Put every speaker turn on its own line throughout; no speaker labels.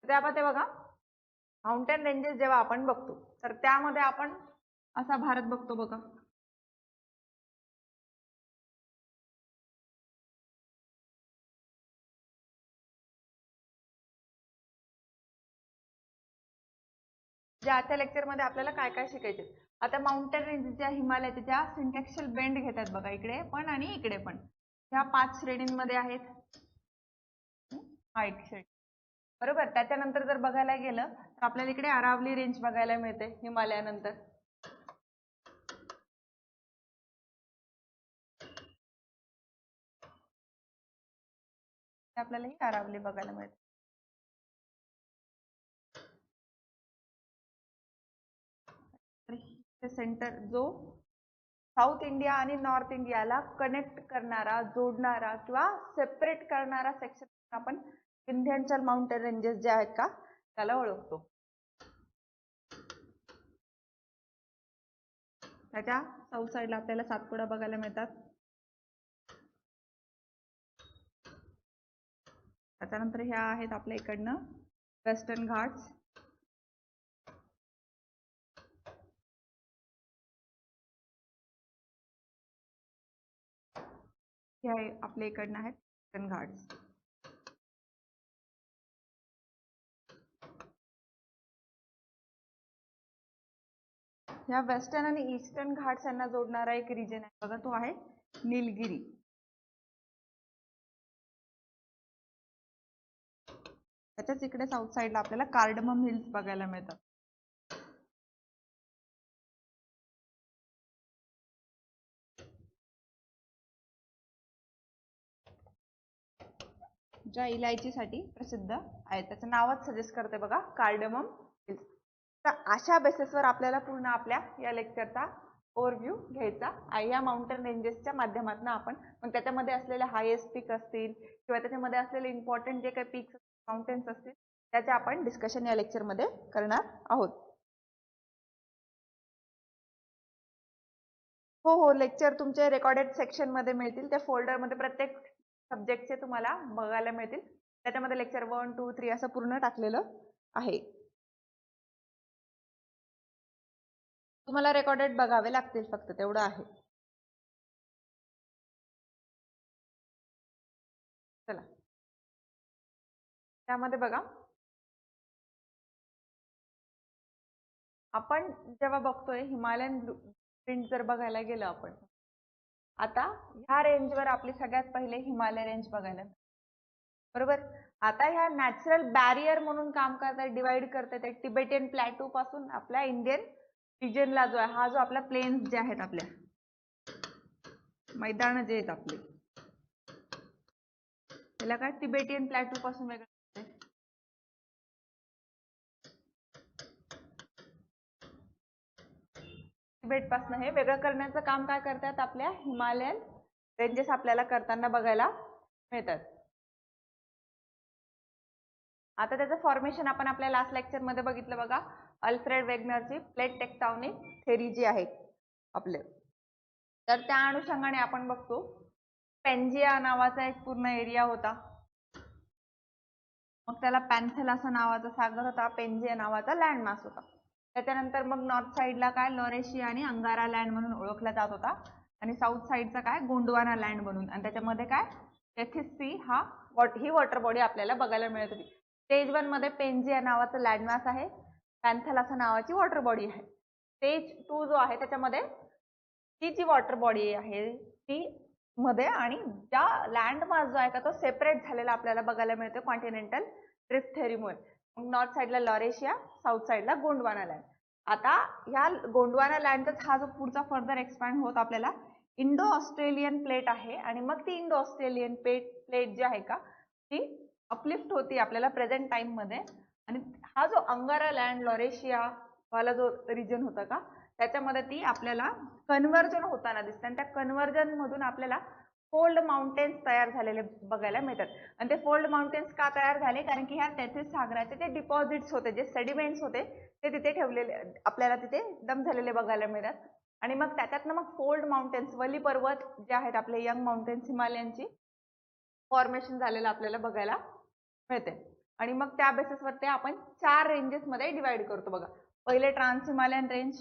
त्यामध्ये बघा mountain ranges जेव्हा आपण बघतो तर त्यामध्ये आपण असा भारत बघतो बघा. आजच्या लेक्चरमध्ये आपल्याला काय काय शिकायचे. आता माउंटेन रेंजेसच्या हिमालयाच्या सिंटॅक्शियल बेंड घेतात बघा, इकडे पण आणि इकडे पण. ह्या 5 श्रेणींमध्ये आहेत. हाईट श्रेणी बरोबर. त्याच्यानंतर जर बघायला गेलं तर आपल्याला इकडे अरावली रेंज बघायला मिळते हिमालयानंतर. आपल्याला ही अरावली बघायला मिळते. सेंटर जो साऊथ इंडिया आणि नॉर्थ इंडियाला कनेक्ट करणारा, जोडणारा किंवा सेपरेट करणारा सेक्शन आपण विंध्याचल माउंटेन रेंजेस जे आहेत का त्याला ओळखतो. त्याच्या साऊथ साईडला आपल्याला सातपुडा बघायला मिळतात. त्याच्यानंतर ह्या आहेत आपल्या इकडनं वेस्टर्न घाट्स. हे आपल्या इकडनं आहेत वेस्टर्न घाट्स. ह्या वेस्टर्न आणि ईस्टर्न घाट्स यांना जोडणारा एक रिजन आहे बघा, तो आहे निलगिरी. त्याच्याच इकडे साऊथ साईडला आपल्याला कार्डमम हिल्स बघायला मिळतात. ज्या इलायचीसाठी प्रसिद्ध आहे, त्याचं नावच सजेस्ट करते बघा, कार्डमम हिल्स. तर अशा बेसिसवर आपल्याला पूर्ण आपल्या या लेक्चरचा ओव्हरव्ह्यू घ्यायचा आहे. या माउंटेन रेंजेसच्या माध्यमातून आपण मग त्याच्यामध्ये असलेले हायेस्ट पीक असतील किंवा त्याच्यामध्ये असलेले इम्पॉर्टंट जे काही पीक्स माउंटेन्स असतील त्याचे आपण डिस्कशन या लेक्चरमध्ये करणार आहोत. हो, लेक्चर तुमचे रेकॉर्डेड सेक्शन मध्ये मिळतील. त्या फोल्डर मध्ये प्रत्येक सब्जेक्टचे तुम्हाला बघायला मिळतील. त्याच्यामध्ये लेक्चर 1, 2, 3 असं पूर्ण टाकलेलं आहे. तुम्हाला रेकॉर्डेड बघावे लागतील फक्त, तेवढं आहे. चला त्यामध्ये बघा, आपण जेव्हा बघतोय हिमालयन ब्लूप्रिंट जर बघायला गेलो आपण, आता ह्या रेंजवर आपली सगळ्यात पहिले हिमालय रेंज बघायला बरोबर. आता ह्या नॅचरल बॅरियर म्हणून काम करतात, डिवाइड करतात तिबेटियन प्लॅटो पासून आपल्या इंडियन रिजनला जो आहे, हा जो आपला प्लेन्स जे आहेत आपल्या मैदान जे आहेत आपले, त्याला काय तिबेटियन प्लॅटो पासून वेगळं तिबेट पासून हे वेगळं करण्याचं काम काय करतात, आपल्या हिमालयन रेंजेस आपल्याला करताना बघायला मिळतात. आता त्याचं फॉर्मेशन आपण आपल्या लास्ट लेक्चर मध्ये बघितलं बघा, अल्फ्रेड वेगनरची प्लेट टेक्टोनिक थेरी जी आहे आपले. तर त्या अनुषंगाने आपण बघतो पेंजिया नावाचा एक पूर्ण एरिया होता, मग त्याला पॅन्थेल असं नावाचा सागर होता, पेंजिया नावाचा लँडमास होता. त्याच्यानंतर मग नॉर्थ साईडला काय लॉरेशिया आणि अंगारा लँड म्हणून ओळखला जात होता, आणि साऊथ साईडचा काय गोंडवाना लँड म्हणून, आणि त्याच्यामध्ये काय तेथिस सी ही वॉटर बॉडी आपल्याला बघायला मिळत होती. स्टेज 1 मध्ये पेंजिया नावाचं लँडमास आहे, पॅन्थेल असं नावाची वॉटर बॉडी आहे. स्टेज 2 जो आहे त्याच्यामध्ये ही जी वॉटर बॉडी आहे ती मध्ये, आणि ज्या लँडमास जो आहे का तो सेपरेट झालेला आपल्याला बघायला मिळतो कॉन्टिनेंटल ड्रिफ्ट थेअरीमुळे. मग नॉर्थ साईडला लॉरेशिया, साऊथ साईडला गोंडवाना लँड. आता ह्या गोंडवाना लँडचाच हा जो पुढचा फर्दर एक्सपॅन्ड होत आपल्याला इंडो ऑस्ट्रेलियन प्लेट आहे, आणि मग ती इंडो ऑस्ट्रेलियन प्लेट जी आहे का ती अपलिफ्ट होती आपल्याला प्रेझेंट टाइम मध्ये, आणि हा जो अंगारा लँड लॉरेशिया वाला जो रिजन होता का त्याच्यामध्ये ती आपल्याला कन्व्हर्जन होताना दिसते, आणि त्या कन्व्हर्जन मधून आपल्याला फोल्ड माउंटेन्स तयार झालेले बघायला मिळतात. आणि ते फोल्ड माउंटेन्स का तयार झाले, कारण की ह्या तेथिस सागराचे जे डिपॉझिट्स होते, जे सेडिमेंट्स होते ते तिथे ठेवलेले आपल्याला तिथे दम झालेले बघायला मिळतात. आणि मग त्याच्यातनं मग फोल्ड माउंटेन्स वली पर्वत जे आहेत आपले यंग माउंटेन्स हिमालयनची फॉर्मेशन झालेलं आपल्याला बघायला मिळते. आणि मग त्या बेसिसवरती आपण 4 रेंजेसमध्ये डिवाइड करतो बघा. पहिले ट्रान्स हिमालयन रेंज,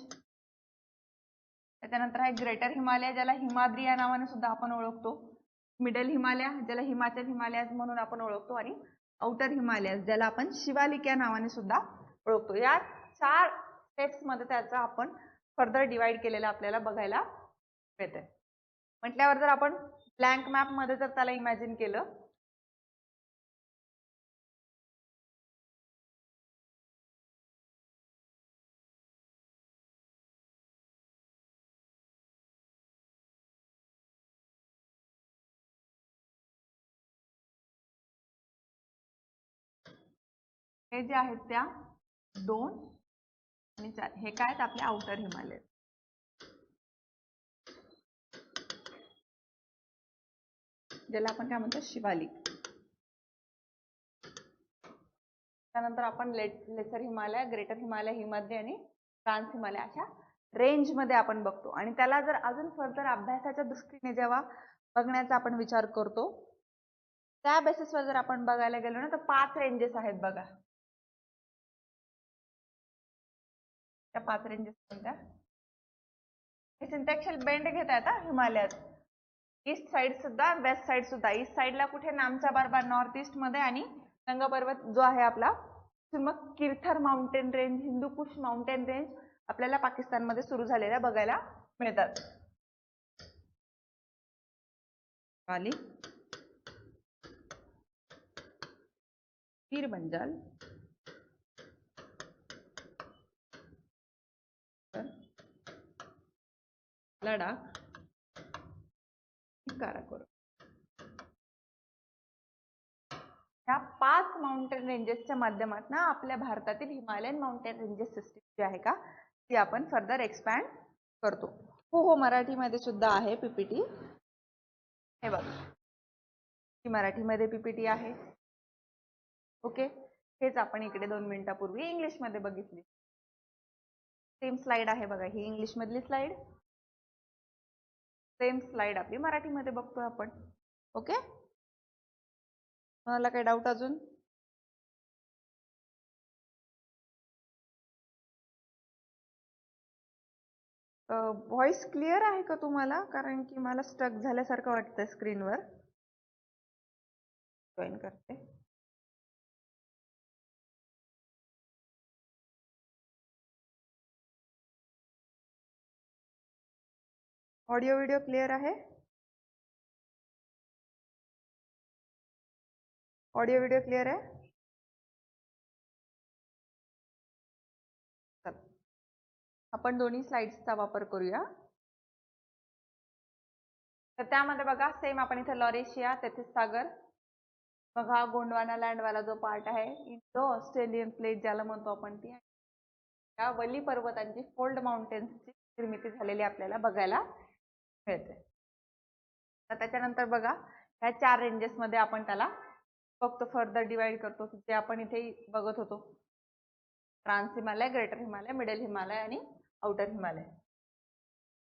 त्याच्यानंतर आहे ग्रेटर हिमालय ज्याला हिमाद्री या नावाने सुद्धा आपण ओळखतो, मिडल हिमालय ज्याला हिमाचल हिमालयाज म्हणून आपण ओळखतो, आणि आउटर हिमालयाज ज्याला आपण शिवालिक या नावाने सुद्धा ओळखतो. या 4 स्टेप्स मध्ये त्याचा आपण फर्दर डिवाइड केलेला आपल्याला बघायला मिळते. म्हटल्यावर जर आपण ब्लँक मॅप मध्ये जर त्याला इमॅजिन केलं, हे जे आहेत त्या 2 आणि 4 हे काय आहेत आपले आउटर हिमालय, ज्याला आपण काय म्हणतो शिवालिक. त्यानंतर आपण लेसर हिमालय, ग्रेटर हिमालय, हिमाद्री आणि ट्रान्स हिमालय अशा रेंज मध्ये आपण बघतो. आणि त्याला जर अजून फर्दर अभ्यासाच्या दृष्टीने जेव्हा बघण्याचा आपण विचार करतो, त्या बेसिसवर जर आपण बघायला गेलो ना, तर 5 रेंजेस आहेत बघा. त्या 5 रेंजेस कोणत्या? हे सिंटॅक्शियल बेंड घेत आहेत हिमालयात, ईस्ट साइड सुद्धा, वेस्ट साइड सुद्धा. ईस्ट साइडला कुठे नामचा बारबार नॉर्थ ईस्ट मध्ये, आणि नंगा पर्वत जो आहे आपला, मग Kirthar mountain range, Hindu Kush mountain range आपल्याला पाकिस्तानमध्ये सुरू झालेल्या बघायला मिळतात. पीर पंजाल, लडाख, काराकोरम. या 5 माउंटेन रेंजेसच्या माध्यमातून आपल्या भारतातील हिमालयन माउंटेन रेंजेस सिस्टीम जी आहे का, ती आपण फर्दर एक्सपॅन्ड करतो. हो, मराठीमध्ये सुद्धा आहे पीपीटी. हे बघा, ही मराठीमध्ये पीपीटी आहे. ओके, हेच आपण इकडे 2 मिनिटापूर्वी इंग्लिश मध्ये बघितली. सेम स्लाइड आहे बघा, ही इंग्लिश मधली स्लाइड, सेम स्लाइड आपली मराठीमध्ये बघतोय आपण. ओके, मला काही डाऊट अजून? व्हॉइस क्लिअर आहे का तुम्हाला? कारण की मला स्टक झाल्यासारखं वाटतंय स्क्रीनवर. जॉईन करते. ऑडिओ व्हिडिओ क्लिअर आहे? ऑडिओ व्हिडिओ क्लिअर आहे? आपण दोन्ही स्लाइड्सचा वापर करूया. तर त्यामध्ये बघा, सेम आपण इथे लॉरेशिया, तेथीस सागर, बघा गोंडवाना लँडवाला जो पार्ट आहे, इंडो ऑस्ट्रेलियन प्लेट ज्याला म्हणतो आपण, ती या वली पर्वतांची, फोल्ड माउंटेन्सची निर्मिती झालेली आपल्याला बघायला मिळते. तर त्याच्यानंतर बघा, ह्या 4 रेंजेस मध्ये आपण त्याला फक्त फर्दर डिवाइड करतो, जे आपण इथे बघत होतो, trans Himalaya, greater Himalaya, middle Himalaya आणि आउटर हिमालय.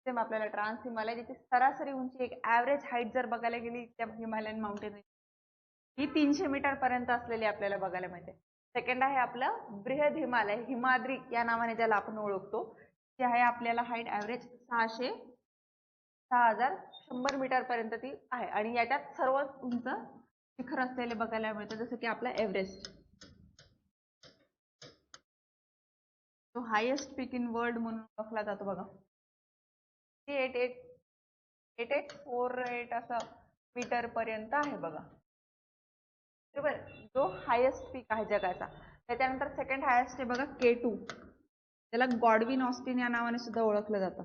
सेम आपल्याला ट्रान्स हिमालय ज्याची सरासरी उंची, एक ॲव्हरेज हाईट जर बघायला गेली त्या हिमालयन माउंटेन ही 300 मीटर पर्यंत असलेली आपल्याला बघायला मिळते. सेकंड आहे आपलं बृहद हिमालय, हिमाद्री या नावाने ज्याला आपण ओळखतो, ती आहे आपल्याला हाईट ॲव्हरेज 6100 मीटर पर्यंत ती आहे. आणि याच्यात सर्वात उंच शिखर असलेले बघायला मिळतं, जसं की आपला एव्हरेस्ट, तो हायेस्ट पीक इन वर्ल्ड म्हणून ओळखला जातो बघा. 8848 असं मीटर पर्यंत आहे बघा, बरोबर, जो हायेस्ट पीक आहे जगाचा. त्याच्यानंतर सेकंड हायेस्ट आहे बघा K2, त्याला गॉडविन ऑस्टिन या नावाने सुद्धा ओळखलं जातं.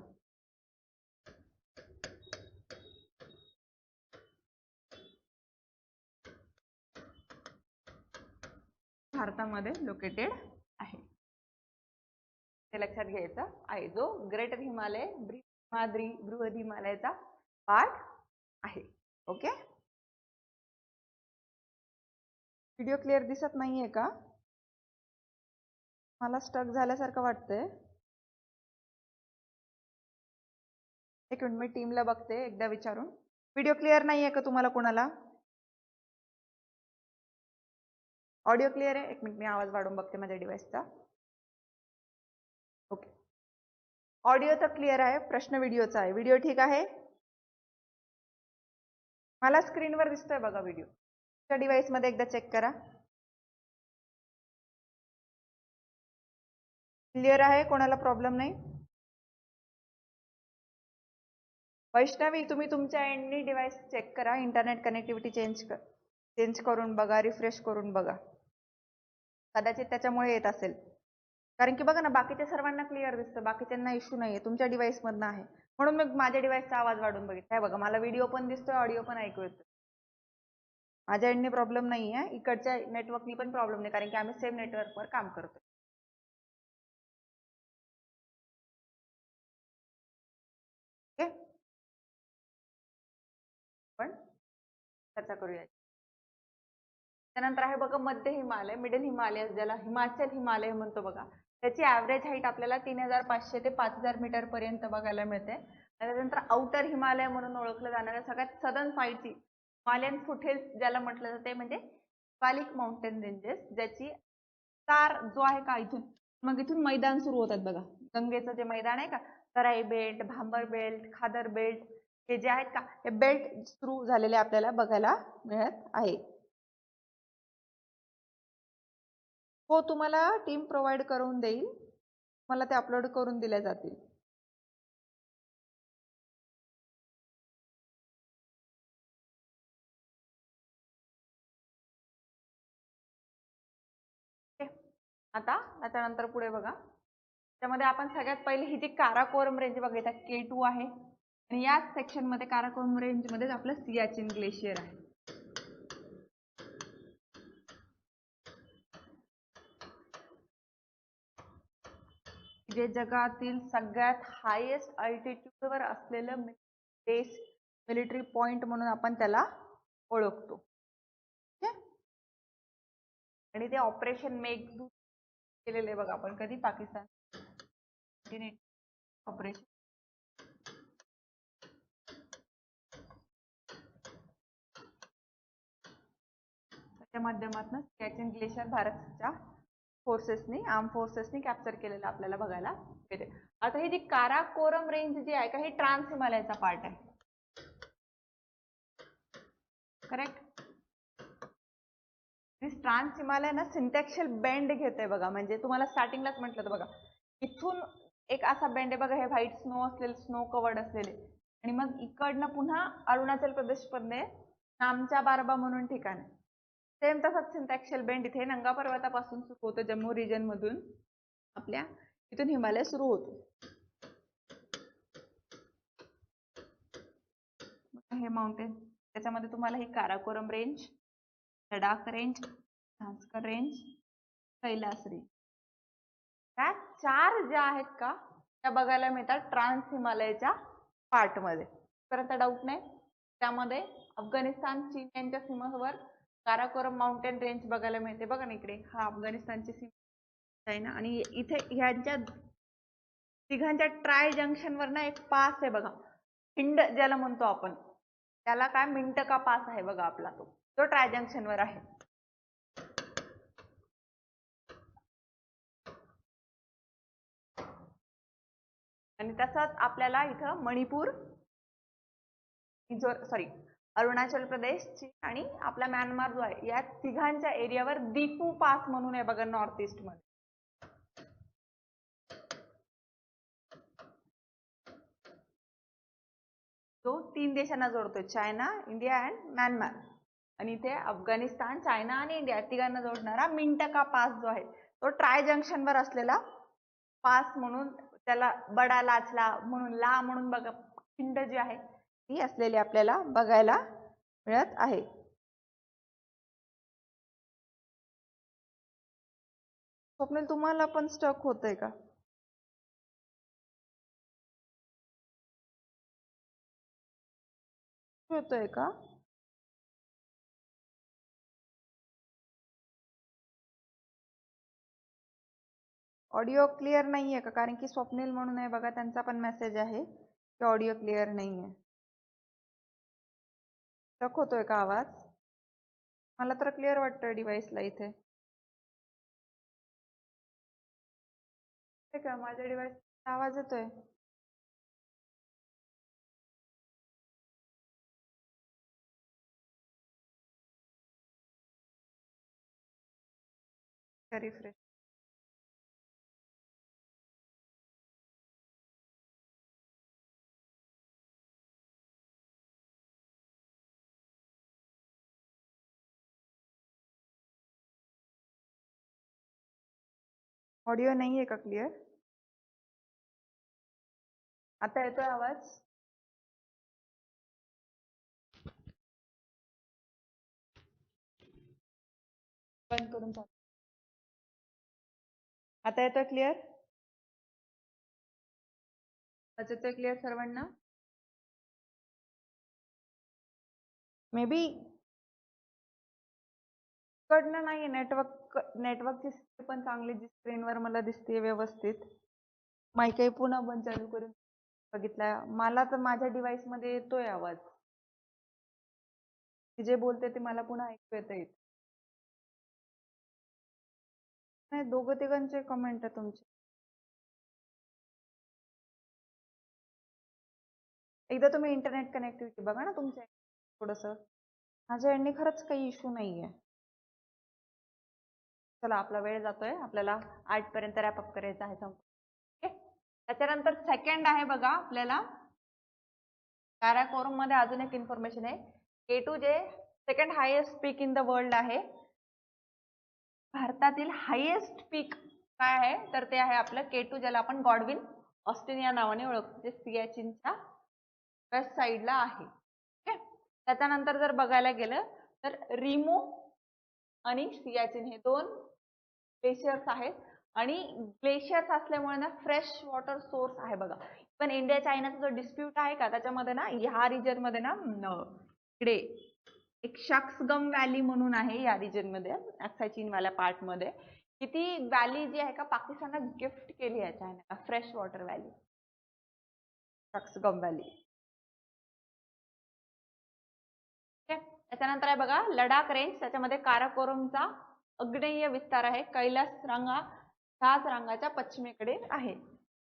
भारतामध्ये लोकेटेड आहे, ते लक्षात घ्यायचं आहे, जो ग्रेटर हिमालय, हिमाद्री, बृहद हिमालयाचा पार्ट आहे. ओके, व्हिडिओ क्लिअर दिसत नाहीये का? मला स्टक झाल्यासारखं वाटतंय. एक मिनिट, मी टीमला बघते एकदा विचारून. व्हिडिओ क्लिअर नाहीये का तुम्हाला कोणाला? ऑडिओ क्लिअर आहे? एक मिनिट मी आवाज वाढवून बघते माझ्या डिव्हाइसचा. ओके. ऑडिओ तर क्लिअर आहे, प्रश्न व्हिडिओचा आहे. व्हिडिओ ठीक आहे? मला स्क्रीनवर दिसतोय बघा व्हिडिओ. तुमच्या डिव्हाइसमध्ये एकदा चेक करा. क्लिअर आहे? कोणाला प्रॉब्लेम नाही? वैष्णवी, तुम्ही तुमच्या एंडनी डिव्हाइस चेक करा, इंटरनेट कनेक्टिव्हिटी चेंज करून बघा, रिफ्रेश करून बघा. कदाचित त्याच्यामुळे येत असेल. कारण की बघा ना, बाकीच्या सर्वांना क्लिअर दिसतं, बाकीच्यांना इश्यू नाहीये, तुमच्या डिव्हाइस मधनं आहे. म्हणून मी माझ्या डिव्हाइसचा आवाज वाढवून बघितला. बघा, मला व्हिडिओ पण दिसतोय, ऑडिओ पण ऐकू येतोय. माझ्या एंडनी प्रॉब्लेम नाही आहे, इकडच्या नेटवर्कनी पण प्रॉब्लेम नाही, कारण की आम्ही सेम नेटवर्कवर काम करतोय. ओके, पण चर्चा करूया. त्यानंतर आहे बघा मध्य हिमालय, मिडल हिमालय, ज्याला हिमाचल हिमालय म्हणतो बघा. त्याची ॲव्हरेज हाईट आपल्याला 3500 ते 5000 मीटर पर्यंत बघायला मिळते. त्यानंतर आउटर हिमालय म्हणून ओळखलं जाणाऱ्या सगळ्यात सदर्न साईडची हिमालयन फुटहिल्स ज्याला म्हटलं जाते, म्हणजे हिमालिक माउंटेन रेंजेस, ज्याची तार जो आहे का इथून, मग इथून मैदान सुरू होतात बघा. गंगेचं जे मैदान आहे का, तराई बेल्ट, भांबर बेल्ट, खादर बेल्ट, हे जे आहेत का, हे बेल्ट सुरू झालेले आपल्याला बघायला मिळत आहे. हो, तुम्हाला टीम प्रोव्हाइड करून देईल, मला ते अपलोड करून दिल्या जातील. आता त्याच्यानंतर पुढे बघा, त्यामध्ये आपण सगळ्यात पहिले ही जी काराकोरम रेंज बघितली K2 आहे, आणि याच सेक्शन मध्ये काराकोरम रेंज मध्ये आपलं सियाचीन ग्लेशियर आहे. जे जगातील सगळ्यात हायेस्ट अल्टिट्यूड वर असलेलं बेस मिलिटरी पॉइंट म्हणून आपण त्याला ओळखतो. आणि ते ऑपरेशन मेघदूत केलेले बघा आपण कधी, पाकिस्तान ऑपरेशन. त्याच्या माध्यमातून सियाचीन ग्लेशियर भारताच्या फोर्सेसनी, आर्म फोर्सेसनी कॅप्चर केलेलं आपल्याला बघायला मिळते. आता ही जी काराकोरम रेंज जी आहे का, ही ट्रान्स हिमालयाचा पार्ट आहे. करेक्ट. ट्रान्स हिमालय ना सिंटॅक्शियल बेंड घेते बघा, म्हणजे तुम्हाला स्टार्टिंगलाच म्हटलं होतं बघा, इथून एक असा बेंड आहे बघा, हे व्हाईट स्नो असलेले, स्नो कवर्ड असलेले, आणि मग इकडनं पुन्हा अरुणाचल प्रदेश मध्ये नामच्या बारबा म्हणून ठिकाण आहे. सेम तसाच सिंटॅक्शियल बेंड इथे नंगा पर्वतापासून सुरू होतं, जम्मू रिजन मधून आपल्या इथून हिमालय सुरू होतो. हे माउंटेन, त्याच्यामध्ये तुम्हाला ही Karakoram range, Ladakh range, Zanskar range, Kailash range, त्या 4 ज्या आहेत का त्या बघायला मिळतात ट्रान्स हिमालयच्या पार्ट मध्ये. परत डाऊट नाही. त्यामध्ये अफगाणिस्तान, चीन यांच्या सीमेवर काराकोरम माउंटेन रेंज बघायला मिळते बघा ना, इकडे हा अफगाणिस्तानची सीमा आहे ना, आणि इथे ह्यांच्या तिघांच्या ट्राय जंक्शन वर ना एक पास आहे बघा, हिंड ज्याला म्हणतो आपण, त्याला काय मिंटका पास आहे बघा आपला, तो ट्राय जंक्शन वर आहे. आणि तसंच आपल्याला इथं मणिपूर, अरुणाचल प्रदेश, चीन आणि आपला म्यानमार जो आहे, या तिघांच्या एरियावर दिफू पास म्हणून आहे बघा, नॉर्थ ईस्ट मध्ये. तो 3 देशांना जोडतोय, चायना, इंडिया अँड म्यानमार. आणि इथे अफगाणिस्तान, चायना आणि इंडिया तिघांना जोडणारा मिंटका पास जो आहे, तो ट्राय जंक्शन वर असलेला पास म्हणून, त्याला बडा लाचला म्हणून, ला म्हणून बघा, खिंड जी आहे ती असलेली आपल्याला बघायला मिळत आहे. स्वप्नील, तुम्हाला पण स्टक होतंय का? होतोय का? ऑडिओ क्लिअर नाहीये का? कारण की स्वप्नील म्हणून आहे बघा, त्यांचा पण मेसेज आहे की ऑडिओ क्लिअर नाहीये. स्टक होतोय का आवाज? मला तर क्लिअर वाटतोय डिव्हाइसला इथे. ठीक आहे, माझ्या डिव्हाइस आवाज येतोय. रिफ्रेश. ऑडिओ नाहीये का क्लिअर? आता येतोय आवाज? बंद करून चालू. आता येतोय क्लिअर? आता येतोय क्लिअर सर्वांना? मे बी कडनं नाही, नेटवर्कची स्पीड पण चांगली स्क्रीनवर मला दिसते व्यवस्थित. माईकही पुन्हा बंद चालू करून बघितला. मला तर माझ्या डिव्हाइस मध्ये येतोय आवाज. जे बोलते ते मला पुन्हा ऐकू येत. नाही, दोघं तिघांचे कमेंट आहे तुमचे. एकदा तुम्ही इंटरनेट कनेक्टिव्हिटी बघा ना तुमच्या थोडस. माझ्या एंडनी खरंच काही इश्यू नाहीये. चला, आपला वेळ जातोय, आपल्याला 8 पर्यंत रॅपअप करायचं आहे. ओके, त्याच्यानंतर सेकंड आहे बघा आपल्याला काराकोरम मध्ये अजून एक इन्फॉर्मेशन आहे. K2 जे second highest peak in the world आहे. भारतातील हायेस्ट पीक काय आहे तर ते आहे आपलं K2, ज्याला आपण गॉडविन ऑस्टिन या नावाने ओळखतो, जे सियाचीनच्या वेस्ट साइडला आहे. ओके, त्याच्यानंतर जर बघायला गेलं तर रिमो आणि सियाचीन हे 2 ग्लेशियर्स आहेत. आणि ग्लेशियर्स असल्यामुळे ना फ्रेश वॉटर सोर्स आहे बघा. पण इंडिया चायनाचा जो डिस्प्यूट आहे का त्याच्यामध्ये ना ह्या रिजन मध्ये ना इकडे एक शक्सगम व्हॅली म्हणून आहे या रिजन मध्ये, अक्साय चीन वाल्या पार्ट मध्ये. ती व्हॅली जी आहे का पाकिस्तानला गिफ्ट केली आहे चायनाला, फ्रेश वॉटर व्हॅली, शक्सगम व्हॅली. त्याच्यानंतर आहे बघा लडाख रेंज, त्याच्यामध्ये काराकोरमचा अग्नेय विस्तार आहे. कैलास रांगा ह्याच रांगाच्या पश्चिमेकडे आहे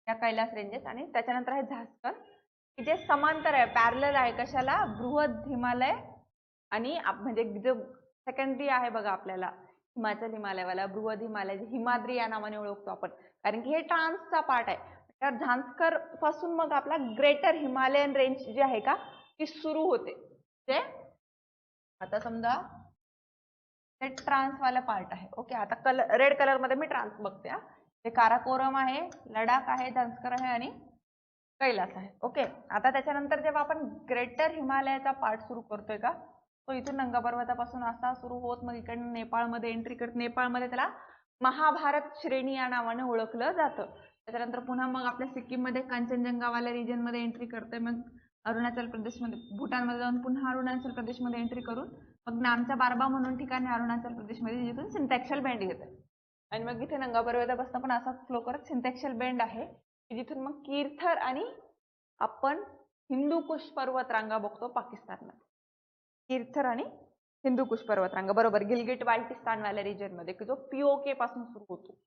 या कैलास रेंजेस. आणि त्याच्यानंतर आहे झास्कर, की जे समांतर आहे, पॅरलल आहे कशाला, बृहद हिमालय आणि म्हणजे जो सेकंडरी आहे बघा आपल्याला हिमाचल हिमालयवाला बृहद हिमालय, हिमाद्री या नावाने ओळखतो आपण, कारण की हे ट्रान्सचा पार्ट आहे. तर झांस्कर पासून मग आपला ग्रेटर हिमालयन रेंज जी आहे का ती सुरू होते. ते आता समजा हे ट्रान्स वाला पार्ट आहे. ओके, आता रेड कलर मध्ये मी ट्रान्स बघते. ते काराकोरम आहे, लडाख आहे, झांस्कर आहे आणि कैलास आहे. ओके, आता त्याच्यानंतर जेव्हा आपण ग्रेटर हिमालयाचा पार्ट सुरू करतोय का तो इथून नंगा पर्वतापासून असा सुरू होत मग इकडे नेपाळमध्ये एंट्री करत. नेपाळमध्ये त्याला महाभारत श्रेणी या नावाने ओळखलं जातं. त्याच्यानंतर पुन्हा मग आपल्या सिक्कीम मध्ये कांचनजंगावाल्या रिजन मध्ये एंट्री करते. मग अरुणाचल प्रदेशमध्ये, भूटानमध्ये जाऊन पुन्हा अरुणाचल प्रदेशमध्ये एंट्री करून मग नामचा बारबा म्हणून ठिकाणी अरुणाचल प्रदेशमध्ये, जिथून सिंटॅक्सल बेंड येते. आणि मग इथे नंगा पर्वतापासून पण असाच फ्लो करत सिंटॅक्सल बेंड आहे, की जिथून मग कीर्थर आणि आपण हिंदूकुश पर्वतरांगा बघतो पाकिस्तानमध्ये. कीर्थर आणि हिंदूकुश पर्वतरांगा बरोबर गिलगिट बाल्टिस्तान वाल्या रिजन मध्ये, की जो POK पासून सुरू होतो.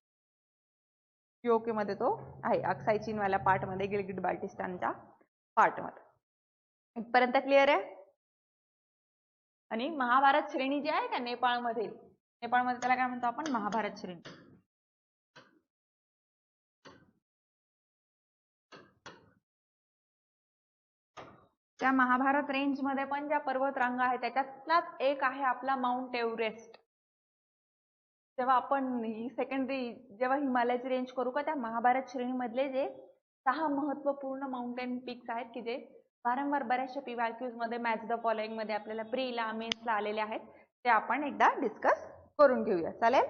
POK मध्ये तो आहे, अक्साय चीन वाल्या पार्ट मध्ये, गिलगिट बाल्टिस्तानच्या पार्ट मध्ये. इथपर्यंत क्लिअर आहे? आणि महाभारत श्रेणी जी आहे का नेपाळमध्ये त्याला काय म्हणतो आपण, महाभारत श्रेणी. त्या महाभारत रेंज मध्ये पण ज्या पर्वत रांगा आहेत त्याच्यातलाच एक आहे आपला माउंट एव्हरेस्ट. जेव्हा आपण सेकंडरी जेव्हा हिमालयाची रेंज करू का, त्या महाभारत श्रेणीमधले जे 6 महत्वपूर्ण माउंटेन पीक्स आहेत की जे वारंवार बऱ्याचशा PYQs मध्ये मॅच द फॉलोइंग मध्ये आपल्याला प्रीला मेन्सला आलेले आहेत, ते आपण एकदा डिस्कस करून घेऊया. चालेल?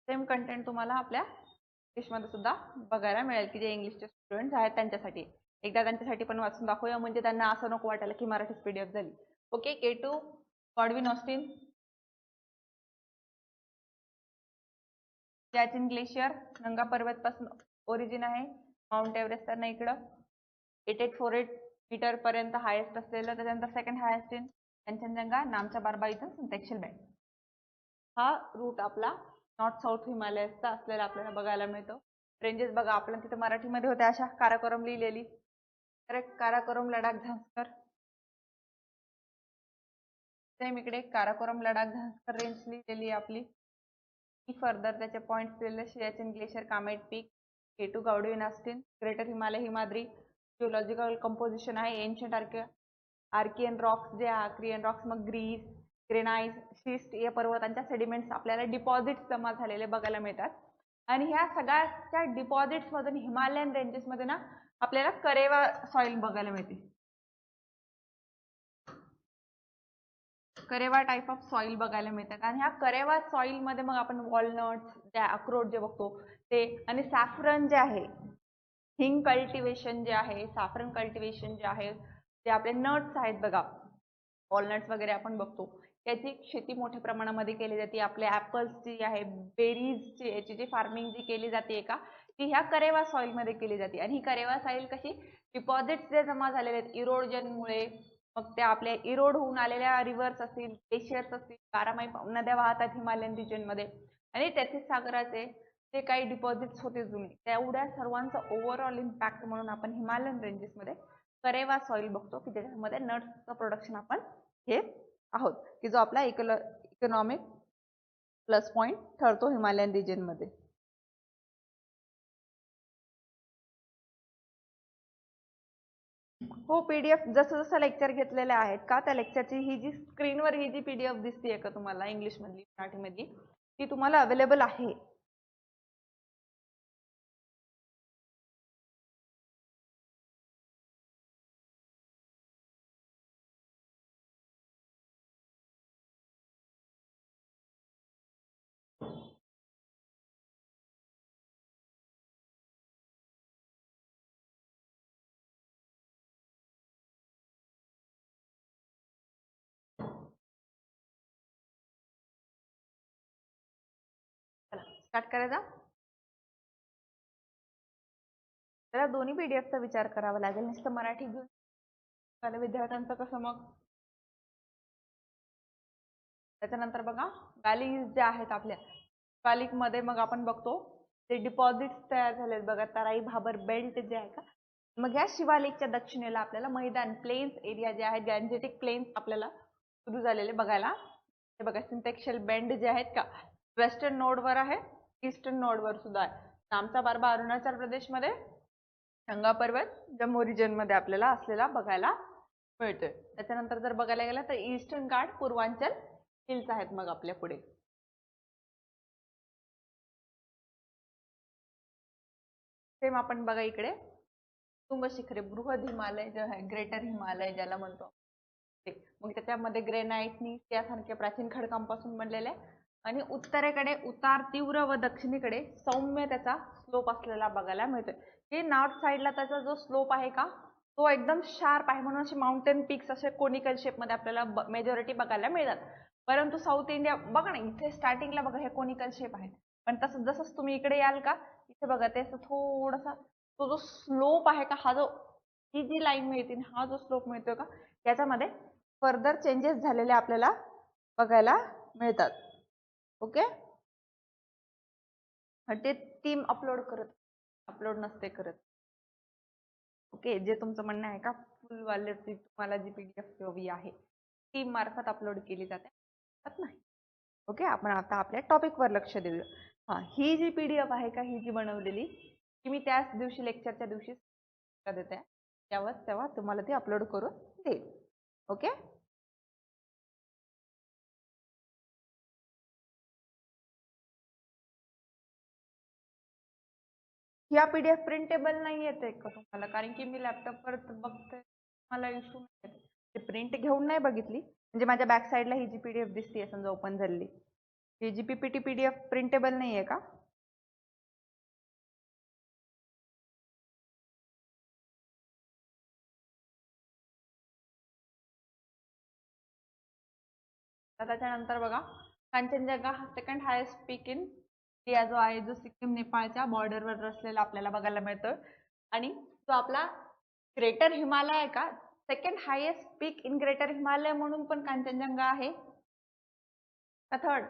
सेम कंटेंट तुम्हाला आपल्या इंग्लिशमध्ये सुद्धा बघायला मिळेल, की जे इंग्लिशचे स्टुडंट्स आहेत त्यांच्यासाठी. एकदा त्यांच्यासाठी पण वाचून दाखवूया, म्हणजे त्यांना असं नको वाटायला की मराठीच PDF झाली. Okay, K2 Godwin Austen, Siachen glacier नंगा पर्वत पासून ओरिजिन आहे. माउंट एव्हरेस्ट तर नाही इकडं 8848 मीटर पर्यंत हायेस्ट असलेलं. त्याच्यानंतर second highest in Kanchenjunga, Namcha Barwa इथून सिंटॅक्सल बेंड. हा रूट आपला नॉर्थ साऊथ हिमालयसचा असलेला आपल्याला बघायला मिळतो. रेंजेस बघा, आपल्या तिथे मराठीमध्ये होत्या अशा काराकोरम लिहिलेली. करेक्ट, काराकोरम, लडाख, झांस्कर. सेम इकडे काराकोरम, लडाख, झांस्कर रेंज लिहिलेली आपली. फर्दर त्याचे पॉइंट्स दिलेले, Siachen glacier, Kamet peak, K2 Godwin Austen, greater Himalaya, Himadri. Geological composition आहे एन्शंट आर्कियन रॉक्स, जे आर्कियन रॉक्स, मग ग्रीस, ग्रेनाइट, शिस्ट या पर्वतांच्या सेडिमेंट्स आपल्याला डिपॉझिट्स जमा झालेले बघायला मिळतात. आणि ह्या सगळ्याच्या डिपॉझिट्स मधून हिमालयन रेंजेस मध्ये ना आपल्याला करेवा सॉइल बघायला मिळते. करेवा टाइप ऑफ सॉइल बघायला मिळतात. आणि ह्या करेवा सॉइल मध्ये मग आपण वॉलनट्स, त्या अक्रोड जे बघतो ते, आणि सॅफ्रन जे आहे, हिंग कल्टिवेशन जे आहे, सॅफ्रन कल्टिवेशन जे आहे, ते आपले नट्स आहेत बघा, वॉलनट्स वगैरे आपण बघतो, याची शेती मोठ्या प्रमाणामध्ये केली जाते. आपले ॲपल्सची आहे, बेरीजची याची जी फार्मिंग जी केली जाते का, ती ह्या करेवा सॉइल मध्ये केली जाते. आणि ही करेवा सॉइल कशी, डिपॉझिट्स जे जमा झालेले आहेत इरोजनमुळे, मग त्या आपल्या इरोड होऊन आलेल्या रिव्हर्स असतील, ग्लेशियर्स असतील, बारामाही नद्या वाहतात हिमालयन रिजन मध्ये, आणि त्याचे सागराचे जे काही डिपॉझिट्स होते जुने, तेवढ्या सर्वांचा ओव्हरऑल इम्पॅक्ट म्हणून आपण हिमालयन रेंजेस मध्ये करेवा सॉइल बघतो, की ज्याच्यामध्ये नट्सचं प्रोडक्शन आपण घेत आहोत, की जो आपला इकॉनॉमिक प्लस पॉइंट ठरतो हिमालयन रिजन मध्ये. हो, पीडीएफ जसं जसं लेक्चर घेतलेले आहेत का, त्या लेक्चरची ही जी स्क्रीनवर ही जी पीडीएफ दिसतीये का तुम्हाला इंग्लिश मधली, मराठी मधली, ती तुम्हाला अवेलेबल आहे. चला स्टार्ट करायचा. त्याला दोन्ही पीडीएफचा विचार करावा लागेल, नुसतं मराठी घेऊन विद्यार्थ्यांचं कसं मग. त्याच्यानंतर बघा, व्हॅलीज ज्या आहेत आपल्या, व्हॅली मध्ये मग आपण बघतो ते डिपॉझिट्स तयार झालेत बघा, तराई भाबर बेल्ट जे आहे का, मग या शिवालिकच्या दक्षिणेला आपल्याला मैदान, प्लेन्स एरिया जे आहेत, गॅन्जेटिक प्लेन्स आपल्याला सुरू झालेले बघायला. हे बघा, सिंटेक्शियल बेंड जे आहेत का, वेस्टर्न नोडवर आहे, ईस्टर्न नोडवर सुद्धा आहे. नामचा बारबा अरुणाचल प्रदेशमध्ये, गंगा पर्वत जम्मू रिजन मध्ये आपल्याला असलेला बघायला मिळतोय. त्याच्यानंतर जर बघायला गेला तर ईस्टर्न घाट, पूर्वांचल हिल्स आहेत मग आपल्या पुढे. सेम आपण बघा इकडे तुंग शिखरे, बृहद हिमालय जे आहे, ग्रेटर हिमालय ज्याला म्हणतो ते, मग त्याच्यामध्ये ग्रेनाइटनी त्यासारख्या प्राचीन खडकांपासून बनलेले, आणि उत्तरेकडे उतार तीव्र व दक्षिणेकडे सौम्य त्याचा स्लोप असलेला बघायला मिळतोय. की नॉर्थ साईडला त्याचा जो स्लोप आहे का, तो एकदम शार्प आहे, म्हणून असे माउंटेन पिक्स असे कोनिकल शेप मध्ये आपल्याला मेजॉरिटी बघायला मिळतात. परंतु साऊथ इंडिया बघा ना, इथे स्टार्टिंगला बघा हे कोनिकल शेप आहेत, पण तसं जसं तुम्ही इकडे याल का, इथे बघा ते असं थोडासा तो जो स्लोप आहे का, हा जो ही जी लाईन मिळते, हा जो स्लोप मिळतोय का, याच्यामध्ये फर्दर चेंजेस झालेले आपल्याला बघायला मिळतात. ओके, ते टीम अपलोड नसते करत. ओके, जे तुमचं म्हणणं आहे का, फुल वाले तुम्हाला जी पीडीएफ हवी आहे टीम मार्फत अपलोड केली जाते नाही. ओके, आपण आता आपल्या टॉपिक वर लक्ष देऊया. हा, ही जी पीडीएफ आहे का, ही जी बनवलेली, की मी त्याच दिवशी लेक्चरच्या दिवशी देते, तेव्हा तुम्हाला ती अपलोड करून देईल. ओके, या पीडीएफ प्रिंटेबल नाही येते का तुम्हाला, कारण की मी लॅपटॉपवर बघते, मला इश्यू नाही येत. प्रिंट घेऊन नाही बघितली, म्हणजे माझ्या बॅक साईडला ही जी पीडीएफ दिसते समजा ओपन झालेली, ही जी पीपीटी पीडीएफ प्रिंटेबल नाहीये का? त्याच्यानंतर बघा, कांचनजंगा हा second highest peak in India जो आहे, जो सिक्कीम नेपाळच्या बॉर्डरवर असलेला आपल्याला बघायला मिळतोय. आणि जो आपला ग्रेटर हिमालय आहे का, second highest peak in greater Himalaya म्हणून पण कांचनजंगा आहे का थर्ड?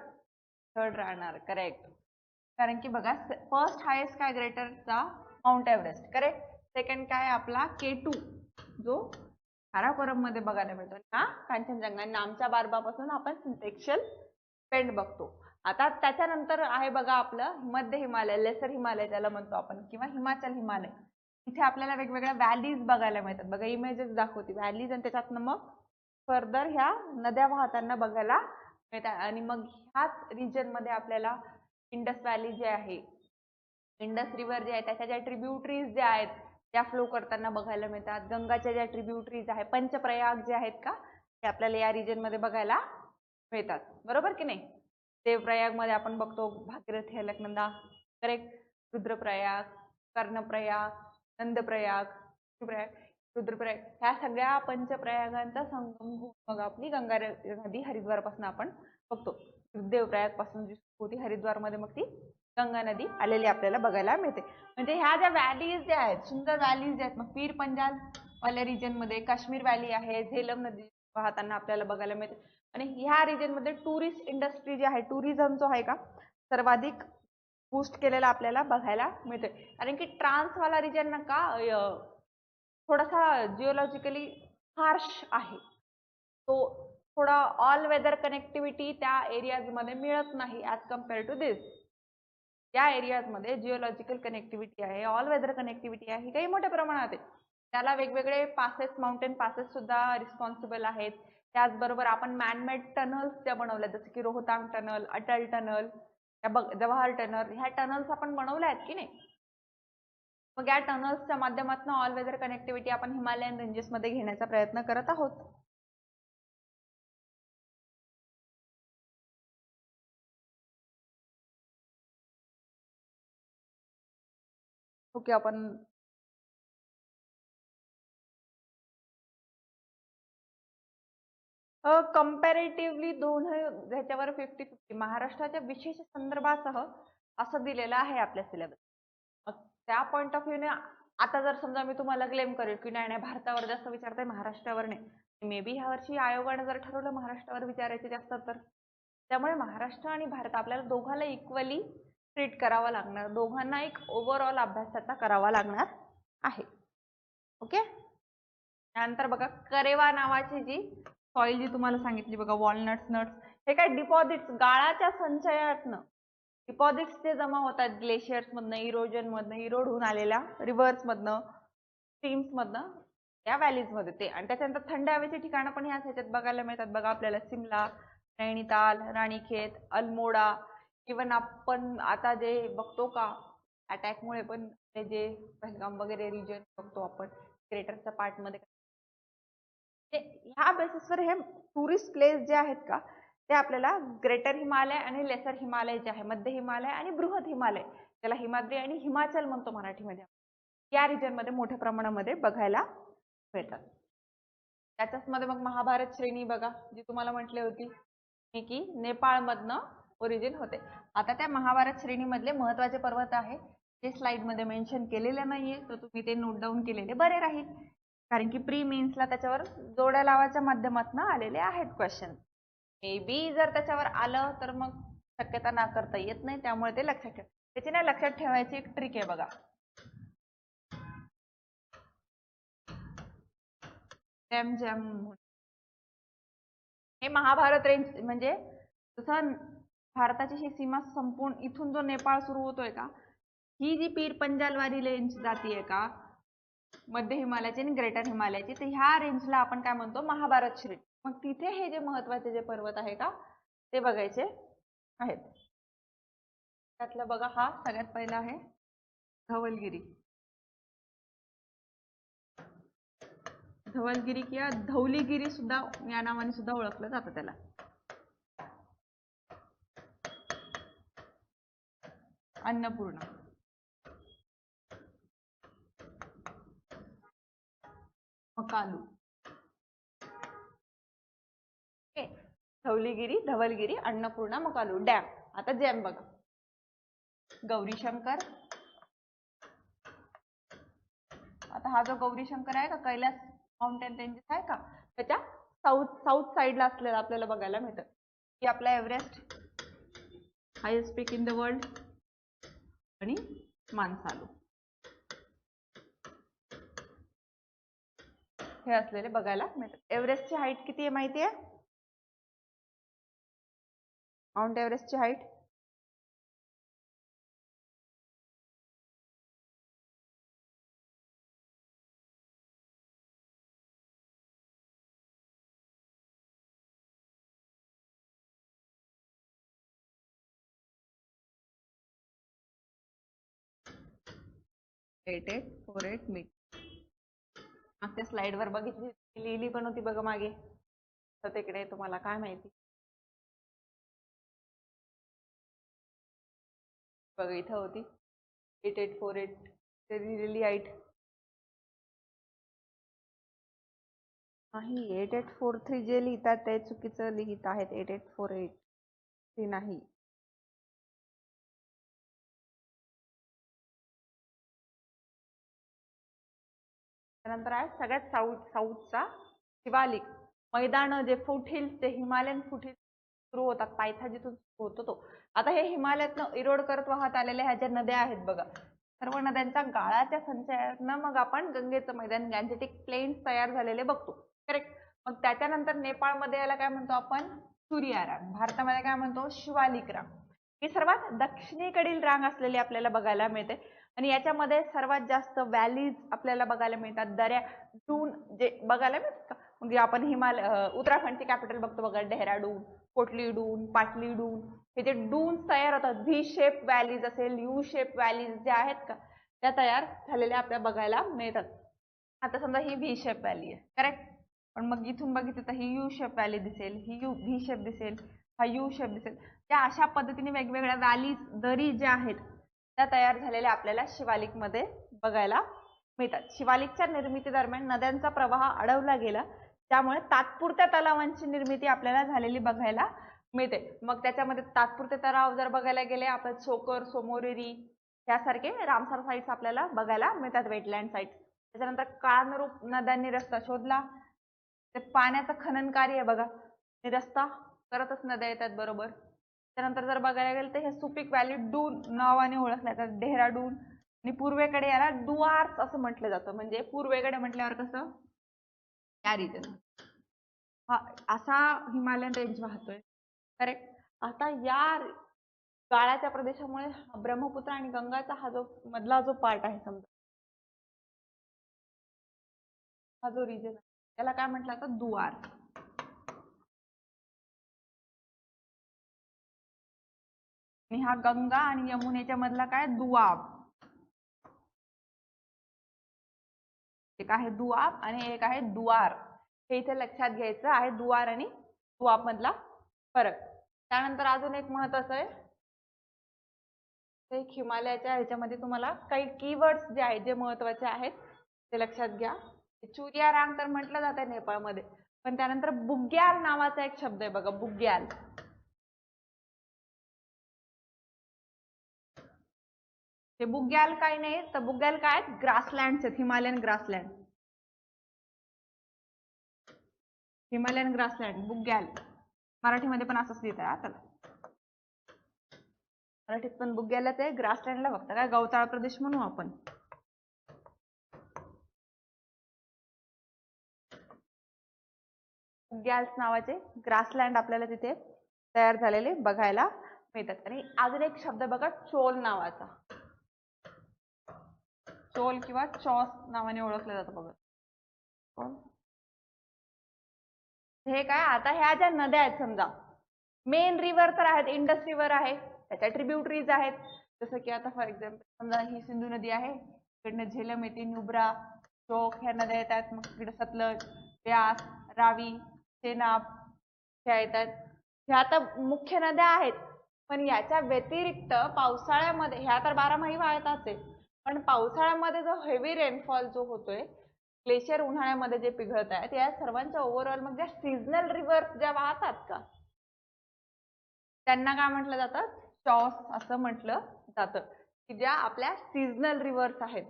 थर्ड राहणार. करेक्ट. कारण की बघा फर्स्ट हायेस्ट काय ग्रेटरचा माउंट एव्हरेस्ट. करेक्ट. सेकंड काय आपला K2 जो काराकोरम मध्ये बघायला मिळतो ना कांचनजंगा. नामच्या बारबापासून आपण सिंथेक्शियल पेंट बघतो. आता त्याच्यानंतर आहे बघा आपलं मध्य हिमालय, लेसर हिमालय त्याला म्हणतो आपण, किंवा हिमाचल हिमालय. इथे आपल्याला वेगवेगळ्या व्हॅलीज बघायला मिळतात. बघा इमेजेस दाखवते व्हॅलीज, आणि त्याच्यातनं मग फर्दर ह्या नद्या वाहताना बघायला मिळतात. आणि मग ह्याच रिजन मध्ये आपल्याला इंडस व्हॅली जे आहे, इंडस रिव्हर जे आहे त्याच्या ज्या ट्रिब्युटरीज ज्या आहेत त्या फ्लो करताना बघायला मिळतात. गंगाच्या ज्या ट्रिब्युटरीज आहेत, पंचप्रयाग जे आहेत का, ते आपल्याला या रिजन मध्ये बघायला मिळतात. बरोबर की नाही. देवप्रयाग मध्ये आपण बघतो भागीरथी, अलकनंदा. करेक्ट. रुद्रप्रयाग, कर्णप्रयाग, नंदप्रयाग, रुद्रप्रयाग, ह्या सगळ्या पंचप्रयागांचा संगम होऊन मग आपली गंगा नदी हरिद्वार पासून आपण बघतो. देवप्रयाग पासून जी होती हरिद्वार मध्ये मग ती गंगा नदी आलेली आपल्याला बघायला मिळते. म्हणजे ह्या ज्या व्हॅलीज ज्या आहेत, सुंदर व्हॅलीज आहेत, मग पीर पंजाल वाल्या रिजन मध्ये काश्मीर व्हॅली आहे, झेलम नदी वाहताना आपल्याला बघायला मिळते. आणि ह्या रिजन मध्ये टुरिस्ट इंडस्ट्री जी आहे, टुरिझम जो आहे का, सर्वाधिक बूस्ट केलेला आपल्याला बघायला मिळतोय. कारण की ट्रान्सवाला रिजन ना का थोडासा जिओलॉजिकली हार्श आहे. तो थोडा ऑल वेदर कनेक्टिव्हिटी त्या एरियाज मध्ये मिळत नाही ॲज कम्पेअर टू दिस. त्या एरियाज मध्ये जिओलॉजिकल कनेक्टिव्हिटी आहे, ऑल वेदर कनेक्टिव्हिटी आहे, काही मोठ्या प्रमाणात आहे. त्याला वेगवेगळे पासेस, माउंटेन पासेस सुद्धा रिस्पॉन्सिबल आहेत. त्याचबरोबर आपण मॅनमेड टनल्स ज्या बनवल्या, जसं की Rohtang tunnel, Atal tunnel, Jawahar tunnel, ह्या टनल्स आपण बनवल्या आहेत की नाही. मग या टनल्सच्या माध्यमातून ऑल वेदर कनेक्टिव्हिटी आपण हिमालयन रेंजेस मध्ये घेण्याचा प्रयत्न करत आहोत. ओके. आपण कंपॅरेटिव्हली दोन्ही ह्याच्यावर 50-50 महाराष्ट्राच्या विशेष संदर्भासह असं दिलेलं आहे आपल्या सिलेबस. त्या पॉइंट ऑफ व्ह्यूने आता जर समजा मी तुम्हाला क्लेम करेल की नाही भारतावर जास्त विचारताय महाराष्ट्रावर नाही, मे बी ह्या वर्षी आयोगाने जर ठरवलं महाराष्ट्रावर विचारायचे जास्त, तर त्यामुळे महाराष्ट्र आणि भारत आपल्याला दोघांना इक्वली ट्रीट करावं लागणार, दोघांना एक ओव्हरऑल अभ्यास त्याचा करावा लागणार आहे. ओके. त्यानंतर बघा करेवा नावाची जी सॉइल जी तुम्हाला सांगितली बघा, वॉलनट्स, नट्स, हे काय डिपॉझिट्स गाळाच्या संचयातनं डिपॉझिट्स जे जमा होतात ग्लेशियर्स मधनं, इरोजन मधनं, इरोड होऊन आलेल्या रिव्हर्स मधनं, स्ट्रीम्स मधनं, त्या व्हॅलीज मध्ये ते. आणि त्याच्यानंतर थंड हवेची ठिकाणं पण ह्याच ह्याच्यात बघायला मिळतात बघा आपल्याला. सिमला, नैनिताल, राणीखेत, अल्मोडा, इव्हन आपण आता जे बघतो का अटॅकमुळे पण ते जे पहलगाम वगैरे रिजन बघतो आपण ग्रेटरच्या पार्ट मध्ये, ह्या बेसिसवर हे टुरिस्ट प्लेस जे आहेत का ते आपल्याला ग्रेटर हिमालय आणि लेसर हिमालय जे आहे, मध्य हिमालय आणि बृहत हिमालय, त्याला हिमाद्री आणि हिमाचल म्हणतो मराठीमध्ये, या रिजन मध्ये मोठ्या प्रमाणामध्ये बघायला मिळतात. त्याच्याच मध्ये मग महाभारत श्रेणी बघा, जी तुम्हाला म्हटली होती की नेपाळ मधनं ओरिजिन होते. आता त्या महाभारत श्रेणी मधले महत्वाचे पर्वत आहे ते स्लाइड मध्ये मेन्शन केलेले नाहीये, तर तुम्ही ते नोट डाऊन केलेले बरे राहील. कारण की प्री मेन्सला त्याच्यावर जोड्या लावाच्या माध्यमातून आलेले आहेत क्वेश्चन. मे बी जर त्याच्यावर आलं तर मग शक्यता नाकारता येत नाही, त्यामुळे ते लक्षात ठेवा. त्याची नाही लक्षात ठेवायची एक ट्रिक आहे बघा. हे महाभारत रेंज म्हणजे जसं भारताची ही सीमा संपूर्ण इथून जो नेपाळ सुरू होतोय का, ही जी पीर पंजालवारी रेंज जातीये का मध्य हिमालयाची आणि ग्रेटर हिमालयाची, तर ह्या रेंजला आपण काय म्हणतो महाभारत श्रेणी. मग तिथे हे जे महत्वाचे जे पर्वत आहे का ते बघायचे आहेत. त्यातलं बघा हा सगळ्यात पहिला आहे धवलगिरी. धवलगिरी किंवा धौलीगिरी सुद्धा या नावाने सुद्धा ओळखलं जातं त्याला. अन्नपूर्णा, मकालू, धौलीगिरी, धवलगिरी, अन्नपूर्णा, मकालू, डॅम. आता जैम बघा, गौरीशंकर. आता हा जो गौरीशंकर आहे का कैलास माउंटेन रेंजेस आहे का त्याच्या साऊथ साईडला असलेला आपल्याला बघायला मिळतं की आपला Everest highest peak in the world आणि मानसालू हे असलेले बघायला मिळतात. एव्हरेस्टची हाईट किती आहे माहिती आहे? माउंट एव्हरेस्टची हाईट 8848 मीटर. मागच्या स्लाइडवर बघितली लिहिली पण होती बघा मागे, तर तिकडे तुम्हाला काय माहिती बघा इथं होती 8848 ते लिहिलेली हाईट नाही. 8843 जे लिहितात ते चुकीचं लिहित आहेत. 8848 ते नाही. त्यानंतर आहे सगळ्यात साऊथचा शिवालिक मैदान, जे फुटहिल्स, ते हिमालयन फुटहिल्स सुरू होतात, पायथा जिथून होतो तो. आता हे हिमालयातनं इरोड करत वाहत आलेल्या ह्या ज्या नद्या आहेत बघा, सर्व नद्यांच्या गाळाच्या संचयानं मग आपण गंगेचं मैदान, गॅंजेटिक प्लेन्स तयार झालेले बघतो. करेक्ट. मग त्याच्यानंतर नेपाळमध्ये याला काय म्हणतो आपण? सूर्या रांग. भारतामध्ये काय म्हणतो? शिवालिक रांग. ही सर्वात दक्षिणेकडील रांग असलेली आपल्याला बघायला मिळते आणि याच्यामध्ये सर्वात जास्त व्हॅलीज आपल्याला बघायला मिळतात, दऱ्या, डून जे बघायला मिळतात. म्हणजे आपण उत्तराखंडची कॅपिटल बघतो बघा, डेहराडून, कोटली डून, पाटली डून, हे जे डून्स तयार होतात, व्ही शेप व्हॅलीज असेल, यू शेप व्हॅलीज ज्या आहेत का, त्या तयार झालेल्या आपल्याला बघायला मिळतात. आता समजा ही व्ही शेप व्हॅली आहे, करेक्ट. पण मग इथून बघितलं तर ही यू शेप व्हॅली दिसेल, ही व्ही शेप दिसेल, हा यू शेप दिसेल. त्या अशा पद्धतीने वेगवेगळ्या व्हॅलीज, दरी ज्या आहेत त्या तयार झालेल्या आपल्याला शिवालिक मध्ये बघायला मिळतात. शिवालिकच्या निर्मिती दरम्यान नद्यांचा प्रवाह अडवला गेला, त्यामुळे तात्पुरत्या तलावांची निर्मिती आपल्याला झालेली बघायला मिळते. मग त्याच्यामध्ये तात्पुरते तलाव जर बघायला गेले आपण सोकर, सोमोरेरी यासारखे रामसर साइट्स आपल्याला बघायला मिळतात, वेटलँड साइट्स. त्याच्यानंतर काळानुरूप नद्यांनी रस्ता शोधला, ते पाण्याचं खनन कार्य आहे बघा, हे रस्ता करतच नद्या येतात बरोबर. त्यानंतर जर बघायला गेलं तर हे सुपीक व्हॅली डून नावाने ओळखल्या जातात, डेहराडून. आणि पूर्वेकडे याला डुआर्स असं म्हटलं जातं, म्हणजे पूर्वेकडे म्हटल्यावर कसं या रिजन हा असा हिमालयन रेंज वाहतोय, करेक्ट. आता या गाळाच्या प्रदेशामुळे ब्रह्मपुत्र आणि गंगाचा हा जो मधला जो पार्ट आहे, समजा हा जो रिजन आहे त्याला काय म्हटलं जातं? दुआर. आणि हा गंगा आणि यमुनेच्या मधला काय? दुआब. एक आहे दुआब आणि एक आहे दुआर. हे इथे लक्षात घ्यायचं आहे, दुआर आणि दुआब मधला फरक. त्यानंतर अजून एक महत्वाचं आहे, ते हिमालयाच्या ह्याच्यामध्ये तुम्हाला काही कीवर्ड्स जे आहेत जे महत्वाचे आहेत ते लक्षात घ्या. चुरिया रांग तर म्हटलं जात आहे नेपाळमध्ये, पण त्यानंतर बुग्याल नावाचा एक शब्द आहे बघा, बुग्याल. हे बुग्याल काही नाही तर बुग्याल काय आहेत? ग्रासलँड्स आहेत, हिमालयन ग्रासलँड. हिमालयन ग्रासलँड बुग्याल. मराठीमध्ये पण असंच लिहित आहे आता, मराठीत पण बुग्यालच आहे, ग्रासलँडला फक्त काय गवताळ प्रदेश म्हणू आपण. बुग्याल्स नावाचे ग्रासलँड आपल्याला तिथे तयार झालेले बघायला मिळतात. आणि अजून एक शब्द बघा, चोल नावाचा, चोल किंवा चॉस नावाने ओळखलं जातं बघा. हे काय, आता ह्या ज्या नद्या आहेत समजा, मेन रिव्हर तर आहेत, इंडस रिव्हर आहे, त्याच्या ट्रिब्युटरीज आहेत, जसं की आता फॉर एक्झाम्पल समजा ही सिंधू नदी आहे, इकडनं झेलम येते, नुब्रा, शोक ह्या नद्या येतात, मग इकडे सतलज, व्यास, रावी, चेनाब ह्या येतात. ह्या आता मुख्य नद्या आहेत, पण याच्या व्यतिरिक्त पावसाळ्यामध्ये ह्या तर बारामाही वाहतात, पण पावसाळ्यामध्ये जो हेवी रेनफॉल जो होतोय, ग्लेशियर उन्हाळ्यामध्ये जे पिघळत आहेत, या सर्वांच्या ओव्हरऑल मग ज्या सीझनल रिव्हर्स ज्या वाहतात का, त्यांना काय म्हटलं जातं? चॉस असं म्हटलं जातं, की ज्या आपल्या सीझनल रिव्हर्स आहेत.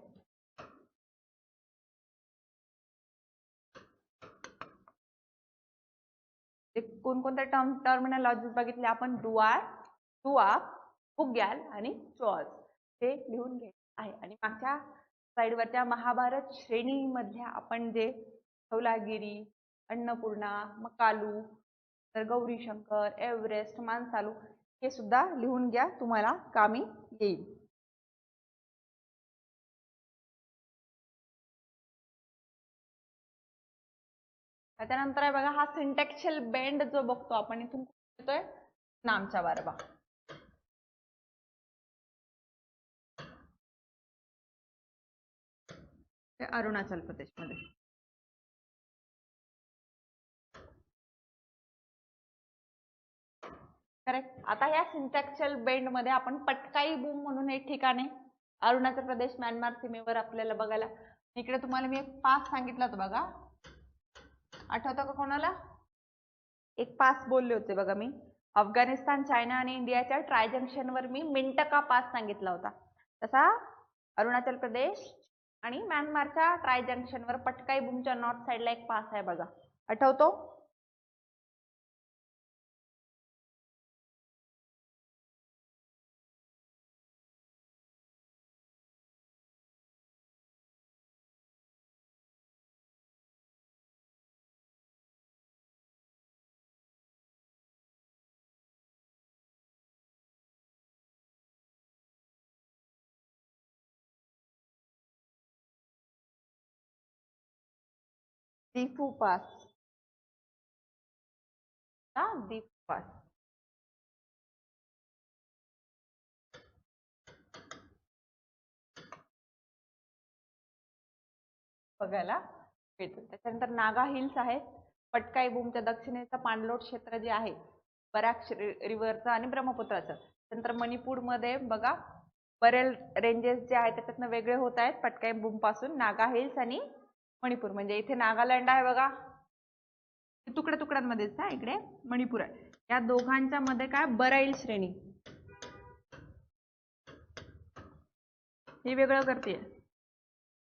कोणकोणत्या टर्मिनॉलॉजीज बघितले आपण? डुआर, दुआब, बुग्याल आणि चॉल्स हे लिहून घ्यायचे आहे. आणि मागच्या स्लाइडवरच्या महाभारत श्रेणीमधल्या आपण जे धौलागिरी, अन्नपूर्णा, मकालू, तर गौरीशंकर, एव्हरेस्ट, मानसालू हे सुद्धा लिहून घ्या, तुम्हाला कामी येईल. त्यानंतर आहे बघा, हा सिंटॅक्शियल बेंड जो बघतो आपण इथून येतोय नामच्या बारबा. अरुणाचल प्रदेशमध्ये. करेक्ट. आता या सिंटॅक्शियल बेंड मध्ये आपण पटकाई बूम म्हणून एक ठिकाण आहे अरुणाचल प्रदेश म्यानमार सीमेवर आपल्याला बघायला. इकडे तुम्हाला मी एक पास सांगितला होता बघा, आठवतं का कोणाला? एक पास बोलले होते बघा मी, अफगाणिस्तान, चायना आणि इंडियाच्या ट्राय जंक्शनवर मी मिंटका पास सांगितला होता. तसा अरुणाचल प्रदेश आणि म्यानमारच्या ट्राय जंक्शनवर पटकाई बूमच्या नॉर्थ साइडला एक पास आहे बघा, आठवतो? दिफू पास. दिफू पास. बघायला मिळतो. त्याच्यानंतर नागा हिल्स आहेत, पटकाई बूमच्या दक्षिणेचं पाणलोट क्षेत्र जे आहे बराक रिव्हरचं आणि ब्रह्मपुत्राचं. त्यानंतर मणिपूरमध्ये बघा बरेल रेंजेस जे आहेत त्याच्यातनं वेगळे होत आहेत पटकाई बूम पासून, नागा हिल्स आणि मणिपूर. म्हणजे इथे नागालँड आहे बघा, तुकड्या तुकड्यांमध्येच आहे, इकडे मणिपूर आहे. या दोघांच्या मध्ये काय बराईल श्रेणी ही वेगळं करते,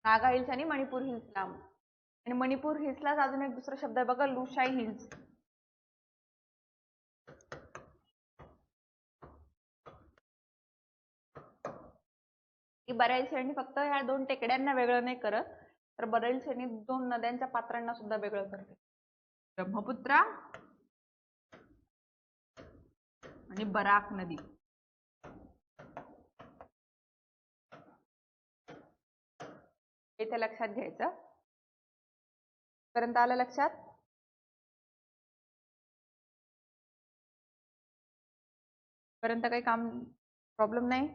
नागा हिल्स आणि मणिपूर हिल्सला. आणि मणिपूर हिल्सलाच अजून एक दुसरा शब्द आहे बघा, लुशाई हिल्स. ही बराईल श्रेणी फक्त ह्या दोन टेकड्यांना वेगळं नाही करत, तर बराईल श्रेणी दोन नद्यांच्या पात्रांना सुद्धा वेगळं करते, ब्रह्मपुत्रा आणि बराक नदी. इथे लक्षात घ्यायचं. पर्यंत आलं लक्षात? पर्यंत काही काम प्रॉब्लेम नाही?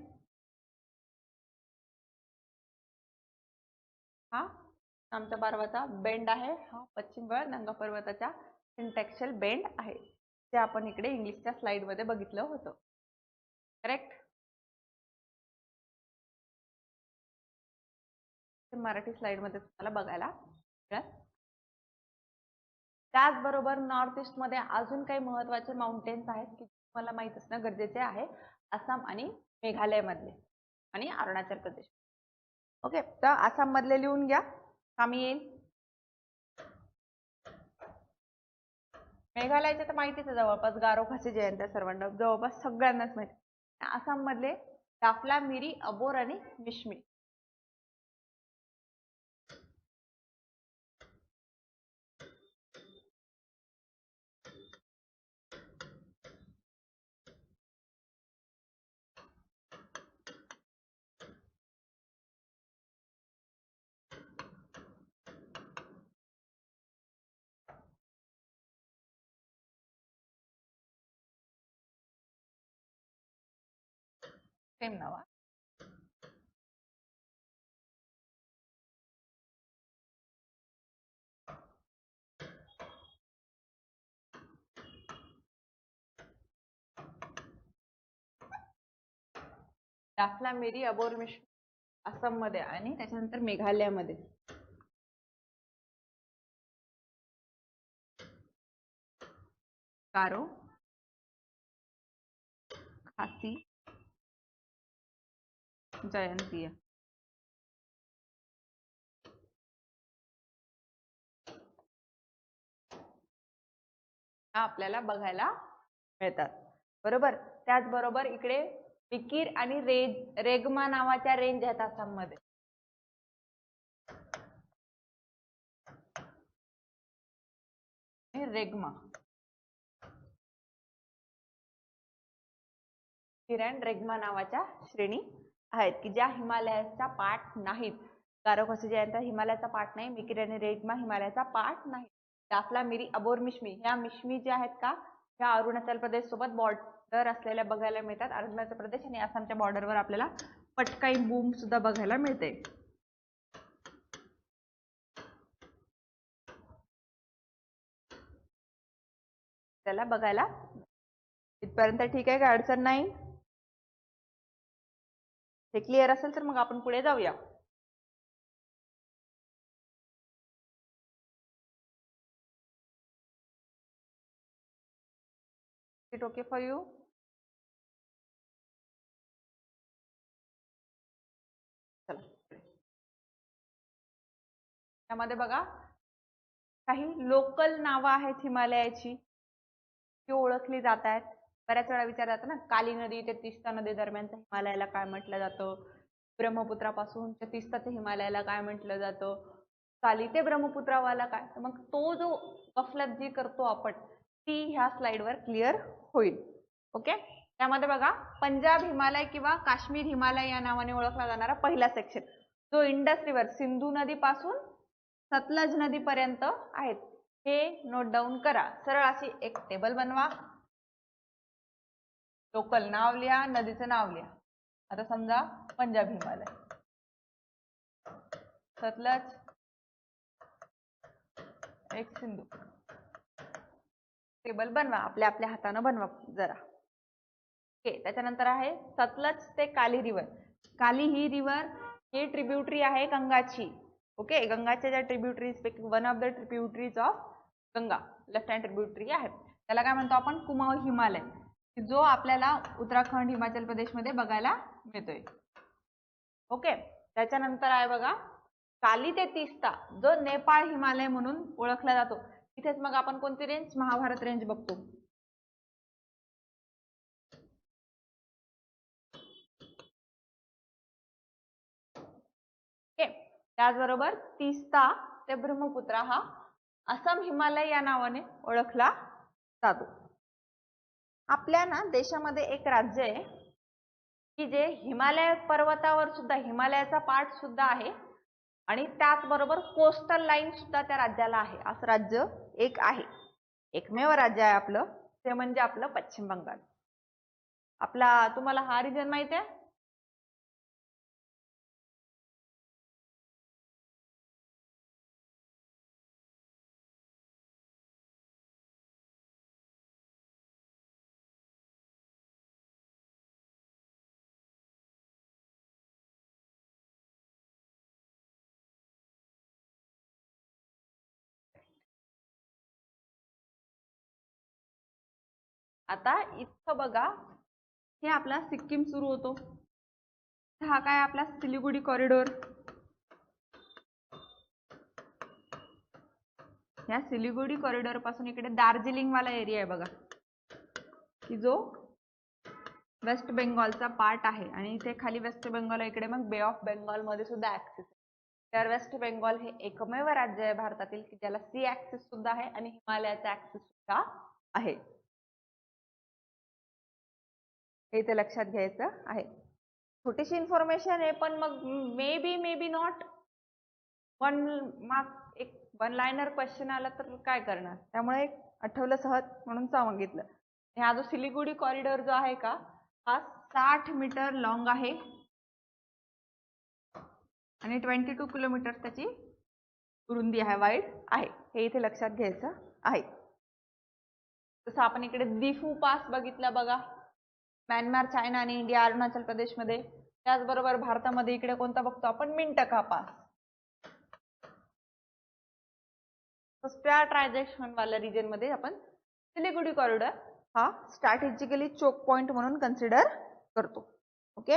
हा आमच्या पर्वताचा बेंड आहे, हा पश्चिम बळ नंगा पर्वताच्या सिंटॅक्शियल बेंड आहे, ते आपण इकडे इंग्लिशच्या स्लाइड मध्ये बघितलं होतं. करेक्ट. मराठी स्लाइड मध्ये तुम्हाला बघायला मिळेल. त्याचबरोबर नॉर्थ ईस्ट मध्ये अजून काही महत्त्वाचे माउंटेन्स आहेत की तुम्हाला माहित असणं गरजेचे आहे, आसाम आणि मेघालय मधले आणि अरुणाचल प्रदेश. ओके, तर आसाम मधले लिहून घ्या, कामी येईल. मेघालयचे तर माहितीच आहे, जवळपास गारो खासी जयंत्या सर्वांना जवळपास सगळ्यांनाच माहिती. आसाम मधले दाफला, मिरी, अबोर आणि मिश्मी. सेम नाव. दाफला, मिरी, अबोर, मिश्मी आसाम मध्ये आणि त्याच्यानंतर मेघालयमध्ये. गारो, खासी, जयंतीय. आपल्याला बघायला मिळतात, बरोबर. त्याचबरोबर इकडे मिकीर आणि रेगमा नावाच्या रेंज आहेत आसाममध्ये. रेगमा, मिकीर रेगमा नावाच्या श्रेणी आहेत की ज्या हिमालयाचा पाठ नाहीत. गारो-खसी जयंत हिमालयाचा पाठ नाही, मिकीर आणि रेगमा हिमालयाचा पाठ नाही. दाफला, मिरी, अबोर, मिश्मी ह्या मिश्मी ज्या आहेत का ह्या अरुणाचल प्रदेश सोबत बॉर्डर असलेल्या बघायला मिळतात. अरुणाचल प्रदेश आणि आसामच्या बॉर्डरवर आपल्याला पटकाई बूम सुद्धा बघायला मिळते. त्याला बघायला इथपर्यंत ठीक आहे का? अडचण नाही? हे क्लिअर असेल तर मग आपण पुढे जाऊया. It okay for you? चला त्यामध्ये बघा काही लोकल नावं आहेत हिमालयाची ती ओळखली जात आहेत. बऱ्याच वेळा विचारलं जातं ना, काली नदी ते तीस्ता नदी दरम्यानचं हिमालयाला काय म्हटलं जातं, ब्रह्मपुत्रापासून ते तीस्ताच्या हिमालयाला काय म्हटलं जातं, काली ते ब्रह्मपुत्रावाला काय. तर मग तो जो गफलत जी करतो आपण ती ह्या स्लाइडवर क्लिअर होईल. ओके. त्यामध्ये बघा पंजाब हिमालय किंवा काश्मीर हिमालय या नावाने ओळखला जाणारा पहिला सेक्शन जो इंडस रिव्हर सिंधू नदीपासून सतलज नदीपर्यंत आहेत हे नोट डाऊन करा. सरळ अशी एक टेबल बनवा, लोकल नाव लिहा, नदीचं नाव लिहा. आता समजा पंजाब हिमालय, सतलज, एक सिंधू. टेबल बनवा, आपल्या आपल्या हातानं बनवा जरा. ओके. त्याच्यानंतर आहे सतलज ते काली रिव्हर. काली ही रिव्हर ही ट्रिब्युटरी आहे गंगाची. ओके. गंगाच्या ज्या ट्रिब्युटरीज पैकी one of the tributaries of Ganga, left hand tributary आहे. त्याला काय म्हणतो आपण? कुमाऊ हिमालय, जो आपल्याला उत्तराखंड हिमाचल प्रदेशमध्ये बघायला मिळतोय. ओके. त्याच्यानंतर आहे बघा काली ते तीस्ता जो नेपाळ हिमालय म्हणून ओळखला जातो. इथेच मग आपण कोणती रेंज? महाभारत रेंज बघतो. ओके. त्याचबरोबर तीस्ता ते ब्रह्मपुत्रा हा असम हिमालय या नावाने ओळखला जातो. आपल्या ना देशामध्ये एक राज्य आहे की जे हिमालय पर्वतावर सुद्धा हिमालयाचा पाठ सुद्धा आहे आणि त्याचबरोबर कोस्टल लाईन सुद्धा त्या राज्याला आहे. असं राज्य एक आहे, एकमेव राज्य आहे आपलं, ते म्हणजे आपलं पश्चिम बंगाल. आपला तुम्हाला हा रिजन माहिती आहे? आता इथं बघा हे आपला सिक्कीम सुरू होतो. हा काय आपला सिलिगुडी कॉरिडोर. या सिलिगुडी कॉरिडोर पासून इकडे दार्जिलिंग वाला एरिया आहे बघा की जो वेस्ट बेंगॉलचा पार्ट आहे आणि इथे खाली वेस्ट बेंगॉल इकडे मग बे ऑफ बेंगॉल मध्ये सुद्धा ऍक्सेस आहे. तर वेस्ट बेंगॉल हे एकमेव राज्य आहे भारतातील की ज्याला सी ऍक्सेस सुद्धा आहे आणि हिमालयाचा ऍक्सेस सुद्धा आहे. हे इथे लक्षात घ्यायचं आहे. छोटीशी इन्फॉर्मेशन आहे पण मग may be not one mark एक वन लाइनर क्वेश्चन आला तर काय करणार, त्यामुळे आठवलं सहज म्हणून सांगितलं. हा जो सिलिगुडी कॉरिडॉर जो आहे का हा 60 मीटर लॉंग आहे आणि 22 किलोमीटर त्याची रुंदी आहे, वाईड आहे. हे इथे लक्षात घ्यायचं आहे. जसं आपण इकडे दिफू पास बघितला बघा, म्यानमार, चायना आणि इंडिया, अरुणाचल प्रदेशमध्ये. त्याचबरोबर भारतामध्ये इकडे कोणता बघतो आपण? मिंटका पास. ट्रान्झॅक्शन वाल्या रिजन मध्ये आपण सिलिगुडी कॉरिडॉर हा स्ट्रॅटेजिकली चोक पॉइंट म्हणून कन्सिडर करतो. ओके.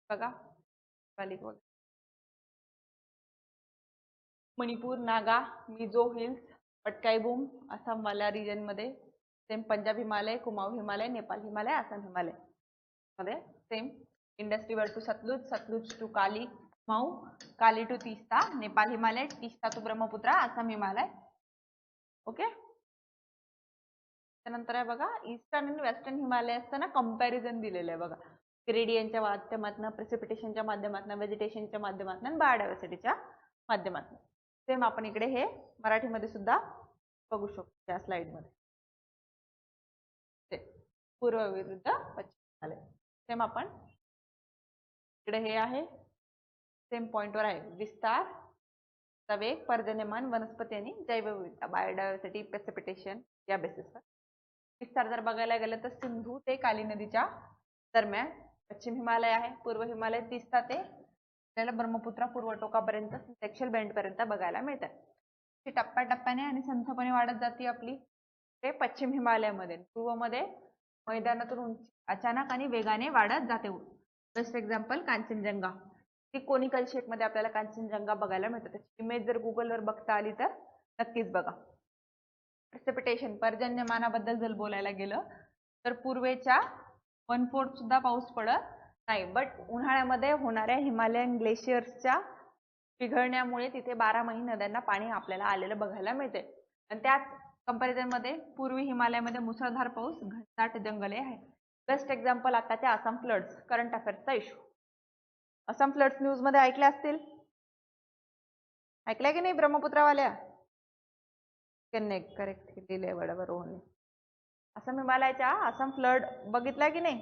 बघा मणिपूर, नागा, मिझो हिल्स, पटकाईबूम, आसामवाला रिजन मध्ये सेम, पंजाब हिमालय, कुमाऊ हिमालय, नेपाल हिमालय, आसाम हिमालय मध्ये same, Indus river to Satluj, Satluj to Kali, Kumaon, Kali to Teesta, Nepal Himalaya, Teesta to Brahmaputra, Assam Himalaya. Okay. त्यानंतर आहे बघा ईस्टर्न आणि वेस्टर्न हिमालय असताना कंपॅरिझन दिलेलं आहे बघा, ग्रेडियंटच्या माध्यमातून, प्रेसिपिटेशनच्या माध्यमातून, व्हेजिटेशनच्या माध्यमातून आणि बायोडायव्हर्सिटीच्या माध्यमातून. सेम आपण इकडे हे मराठीमध्ये सुद्धा बघू शकतो या स्लाइड मध्ये. पूर्व विरुद्ध पश्चिम हिमालय. सेम आपण इकडे हे आहे सेम पॉइंटवर आहे, विस्तार, वेग, पर्जन्यमान, वनस्पती आणि जैवविविधता, बायोडायव्हर्सिटी, प्रेसिपिटेशन या बेसिसवर. विस्तार जर बघायला गेलं तर सिंधू ते काली नदीच्या दरम्यान पश्चिम हिमालय आहे, पूर्व हिमालय तीस्ता ते आपल्याला ब्रह्मपुत्रा पूर्व टोकापर्यंत, सेक्शुअल बेंड पर्यंत बघायला मिळतात. ती टप्प्याटप्प्याने आणि संथपणे वाढत जाते आपली ते पश्चिम हिमालयामध्ये. पूर्वमध्ये मैदानातून उंची अचानक आणि वेगाने वाढत जाते. बेस्ट एक्झाम्पल कांचनजंगा, ती कोनिकल शेप मध्ये आपल्याला कांचनजंगा बघायला मिळते. त्याची इमेज जर गुगलवर बघता आली तर नक्कीच बघा. प्रेसिपिटेशन, पर्जन्यमानाबद्दल जर बोलायला गेलं तर पूर्वेच्या 1/4 सुद्धा पाऊस पडत नाही, बट उन्हाळ्यामध्ये होणाऱ्या हिमालयन ग्लेशियर्सच्या पिघळण्यामुळे तिथे 12 महिने नद्यांना पाणी आपल्याला आलेलं बघायला मिळते. आणि त्याच कंपॅरिझन मध्ये पूर्वी हिमालयामध्ये मुसळधार पाऊस, घनदाट जंगले आहे. बेस्ट एक्झाम्पल आताच्या आसाम फ्लड्स, करंट अफेअर्सचा इश्यू. आसाम फ्लड्स न्यूज मध्ये ऐकले असतील, ऐकलंय की नाही ब्रह्मपुत्रावाल्या? करेक्ट लिहिलंय बरोबर रोहनने. आसाम हिमालयाच्या आसाम फ्लड बघितलाय की नाही?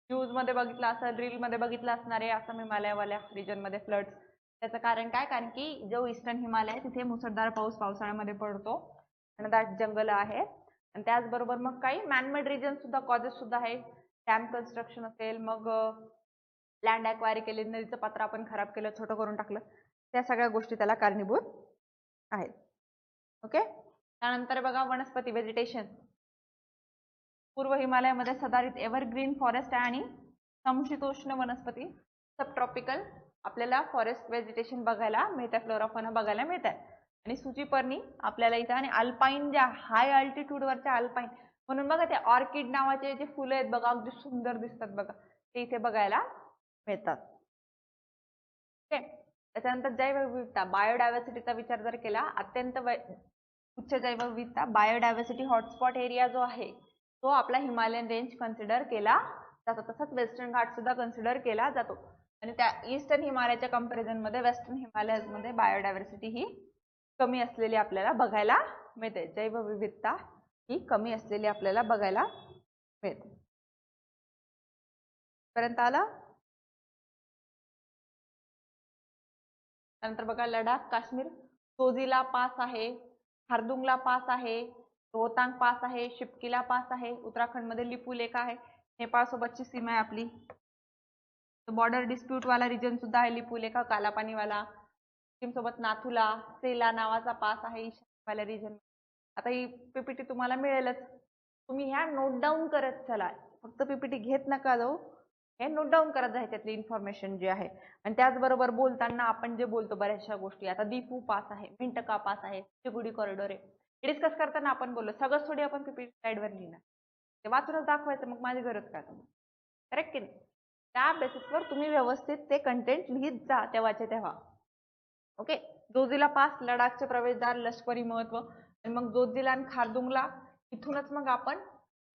न्यूज मध्ये बघितलं असेल, रील मध्ये बघितलं असणार आहे आसाम हिमालयावाल्या रिजन मध्ये फ्लड्स. त्याचं कारण काय? कारण की जो ईस्टर्न हिमालय आहे तिथे मुसळधार पाऊस पावसाळ्यामध्ये पडतो आणि दाट जंगल आहे. आणि त्याचबरोबर मग काही मॅनमेड रिजन सुद्धा, कॉजेस सुद्धा आहे. डॅम कन्स्ट्रक्शन असेल, मग लँड ॲक्वायर केले, नदीचं पात्र आपण खराब केलं, छोटं करून टाकलं, त्या सगळ्या गोष्टी त्याला कारणीभूत आहेत. ओके. त्यानंतर बघा वनस्पती, व्हेजिटेशन. पूर्व हिमालयामध्ये सदाहरित एव्हरग्रीन फॉरेस्ट आहे आणि समशीतोष्ण वनस्पती, सबट्रॉपिकल आपल्याला फॉरेस्ट व्हेजिटेशन बघायला मिळतं, फ्लोरा फौना बघायला मिळतात. आणि सूचीपर्णी आपल्याला इथं, आणि अल्पाईन ज्या हाय अल्टिट्यूड वरच्या अल्पाईन म्हणून बघा ते ऑर्किड नावाचे जे फुलं आहेत बघा, अगदी सुंदर दिसतात बघा, ते इथे बघायला मिळतात. ओके. त्याच्यानंतर जैवविविधता, बायोडायव्हर्सिटीचा विचार जर केला, अत्यंत उच्च जैवविविधता, बायोडायव्हर्सिटी हॉटस्पॉट एरिया जो आहे तो आपला हिमालयन रेंज कन्सिडर केला जातो. तसंच वेस्टर्न घाट सुद्धा कन्सिडर केला जातो. आणि त्या ईस्टर्न हिमालयाच्या कंपॅरिझन मध्ये वेस्टर्न हिमालयामध्ये बायोडायव्हर्सिटी ही कमी असलेली आपल्याला बघायला मिळते. जैवविविधता ही कमी असलेली आपल्याला बघायला मिळते. पर्यंत आला? नंतर बघा लडाख, काश्मीर, सोजिला पास आहे, खारदुंगला पास आहे, रोहतांग पास आहे, शिपकीला पास आहे, उत्तराखंड मध्ये लिपुलेख आहे, नेपाळ सोबतची सीमा आहे आपली. बॉर्डर डिस्प्यूट वाला रिजन सुद्धा आहे लिपुलेखा, कालापानीवाला. सिक्कीम सोबत नाथुला, सेला नावाचा पास आहे ईशान्य रिजन. आता ही पीपीटी तुम्हाला मिळेलच, तुम्ही ह्या नोट डाऊन करत चला, फक्त पीपीटी घेत नका जाऊ, हे नोट डाऊन करत जायचे त्यातली इन्फॉर्मेशन जी आहे. आणि त्याचबरोबर बोलताना आपण जे बोलतो बऱ्याचशा गोष्टी, आता दीपू पास आहे, मिंटका पास आहे, चिगुडी कॉरिडॉर आहे, हे डिस्कस करताना आपण बोललो, सगळं थोडी आपण पीपीटी स्लाइडवर लिहिणार, ते वाचूनच दाखवायचं, मग माझी गरज काय? करेक्ट की नाही? त्या बेसिसवर तुम्ही व्यवस्थित ते कंटेंट लिहित जा तेव्हाचे तेव्हा. ओके. जोजिला पास, लडाखचे प्रवेशद्वार, लष्करी महत्व. आणि मग जोजिला आणि खारदुंगला इथूनच मग आपण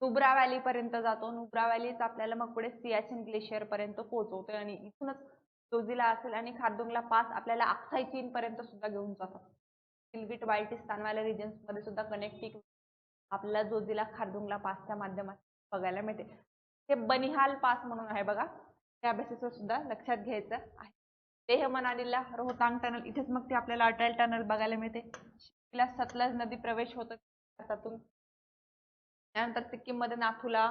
नुब्रा व्हॅली पर्यंत जातो. नुब्रा व्हॅलीच आपल्याला मग पुढे सियाचीन ग्लेशियर पर्यंत पोहोचवते आणि इथूनच जोजिला असेल आणि खारदुंगला पास आपल्याला अक्साई चीन पर्यंत सुद्धा घेऊन जातात. सिलगिट बाल्टिस्तान वाल्या रिजन्स मध्ये सुद्धा कनेक्टिंग आपल्याला जोजिला खारदुंगला पासच्या माध्यमातून बघायला मिळते. हे बनिहाल पास म्हणून आहे बघा, त्या बेसिसवर सुद्धा लक्षात घ्यायचं आहे. लेह मनालीला रोहतांग टनल, इथेच मग ते आपल्याला अटल टनल बघायला मिळते. तिला सतलज नदी प्रवेश होतो भारतातून. त्यानंतर सिक्कीम मध्ये नाथुला,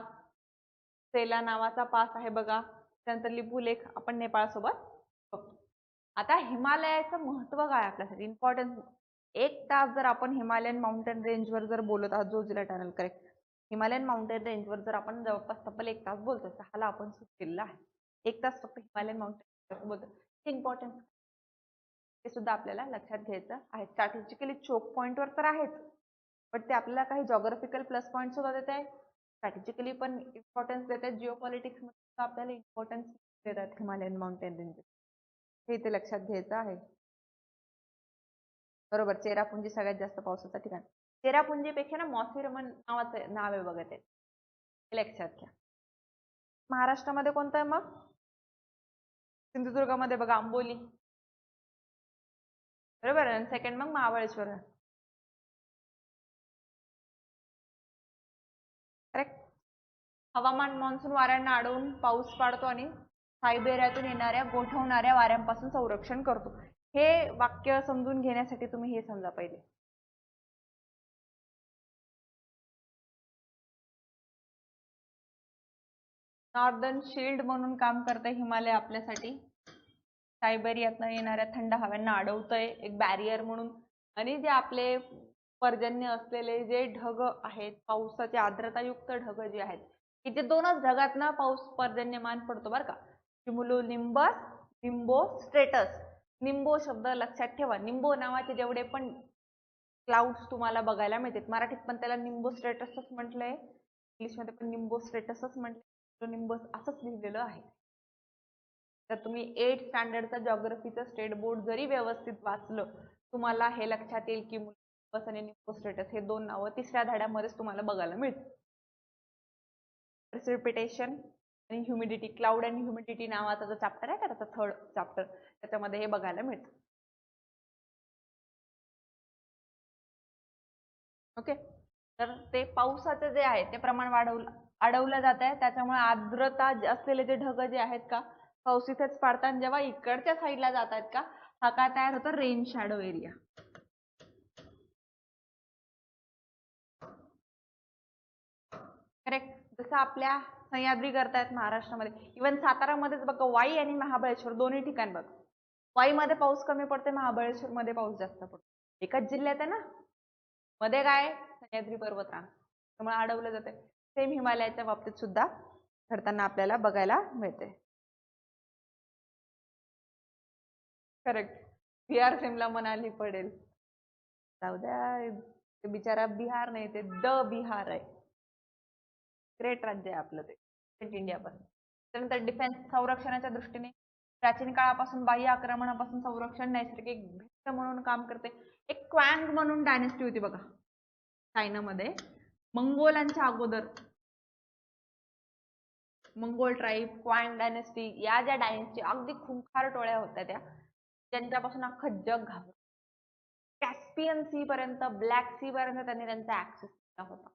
सेला नावाचा पास आहे बघा. त्यानंतर लिपुलेख आपण नेपाळ सोबत बघतो. आता हिमालयाचं महत्व काय आपल्यासाठी, इम्पॉर्टन्स. 1 तास जर आपण हिमालयन माउंटेन रेंजवर जर बोलत आहोत, Zojila tunnel, correct, Himalayan mountain रेंजवर जर आपण जवळपास तब्बल 1 तास बोलतो, 6ला आपण सुरू केलेला आहे, 1 तास फक्त हिमालयन माउंटेन बोलतो. इम्पॉर्टन्स ते सुद्धा आपल्याला लक्षात घ्यायचं आहे. स्ट्रॅटेजिकली चोक पॉईंटवर तर आहेच, बट ते आपल्याला काही जॉग्राफिकल प्लस पॉईंट सुद्धा देत आहे, स्ट्रॅटेजिकली पण इम्पॉर्टन्स देत आहेत, जिओपॉलिटिक्स मध्ये आपल्याला इम्पॉर्टन्स देतात हिमालयन माउंटेन रेंजेस, हे इथे लक्षात घ्यायचं आहे. बरोबर, चेरापुंजी सगळ्यात जास्त पावसाचं ठिकाण. चेरापुंजीपेक्षा ना मॉसिरमन नावाचं नाव आहे बघा, ते लक्षात घ्या. महाराष्ट्रामध्ये कोणतं आहे मग? सिंधुदुर्गामध्ये बघा आंबोली, बरोबर. आणि सेकंड मग महाबळेश्वर. करेक्ट. हवामान मान्सून वाऱ्यांना अडवून पाऊस पाडतो आणि सायबेरियातून येणाऱ्या गोठवणाऱ्या वाऱ्यांपासून संरक्षण करतो. हे वाक्य समजून घेण्यासाठी तुम्ही हे समजा पहिले. नॉर्दर्न शिल्ड म्हणून काम करते हिमालय आपल्यासाठी. सायबेरियातून येणाऱ्या थंड हव्यांना अडवतंय एक बॅरियर म्हणून. आणि जे आपले पर्जन्य असलेले जे ढग आहेत, पावसाचे आर्द्रतायुक्त ढग जे आहेत, की ते दोनच ढगातनं पाऊस पर्जन्यमान पडतो बरं का. क्युमुलो निंबस, निंबो स्ट्रेटस. निंबो शब्द लक्षात ठेवा. निंबो नावाचे जेवढे पण क्लाउड्स तुम्हाला बघायला मिळतात, मराठीत पण त्याला निंबो स्ट्रेटसच म्हटलंय, इंग्लिशमध्ये पण निंबो स्ट्रेटसच म्हटलंय, निंबस असंच लिहिलेलं आहे. तर तुम्ही 8th स्टँडर्डचा जॉग्रफीचं स्टेट बोर्ड जरी व्यवस्थित वाचलं, तुम्हाला हे लक्षात येईल की निंबस आणि निंबोस्ट्रेटस हे दोन नावं तिसऱ्या धड्यामध्येच तुम्हाला बघायला मिळतील. प्रेसिपिटेशन आणि ह्युमिडिटी, क्लाउड आणि ह्युमिडिटी नावाचा जो चॅप्टर आहे, त्याचा 3rd चॅप्टर, त्याच्यामध्ये हे बघायला मिळतं. ओके. तर ते पावसाचं जे आहे ते प्रमाण अडवलं जात आहे, त्याच्यामुळे आर्द्रता असलेले जे ढग जे आहेत का, पाऊस इथेच पडतात. जेव्हा इकडच्या साईडला जात आहेत का, हा काय तयार होतो? Rain shadow area. करेक्ट. जसं आपल्या सह्याद्री करतायत महाराष्ट्रामध्ये, इव्हन सातारामध्येच बघा, वाई आणि महाबळेश्वर दोन्ही ठिकाण बघ, वाईमध्ये पाऊस कमी पडते, महाबळेश्वर मध्ये पाऊस जास्त पडतो. एकाच जिल्ह्यात आहे ना, मध्ये काय सह्याद्री पर्वतरांग, त्यामुळे अडवलं जाते. सेम हिमालयाच्या बाबतीत सुद्धा घडताना आपल्याला बघायला मिळते. करेक्ट. बिहार सिमला मनाली पडेल, जाऊ द्या, ते बिचारा बिहार नाही, ते द बिहार आहे. ग्रेट राज्य आहे आपलं ते इंडिया पासून. त्यानंतर डिफेन्स, संरक्षणाच्या दृष्टीने प्राचीन काळापासून बाह्य आक्रमणापासून संरक्षण नैसर्गिक भिंत म्हणून काम करते. एक क्वांग म्हणून डायनेस्टी होती बघा चायनामध्ये, मंगोलांच्या अगोदर. मंगोल ट्राईब, क्वांग डायनेस्टी, या ज्या डायनेस्टी अगदी खुंखार टोळ्या होत्या त्या, त्यांच्यापासून अख्खं जग घाबरलं. कॅस्पियन सी पर्यंत, ब्लॅक सी पर्यंत त्यांनी त्यांचा ऍक्सेस केला होता.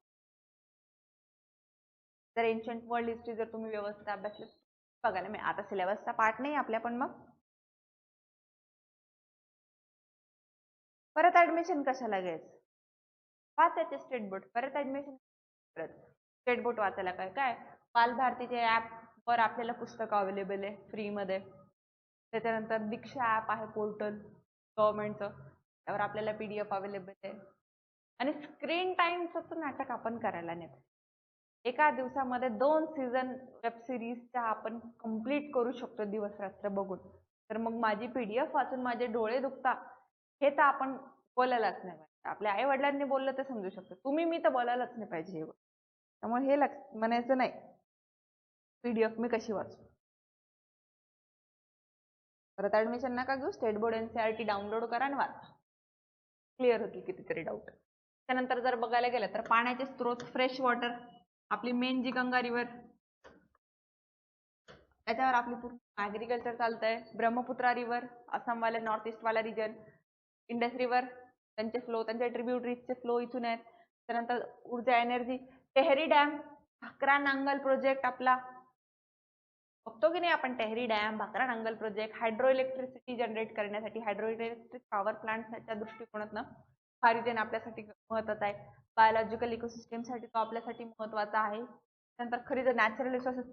जर एन्शंट वर्ल्ड हिस्ट्री जर तुम्ही व्यवस्थित अभ्यासले बघायला मिळेल. आता सिलेबसचा पार्ट नाही आपल्या, पण मग परत ऍडमिशन कशाला घ्यायचं? वाचायचे स्टेट बोर्ड, परत ऍडमिशन स्टेट बोर्ड वाचायला काय काय बालभारतीचे ऍप वर आपल्याला पुस्तकं अवेलेबल आहे फ्रीमध्ये. त्याच्यानंतर दीक्षा ऍप आहे पोर्टल गव्हर्नमेंटचं, त्यावर आपल्याला PDF अवेलेबल आहे. आणि स्क्रीन टाइमचं नाटक आपण करायला नाही. एका दिवसामध्ये 2 सीझन वेब सिरीजच्या आपण कंप्लीट करू शकतो दिवस रात्र बघून. तर मग माझी PDF वाचून माझे डोळे दुखतात हे तर आपण बोलायलाच नाही पाहिजे. आपल्या आई वडिलांनी बोललं तर समजू शकतो, तुम्ही मी तर बोलायलाच नाही पाहिजे हे. त्यामुळे हे म्हणायचं नाही PDF मी कशी वाचू. परत ऍडमिशन नका घेऊ, स्टेट बोर्ड NCERT डाउनलोड करा आणि वाचा, क्लिअर होतील कितीतरी डाऊट. त्यानंतर जर बघायला गेलं तर पाण्याचे स्त्रोत, फ्रेश वॉटर, आपली मेन जी गंगा रिव्हर, त्याच्यावर आपली पूर्ण ऍग्रिकल्चर चालतंय. ब्रह्मपुत्रा रिव्हर, आसामवाले नॉर्थ ईस्ट वाला रिजन, इंडस रिव्हर, त्यांचे फ्लो, त्यांचे ट्रिब्युटरीजचे फ्लो इथून आहेत. त्यानंतर ऊर्जा, energy, Tehri dam, Bhakra Nangal project आपला बघतो की नाही आपण, Tehri dam, Bhakra Nangal project, hydro electricity generate करण्यासाठी, हायड्रो इलेक्ट्रिक पॉवर प्लांटच्या दृष्टिकोनातनं हा रिजन आपल्यासाठी महत्वाचा आहे. बायोलॉजिकल इकोसिस्टमसाठी तो आपल्यासाठी महत्वाचा आहे. नंतर खनिज, नॅचरल रिसोर्सेस,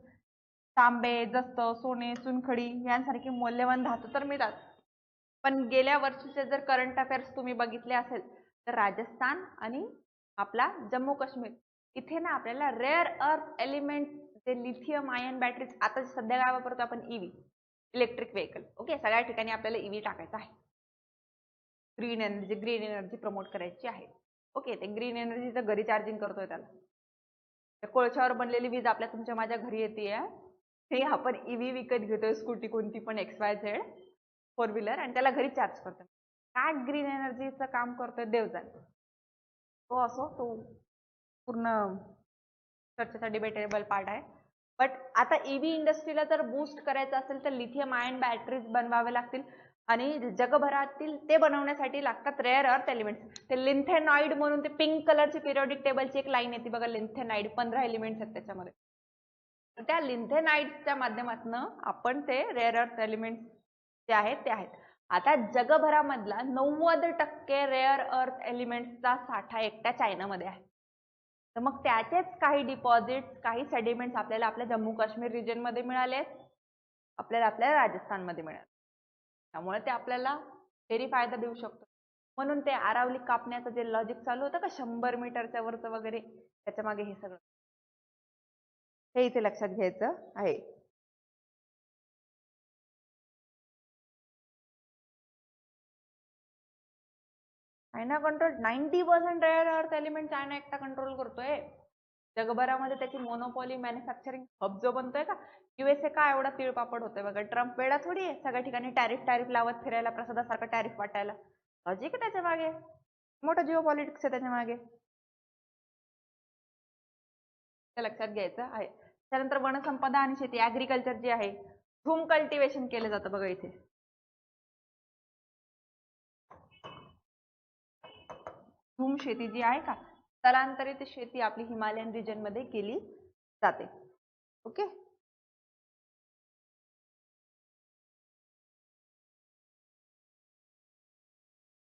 तांबे, जस्त, सोने, चुनखडी यांसारखे मौल्यवान धातू तर मिळतात. पण गेल्या वर्षीचे जर करंट अफेअर्स तुम्ही बघितले असेल तर राजस्थान आणि आपला जम्मू काश्मीर इथे ना आपल्याला रेअर अर्थ एलिमेंट, जे लिथियम आयन बॅटरीज, आता सध्या काय वापरतो आपण EV, इलेक्ट्रिक व्हेकल. ओके, सगळ्या ठिकाणी आपल्याला EV टाकायचा आहे. ग्रीन एनर्जी प्रमोट करायची आहे. ओके, ते ग्रीन एनर्जीचं घरी चार्जिंग करतोय त्याला. कोळशावर बनलेली वीज आपल्या तुमच्या माझ्या घरी येते. हे आपण ईव्ही विकत घेतोय, स्कूटी कोणती पण XYZ 4 व्हीलर, आणि त्याला घरी चार्ज करतोय. काय ग्रीन एनर्जीचं काम करतोय देव जाणे. तो असो, तो पूर्ण चर्चेचा डिबेटेबल पार्ट आहे. बट आता ईव्ही इंडस्ट्रीला जर बूस्ट करायचं असेल तर लिथियम आयन बॅटरीज बनवावे लागतील, आणि जगभरातील ते बनवण्यासाठी लागतात रेअर अर्थ एलिमेंट्स. ते लिंथेनॉइड म्हणून ते पिंक कलरची पिरियडिक टेबलची एक लाईन येते बघा, लिंथेनाइड 15 एलिमेंट्स आहेत त्याच्यामध्ये. त्या लिंथेनाइड्सच्या माध्यमातून आपण ते रेअर अर्थ एलिमेंट्स जे आहेत ते आहेत. आता जगभरामधला 90% रेअर अर्थ एलिमेंट्सचा साठा एकट्या चायनामध्ये आहे. तर मग त्याचेच काही डिपॉझिट्स, काही सेडिमेंट्स आपल्याला आपल्या जम्मू काश्मीर रिजन मध्ये मिळाले, आपल्याला आपल्या राजस्थानमध्ये मिळाले. त्यामुळे ते आपल्याला फेरी फायदा देऊ शकतो. म्हणून ते आरावली कापण्याचं जे लॉजिक चालू होतं का 100 मीटरच्या वरचं वगैरे, त्याच्या मागे हे सगळं हे इथे लक्षात घ्यायचं आहे. China control 90% rare earth element China एकटा कंट्रोल करतोय. जगभरामध्ये त्याची मोनोपॉली मॅन्युफॅक्चरिंग हब जो बनतोय का, USA का एवढा तिळपापड होतोय बघा. ट्रम्प वेळा थोडी आहे सगळ्या ठिकाणी टॅरिफ लावत फिरायला, प्रसादासारखं टॅरिफ वाटायला. लॉजिक आहे त्याच्या मागे, मोठं जिओ पॉलिटिक्स आहे त्याच्या मागे, ते लक्षात घ्यायचं आहे. त्यानंतर वनसंपदा आणि शेती, ऍग्रिकल्चर जे आहे, झूम कल्टिवेशन केलं जातं बघा इथे. झूम शेती जी आहे का, स्थलांतरित शेती आपली हिमालयन रिजन मध्ये केली जाते. ओके,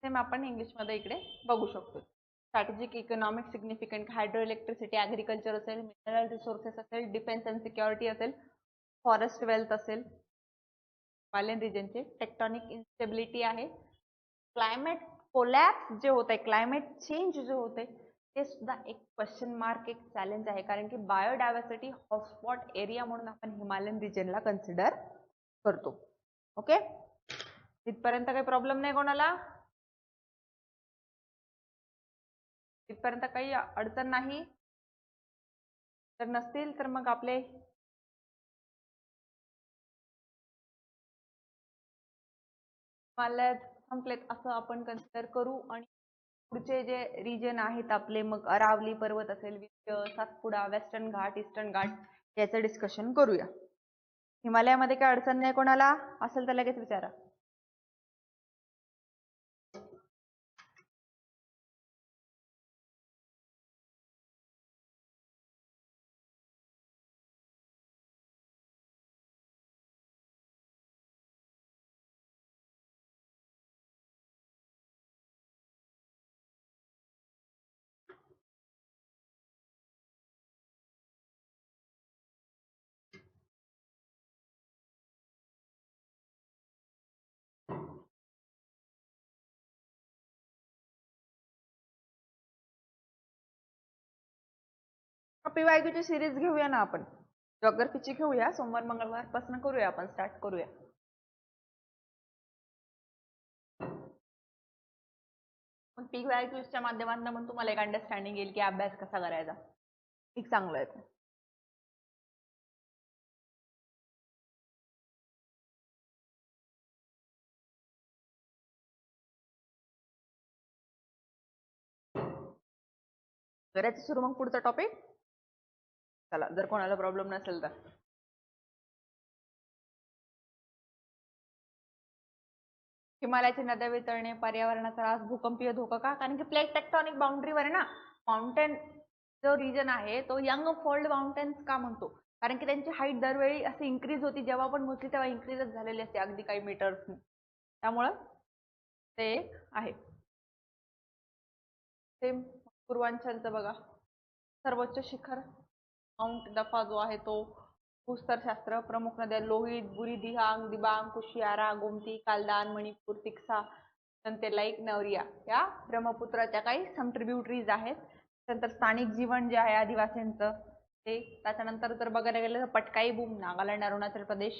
सेम आपण इंग्लिश मध्ये इकडे बघू शकतो. Strategic economic significant, hydro electricity, agriculture असेल, मिनरल रिसोर्सेस असेल, डिफेन्स अँड सिक्युरिटी असेल, फॉरेस्ट वेल्थ असेल, हिमालयन रिजनचे टेक्टॉनिक इन्स्टेबिलिटी आहे, क्लायमेट कोलॅप्स जे होत आहे, क्लायमेट चेंज जे होते ते सुद्धा एक क्वेश्चन मार्क, एक चॅलेंज आहे. कारण की बायोडायव्हर्सिटी हॉटस्पॉट एरिया म्हणून आपण हिमालयन रिजनला कन्सिडर करतो. ओके, इथपर्यंत काही प्रॉब्लेम नाही कोणाला, इथपर्यंत काही अडचण नाही. तर नसतील तर मग आपले हिमालय संपलेत असं आपण कन्सिडर करू. आणि पुढचे जे रिजन आहेत आपले, मग अरावली पर्वत असेल, विंध्य, सातपुडा, वेस्टर्न घाट, ईस्टर्न घाट, याचं डिस्कशन करूया. हिमालयामध्ये काय अडचण नाही कोणाला, असेल तर लगेच विचारा. PYQ ची सिरीज घेऊया ना आपण, जॉग्राफीची घेऊया, सोमवार मंगळवार पासून करूया, आपण स्टार्ट करूया. PYQ च्या माध्यमातून पण तुम्हाला एक अंडरस्टँडिंग येईल की अभ्यास कसा करायचा. एक चांगलं आहे. करायचं सुरू मग पुढचा टॉपिक. चला, जर कोणाला प्रॉब्लेम नसेल तर. हिमालयाची नद्या वितळणे, पर्यावरणाचा ऱ्हास, भूकंपीय धोका का, कारण की प्लेट टेक्टॉनिक बाउंड्रीवर आहे ना. माउंटेन जो रिजन आहे तो यंग फोल्ड माउंटेन्स का म्हणतो, कारण की त्यांची हाईट दरवेळी अशी इन्क्रीज होती, जेव्हा आपण मोजली तेव्हा इन्क्रीजच झालेली असते अगदी काही मीटर्स. त्यामुळं ते आहे. सेम पूर्वांचलचं बघा, सर्वोच्च शिखर माउंट दफा जो आहे तो, भूस्तरशास्त्र, प्रमुख नद्या लोहित, बुरी, दिहांग, दिबांग, कुशियारा, गोमती, कालदान, मणिपूर, तिक्सा, लाईक, नवरिया, या ब्रह्मपुत्राच्या काही सम ट्रिब्युटरीज आहेत. त्यानंतर स्थानिक जीवन जे आहे आदिवासींचं ते, त्याच्यानंतर जर बघायला गेलं तर पटकाई बूम, नागालँड, अरुणाचल प्रदेश,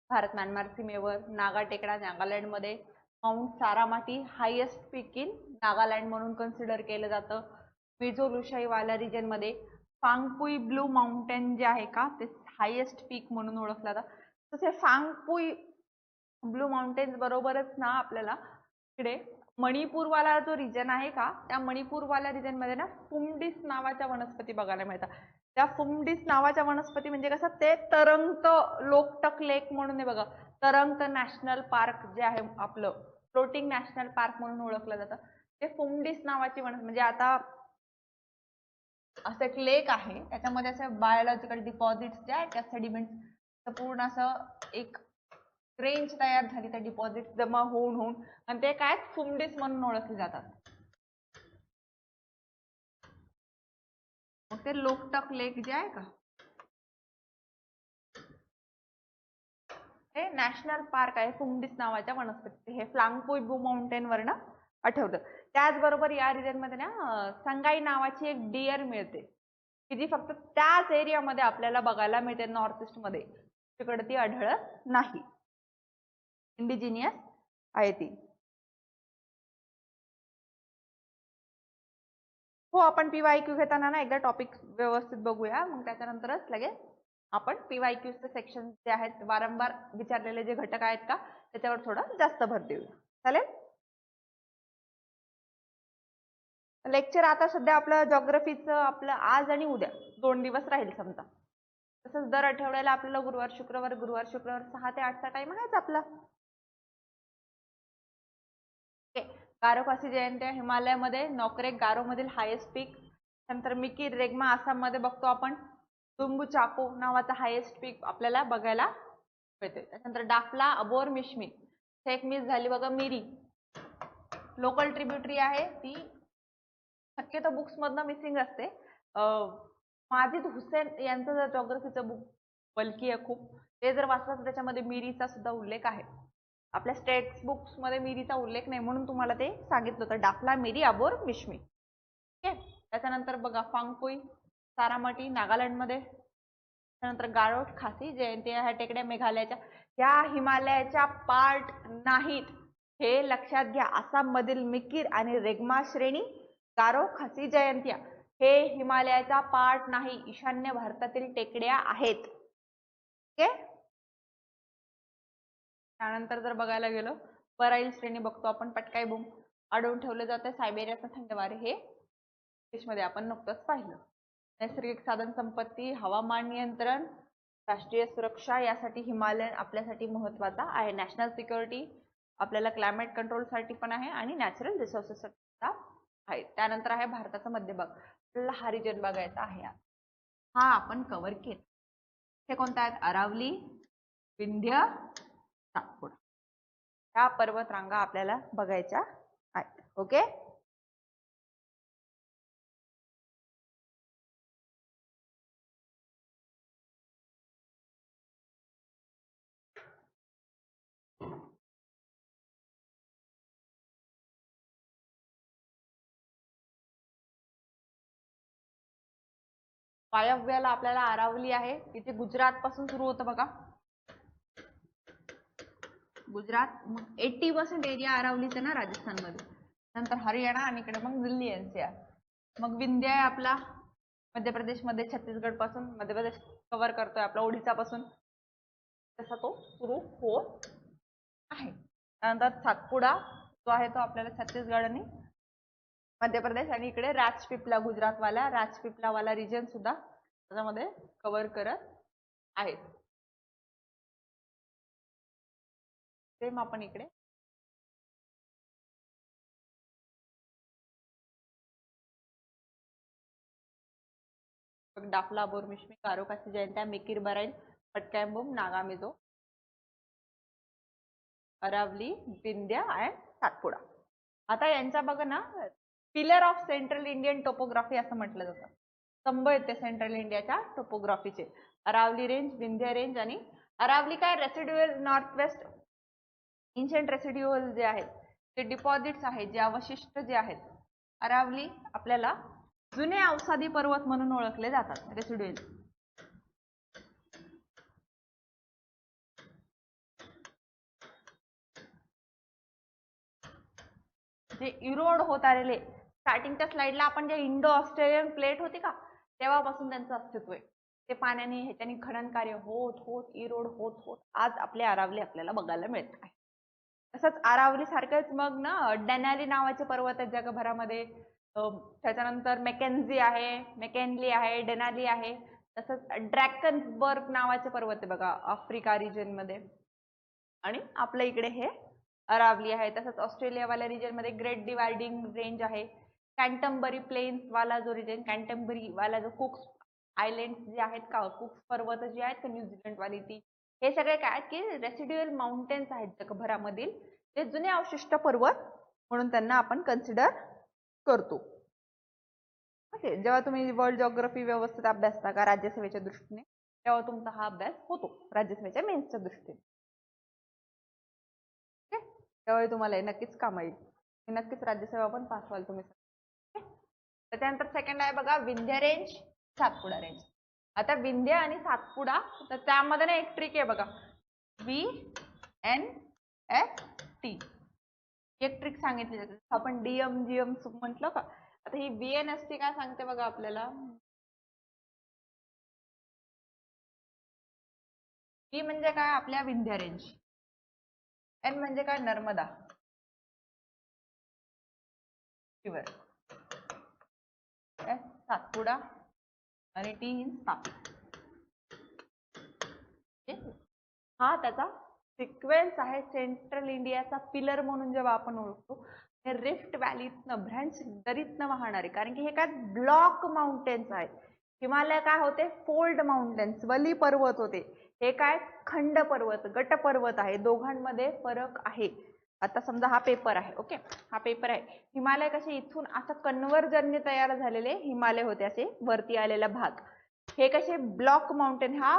भारत म्यानमार सीमेवर, नागा टेकडा नागालँड मध्ये, mount Saramati highest peak in Nagaland म्हणून कन्सिडर केलं जातं. मिझो लुशाईवाला रिजन मध्ये फांगपुई ब्लू माउंटेन जे आहे का ते हायेस्ट पीक म्हणून ओळखलं जातं. तसे फांगपुई ब्लू माउंटेन्स बरोबरच ना आपल्याला इकडे मणिपूरवाला जो रिजन आहे का त्या मणिपूरवाल्या रिजन मध्ये ना फुमडिस नावाच्या वनस्पती बघायला मिळतात. त्या फुमडिस नावाच्या वनस्पती म्हणजे कसं ते तरंगत लोकटक लेक म्हणून आहे बघा. तरंगत नॅशनल पार्क जे आहे आपलं फ्लोटिंग नॅशनल पार्क म्हणून ओळखलं जातं. ते फुमडिस नावाची वनस्पती म्हणजे आता असं एक लेक आहे त्याच्यामध्ये असं बायोलॉजिकल डिपॉझिट्स जे आहेत त्या सेडिमेंट्स पूर्ण असं एक रेंज तयार झाली त्या डिपॉझिट जमा होऊन होऊन आणि ते काय फुमडिस म्हणून ओळखले जातात. मग ते लोकटक लेक जे आहे का हे नॅशनल पार्क आहे फुमडिस नावाच्या वनस्पती. हे फ्लांगपुई ब्लू माउंटेन वर ना आठवतं. त्याचबरोबर या रिजन मध्ये ना संगाई नावाची एक डिअर मिळते की जी फक्त त्याच एरियामध्ये आपल्याला बघायला मिळते नॉर्थ ईस्ट मध्ये. तिकडे ती आढळत नाही. इंडिजिनियस आहे ती. हो आपण PYQ घेताना ना एकदा टॉपिक व्यवस्थित बघूया मग त्याच्यानंतरच लगेच आपण PYQ चे सेक्शन जे आहेत वारंवार विचारलेले जे घटक आहेत का त्याच्यावर थोडं जास्त भर देऊया. चालेल. लेक्चर आता सध्या आपलं जॉग्राफीचं आपलं आज आणि उद्या 2 दिवस राहील समजा. तसंच दर आठवड्याला आपल्याला गुरुवार शुक्रवार 6 ते 8 चा टाइम आहेच आपला. गारो खासी जयंती हिमालयामध्ये नोकरेक गारो मधील हायेस्ट पीक. नंतर मिकीर रेगमा आसाम मध्ये बघतो आपण. दुंबू चाको नावाचा हायेस्ट पीक आपल्याला बघायला मिळते. त्यानंतर डाफला अबोर मिश्मी एक मिस झाली बघा मिरी लोकल ट्रिब्युटरी आहे ती शक्यतो बुक्स मधनं मिसिंग असते. माजिद हुसेन यांचं जर जॉग्राफीचं बुक बल्की आहे खूप ते जर वाचलं तर त्याच्यामध्ये मिरीचा सुद्धा उल्लेख आहे. आपल्या टेक्स्ट बुक्स मध्ये मिरीचा उल्लेख नाही म्हणून तुम्हाला ते सांगितलं होतं डाफला मिरी अबोर मिश्मी. ओके. त्याच्यानंतर बघा फांगपुई सारामाटी नागालँड मध्ये. त्यानंतर गारो खासी जयंती ह्या टेकड्या मेघालयाच्या ह्या हिमालयाच्या पार्ट नाहीत हे लक्षात घ्या. आसाम मधील मिकीर आणि रेगमा श्रेणी गारो खासी जयंतिया हे हिमालयाचा पार्ट नाही ईशान्य भारतातील टेकड्या आहेत. ओके. त्यानंतर जर बघायला गेलो बराईल श्रेणी बघतो आपण पटकाई बूम अडवून ठेवले जाते. सायबेरियाचा थंड वारे हे मध्ये आपण नुकतंच पाहिलं. नैसर्गिक साधन संपत्ती हवामान नियंत्रण राष्ट्रीय सुरक्षा यासाठी हिमालय आपल्यासाठी महत्वाचा आहे. नॅशनल सिक्युरिटी आपल्याला क्लायमेट कंट्रोल साठी पण आहे आणि नॅचरल रिसोर्सेस साठी आहे. त्यानंतर आहे भारताचा मध्य भाग. आपल्याला हा रिजन बघायचा आहे. हा आपण कव्हर केला. हे कोणते आहेत अरावली विंध्य सातपुडा ह्या पर्वत रांगा आपल्याला बघायच्या आहेत. ओके. वायव्याला आपल्याला अरावली आहे इथे गुजरात पासून सुरू होतं बघा. गुजरात मग 80% एरिया अरावलीचा ना राजस्थान मध्ये. नंतर हरियाणा आणि इकडे मग दिल्ली NCR. मग विंध्य आहे आपला मध्य प्रदेश मध्ये छत्तीसगड पासून मध्य प्रदेश कव्हर करतोय आपला ओडिसा पासून तसा तो सुरू होत आहे. त्यानंतर सातपुडा जो आहे तो आपल्याला छत्तीसगड आणि मध्य प्रदेश आणि इकडे राजपीपला गुजरातवाला राजपीपलावाला रिजन सुद्धा त्याच्यामध्ये कव्हर करत आहे. सेम आपण इकडे Dafla bore Mishmi Garo Khasi जयंत्या Mikir बराईल पटकॅम्बुम नागामिझो Aravalli Vindhya and Satpura. आता यांचा बघा ना pillar of central Indian topography असं म्हटलं जातं. स्तंभ येते सेंट्रल इंडियाच्या टोपोग्राफीचे. अरावली रेंज विंध्य रेंज आणि अरावली काय residual north west ancient residual जे आहेत ते डिपॉझिट्स आहेत जे अवशिष्ट जे आहेत अरावली आपल्याला जुने अवसादी पर्वत म्हणून ओळखले जातात रेसिड्युअल. जे इरोड होत आलेले, स्टार्टिंगच्या स्लाइडला आपण जे इंडो ऑस्ट्रेलियन प्लेट होती का, तेव्हापासून त्यांचं अस्तित्व आहे. ते पाण्याने ह्याच्याने खनन कार्य होत होत इरोड होत होत आज आपले अरावली आपल्याला बघायला मिळत आहे. तसंच अरावली सारखंच मग ना डेनाली नावाचे पर्वत आहेत जगभरामध्ये. त्याच्यानंतर मेकेन्झी आहे, मेकेनली आहे, डेनाली आहे. तसंच ड्रॅकन्सबर्ग नावाचे पर्वत आहे बघा आफ्रिका रिजन मध्ये. आणि आपल्या इकडे हे अरावली आहे. तसंच ऑस्ट्रेलिया वाल्या रिजन मध्ये ग्रेट डिवायडिंग रेंज आहे. कॅन्टमबरी प्लेन्स वाला जो रिजन, कॅन्टमबरी वाला जो कुक्स आयलँड जे आहेत का, कुक्स पर्वत जे आहेत न्यूझीलंड वाली ती, हे सगळे काय की रेसिड्युअल माउंटेन्स आहेत जगभरामधील. ते जुने अवशिष्ट पर्वत म्हणून त्यांना आपण कन्सिडर करतो. ओके, जेव्हा तुम्ही वर्ल्ड जिओग्राफी व्यवस्थित अभ्यासता का राज्यसेवेच्या दृष्टीने, तेव्हा तुमचा हा अभ्यास होतो राज्यसेवेच्या मेन्सच्या दृष्टीने. त्यावेळी तुम्हाला नक्कीच काम येईल. नक्कीच राज्यसेवा पण पास व्हाल तुम्ही. त्याच्यानंतर सेकंड आहे बघा विंध्य रेंज, सातपुडा रेंज. आता विंध्य आणि सातपुडा, तर त्यामध्ये ना एक ट्रिक आहे बघा, VNST. एक ट्रिक सांगितली जाते. आपण डीएम जीएम म्हटलं का, आता ही VNST काय सांगते बघा आपल्याला. V म्हणजे काय आपल्या विंध्य रेंज, N म्हणजे काय नर्मदा रिव्हर, S सातपुडा आणि T तापी. हा त्याचा सिक्वेन्स आहे. सेंट्रल इंडियाचा पिलर म्हणून जेव्हा आपण ओळखतो, हे रिफ्ट व्हॅलीतनं ब्रँच दरीतनं वाहणारे, कारण की हे काय ब्लॉक माउंटेन्स आहेत. हिमालय काय होते फोल्ड माउंटेन्स, वली पर्वत होते. हे काय खंड पर्वत, गट पर्वत आहे. दोघांमध्ये फरक आहे. आता समजा हा पेपर आहे, ओके, हा पेपर आहे. हिमालय कसे इथून असं कन्व्हर्जनने तयार झालेले हिमालय होते, असे वरती आलेला भाग. हे कसे ब्लॉक माउंटेन, हा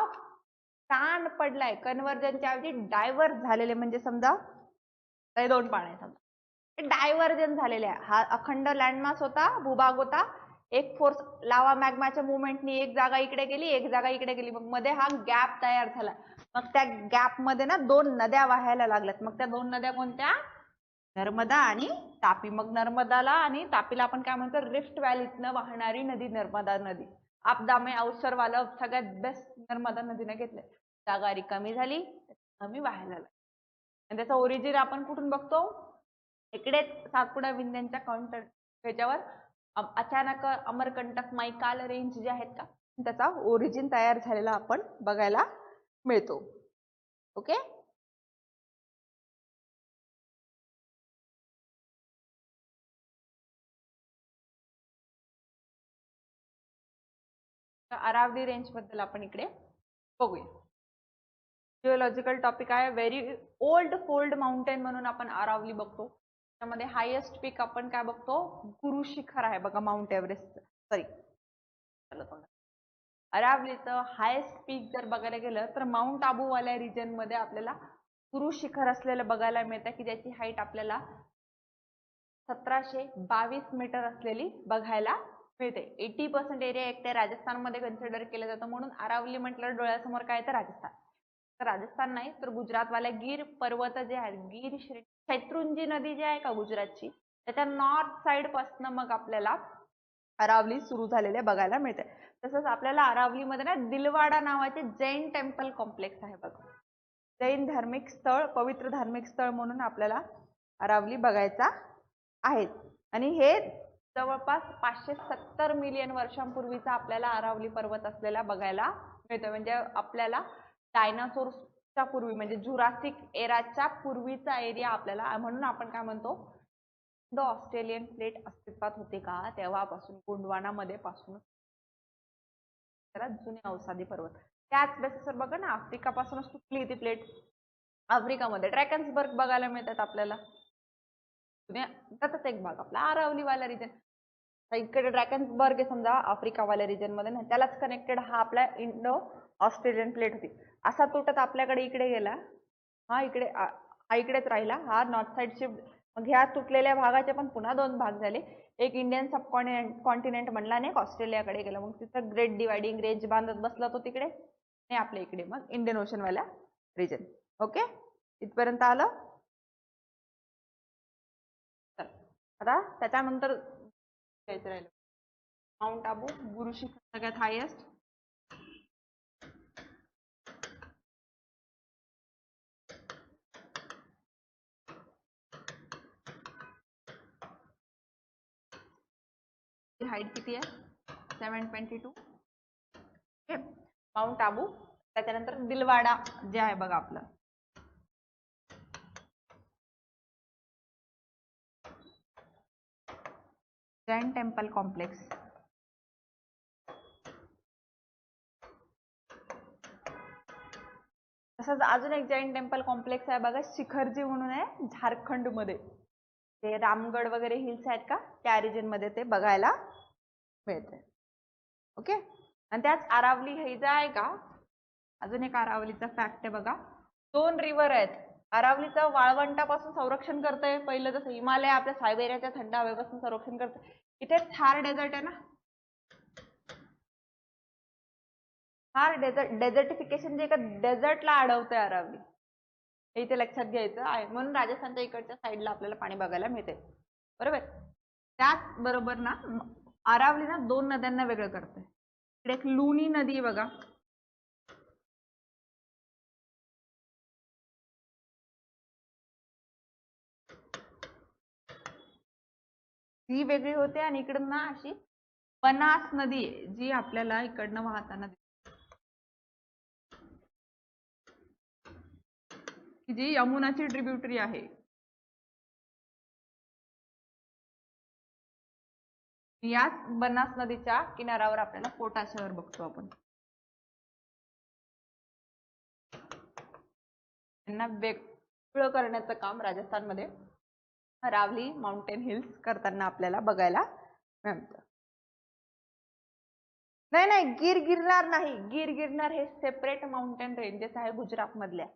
ताण पडलाय, कन्व्हर्जनच्या ऐवजी डायव्हर्ज झालेले, म्हणजे समजा दोन पाणी समजा डायव्हर्जन झालेले आहे. हा अखंड लँडमास होता, भूभाग होता. एक फोर्स लावा मॅग्माच्या मुवमेंटनी एक जागा इकडे गेली, एक जागा इकडे गेली, मग मध्ये हा गॅप तयार झाला. मग त्या गॅप मध्ये ना दोन नद्या वाहायला लागल्यात. मग त्या दोन नद्या कोणत्या, नर्मदा आणि तापी. मग नर्मदाला आणि तापीला आपण काय म्हणतो, रिफ्ट व्हॅलीतनं वाहणारी नदी नर्मदा नदी. आपदा में अवसर वाला सगळ्यात बेस्ट नर्मदा नदीने घेतलंय. जागा रिकामी झाली, कमी व्हायला लागली. आणि त्याचा ओरिजिन आपण कुठून बघतो, इकडेच सातपुडा विंध्यांच्या काउंटर त्याच्यावर अचानक अमरकंटक मायकाल रेंज जे आहेत का, त्याचा ओरिजिन तयार झालेला आपण बघायला मिळतो. ओके, अरावली रेंज बद्दल आपण इकडे बघूया. जिओलॉजिकल टॉपिक आहे. व्हेरी ओल्ड फोल्ड माउंटेन म्हणून आपण अरावली बघतो. त्यामध्ये हायेस्ट पीक आपण काय बघतो, गुरु शिखर आहे बघा, माउंट एव्हरेस्ट. सॉरी, अरावलीचं हायेस्ट पीक जर बघायला गेलं तर माउंट आबू वाल्या रिजन मध्ये आपल्याला गुरु शिखर असलेलं बघायला मिळतं, की ज्याची हाईट आपल्याला 1722 मीटर असलेली बघायला मिळते. 80% एरिया एक ते राजस्थानमध्ये कन्सिडर केलं जातं. म्हणून अरावली म्हटलं डोळ्यासमोर काय तर राजस्थान. तर राजस्थान नाही तर गुजरातवाल्या गिर पर्वत जे आहेत, गिर शैत्रुंजी नदी जी आहे का गुजरातची, त्याच्या नॉर्थ साइड पासून मग आपल्याला अरावली सुरू झालेले बघायला मिळते. तसंच आपल्याला अरावलीमध्ये ना दिलवाडा नावाचे जैन टेम्पल कॉम्प्लेक्स आहे बघा. जैन धार्मिक स्थळ, पवित्र धार्मिक स्थळ म्हणून आपल्याला अरावली बघायचा आहेत. आणि हे जवळपास 570 मिलियन वर्षांपूर्वीचा आपल्याला अरावली पर्वत असलेला बघायला मिळतो. म्हणजे आपल्याला डायनासोरच्या पूर्वी, म्हणजे जुरासिक एराच्या पूर्वीचा एरिया आपल्याला, म्हणून आपण काय म्हणतो, इंडो ऑस्ट्रेलियन प्लेट अस्तित्वात होते का, तेव्हापासून गोंडवानामध्ये पासून जुने अवसादी पर्वत. त्याच बेसिसवर बघा ना, आफ्रिकापासूनच तुटली ती प्लेट. आफ्रिकामध्ये ड्रॅकन्सबर्ग बघायला मिळतात आपल्याला. त्याचाच एक भाग आपला अरावलीवाला रिजन. इकडे ड्रॅकन्सबर्ग आहे समजा आफ्रिकावाल्या रिजन मध्ये ना, त्यालाच कनेक्टेड हा आपला इंडो ऑस्ट्रेलियन प्लेट होती. असा तुटत आपल्याकडे इकडे गेला, हा इकडे हा इकडेच राहिला, हा नॉर्थ साइड शिफ्ट. मग ह्या तुटलेल्या भागाचे पण पुन्हा दोन भाग झाले. एक इंडियन सब कॉन्टिनेंट म्हणला आणि एक ऑस्ट्रेलियाकडे गेला. मग तिथं ग्रेट डिवायडिंग रेंज बांधत बसला तो तिकडे, आणि आपल्या इकडे मग इंडियन ओशन वाला रिजन. ओके, इथपर्यंत आलं. आता त्याच्यानंतर घ्यायचं राहिलं माउंट आबू, गुरु शिखर सगळ्यात हायेस्ट. हाईट किती आहे 722. Okay, mount Abu. त्याच्यानंतर दिलवाडा जे आहे बघा आपलं, जैन टेम्पल कॉम्प्लेक्स. तसंच अजून एक जैन टेम्पल कॉम्प्लेक्स आहे बघा, शिखरजी म्हणून आहे झारखंड मध्ये. ते रामगड वगैरे हिल्स आहेत का त्या रिजन मध्ये ते बघायला मिळते. ओके, आणि त्याच आरावली घ्यायचा आहे का. अजून एक आरावलीचा फॅक्ट आहे बघा, 2 रिव्हर आहेत. आरावलीचं वाळवंटापासून संरक्षण करतंय, पहिलं जसं हिमालय आपल्या सायबेरियाच्या थंड हवेपासून संरक्षण करतंय. इथे थार डेझर्ट आहे ना, थार डेझर्टिफिकेशन जे का डेझर्टला अडवतंय आरावली, हे इथे लक्षात घ्यायचं आहे. म्हणून राजस्थानच्या इकडच्या साईडला आपल्याला पाणी बघायला मिळते. बरोबर, त्याच बरोबर ना आरावली ना 2 नद्यांना वेगळं करते. इकडे एक लुनी नदी बघा, ही वेगळी होते, आणि इकडं ना अशी बनास नदी आहे जी आपल्याला इकडनं वाहताना जी यमुनाची ट्रिब्युटरी आहे. याच बनास नदीच्या किनाऱ्यावर आपल्याला कोटा शहर बघतो आपण. त्यांना वेगळं करण्याचं काम राजस्थानमध्ये अरावली माउंटेन हिल्स करताना आपल्याला बघायला मिळतं. नाही, गिरगिरनार नाही, गिरगिरनार हे सेपरेट माउंटेन रेंजेस आहे गुजरात मधल्या,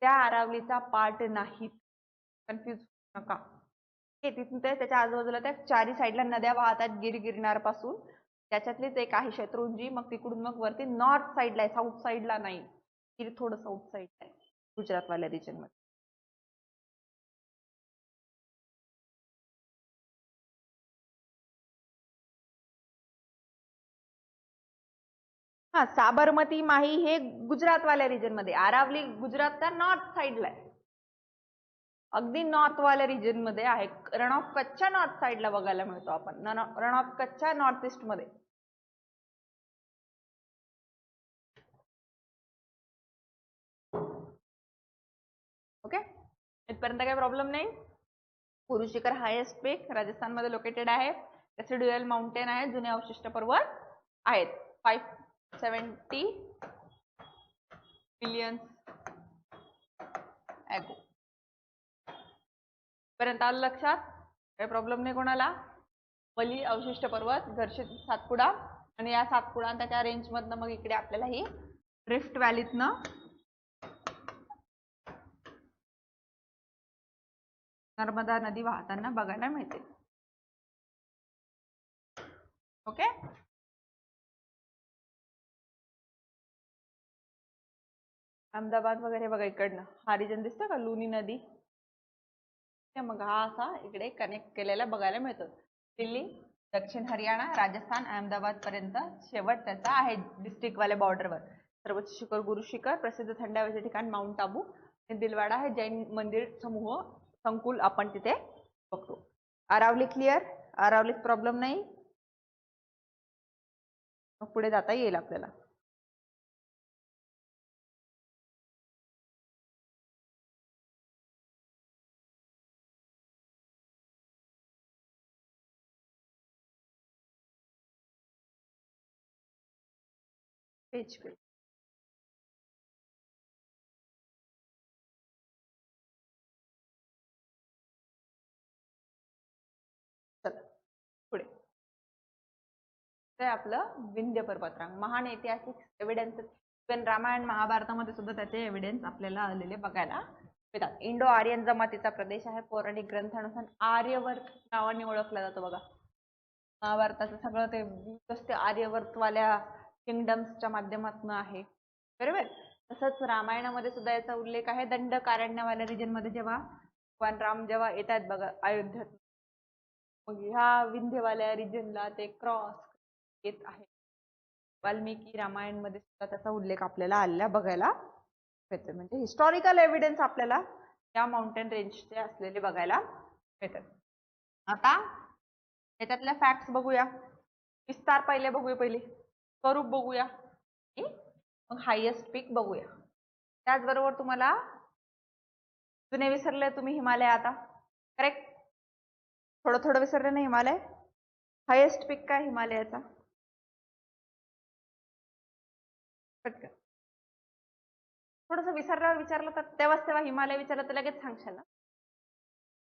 त्या अरावलीचा पार्ट नाही, कन्फ्युज नका. तिथून त्याच्या आजूबाजूला त्या चारी साईडला नद्या वाहतात गिरगिरनार पासून, त्याच्यातलीच एक आहे शत्रुंजी. मग तिकडून मग वरती नॉर्थ साईडला आहे, साऊथ साईडला नाही, गिर थोडं साऊथ साईडला आहे गुजरातवाल्या रिजन मध्ये. हा, साबरमती माही हे गुजरातवाल्या रिजन मध्ये, आरावली गुजरातच्या नॉर्थ साईडला आहे, अगदी नॉर्थ वाल्या रिजन मध्ये आहे. रण ऑफ कच्छच्या नॉर्थ साईडला बघायला मिळतो आपण, रण ऑफ कच्छच्या नॉर्थ ईस्ट मध्ये. ओके, इथपर्यंत काही प्रॉब्लेम नाही. गुरु शिखर हायेस्ट पीक राजस्थान मध्ये लोकेटेड आहे. रेसिड्युअल माउंटेन आहे, जुने अवशिष्ट पर्वत आहेत. 570 मिलियन ॲगो. पर्यंत आलं लक्षात, काही प्रॉब्लेम नाही कोणाला. वली अवशिष्ट पर्वत, घर्षित सातपुडा, आणि या सातपुडा त्याच्या रेंज मधनं मग इकडे आपल्याला ही रिफ्ट व्हॅलीतनं नर्मदा नदी वाहताना बघायला मिळते. ओके, अहमदाबाद वगैरे बघा इकडनं हा रिजन दिसतो का, लुनी नदी. मग हा असा इकडे कनेक्ट केलेला बघायला मिळतो. दिल्ली, दक्षिण हरियाणा, राजस्थान, अहमदाबाद पर्यंत शेवट त्याचा आहे डिस्ट्रिक्ट वाल्या बॉर्डरवर. सर्वोच्च शिखर गुरु शिखर, प्रसिद्ध थंड हवेचे ठिकाण माउंट आबू, दिलवाडा हे जैन मंदिर समूह संकुल आपण तिथे बघतो. आरावली क्लिअर, आरावलीत प्रॉब्लेम नाही, मग पुढे जाता येईल आपल्याला. पेज पे चला पुढे. ते आपलं विंध्य पर्वतरांग, महान ऐतिहासिक एव्हिडन्स, पण रामायण महाभारतामध्ये सुद्धा त्याचे एव्हिडन्स आपल्याला आलेले बघायला मिळतात. इंडो आर्यन जमातीचा प्रदेश आहे, पौराणिक ग्रंथानुसार आर्यवर्त नावाने ओळखला जातो बघा. महाभारताचं सगळं ते आर्यवर्तवाल्या किंगडम्सच्या माध्यमातून आहे. बरोबर, तसंच रामायणामध्ये सुद्धा याचा उल्लेख आहे. दंडकारण्यवाल्या रिजन मध्ये जेव्हा भगवान राम जेव्हा येतात बघा अयोध्येत, मग ह्या विंध्यवाल्या रिजनला ते क्रॉस येत आहे. वाल्मिकी रामायण मध्ये सुद्धा त्याचा उल्लेख आपल्याला आलेला बघायला मिळतो. म्हणजे हिस्टॉरिकल एव्हिडन्स आपल्याला या माउंटेन रेंजचे असलेले बघायला मिळतात. आता त्याच्यातल्या फॅक्ट्स बघूया. विस्तार पहिले बघूया, पहिले स्वरूप बघूया, मग हायेस्ट पीक बघूया. त्याचबरोबर तुम्हाला जुने विसरले तुम्ही हिमालय, आता करेक्ट, थोडं थोडं विसरले ना हिमालय. हायेस्ट पीक काय हिमालयाचा? पटकन थोडस विचारलं तर तेव्हा हिमालय विचारलं तर लगेच सांगशाल ना.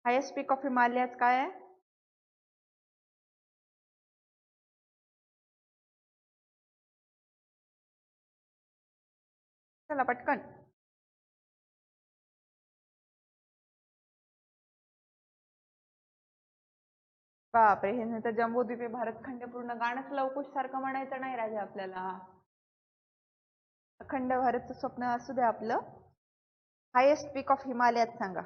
हायेस्ट पीक ऑफ हिमालयाज काय आहे? चला पटकन. बापरे, हे तर जम्बूद्वीप भारतखंड पूर्ण गाणंच लवकुश सारखं म्हणायचं नाही राजा आपल्याला. अखंड भारतचं स्वप्न असू दे आपलं. हायेस्ट पीक ऑफ हिमालयात सांगा.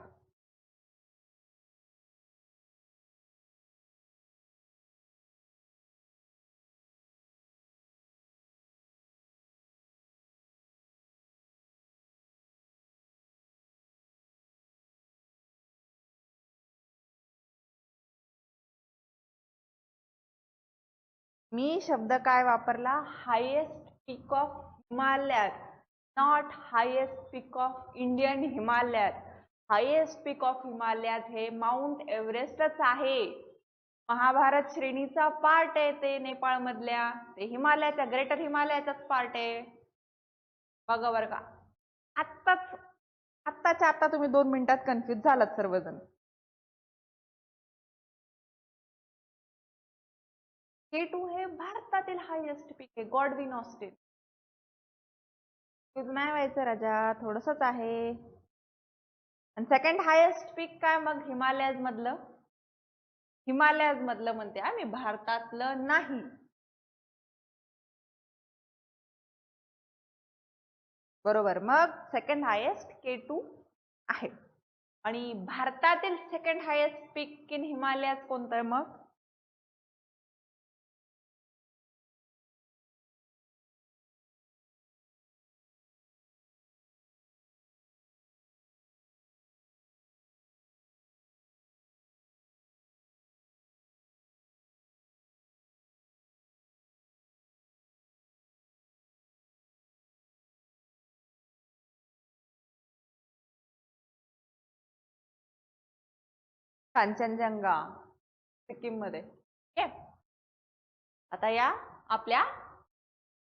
मी शब्द काय वापरला? हायेस्ट पीक ऑफ हिमालयात, not highest peak of Indian हिमालयात. हायेस्ट पीक ऑफ हिमालयात हे माउंट एव्हरेस्टच आहे. महाभारत श्रेणीचा पार्ट आहे ते, नेपाळ मधल्या, ते हिमालयाच्या, ग्रेटर हिमालयाचाच पार्ट आहे. बघा बरं का, आत्ताच्या आता तुम्ही 2 मिनिटात कन्फ्युज झालात सर्वजण. K2 हे भारतातील हायेस्ट पीक आहे, गॉडविन ऑस्टिन. नाही व्हायचं राजा, थोडसच आहे. आणि सेकंड हायेस्ट पीक काय मग हिमालयाज मधलं? हिमालयाज मधलं म्हणते आम्ही, भारतातलं नाही. बरोबर, मग सेकंड हायेस्ट K2 आहे. आणि भारतातील second highest peak in Himalayas कोणतं आहे मग? कांचनजंगा, सिक्कीम मध्ये. ठीक आहे, आता या आपल्या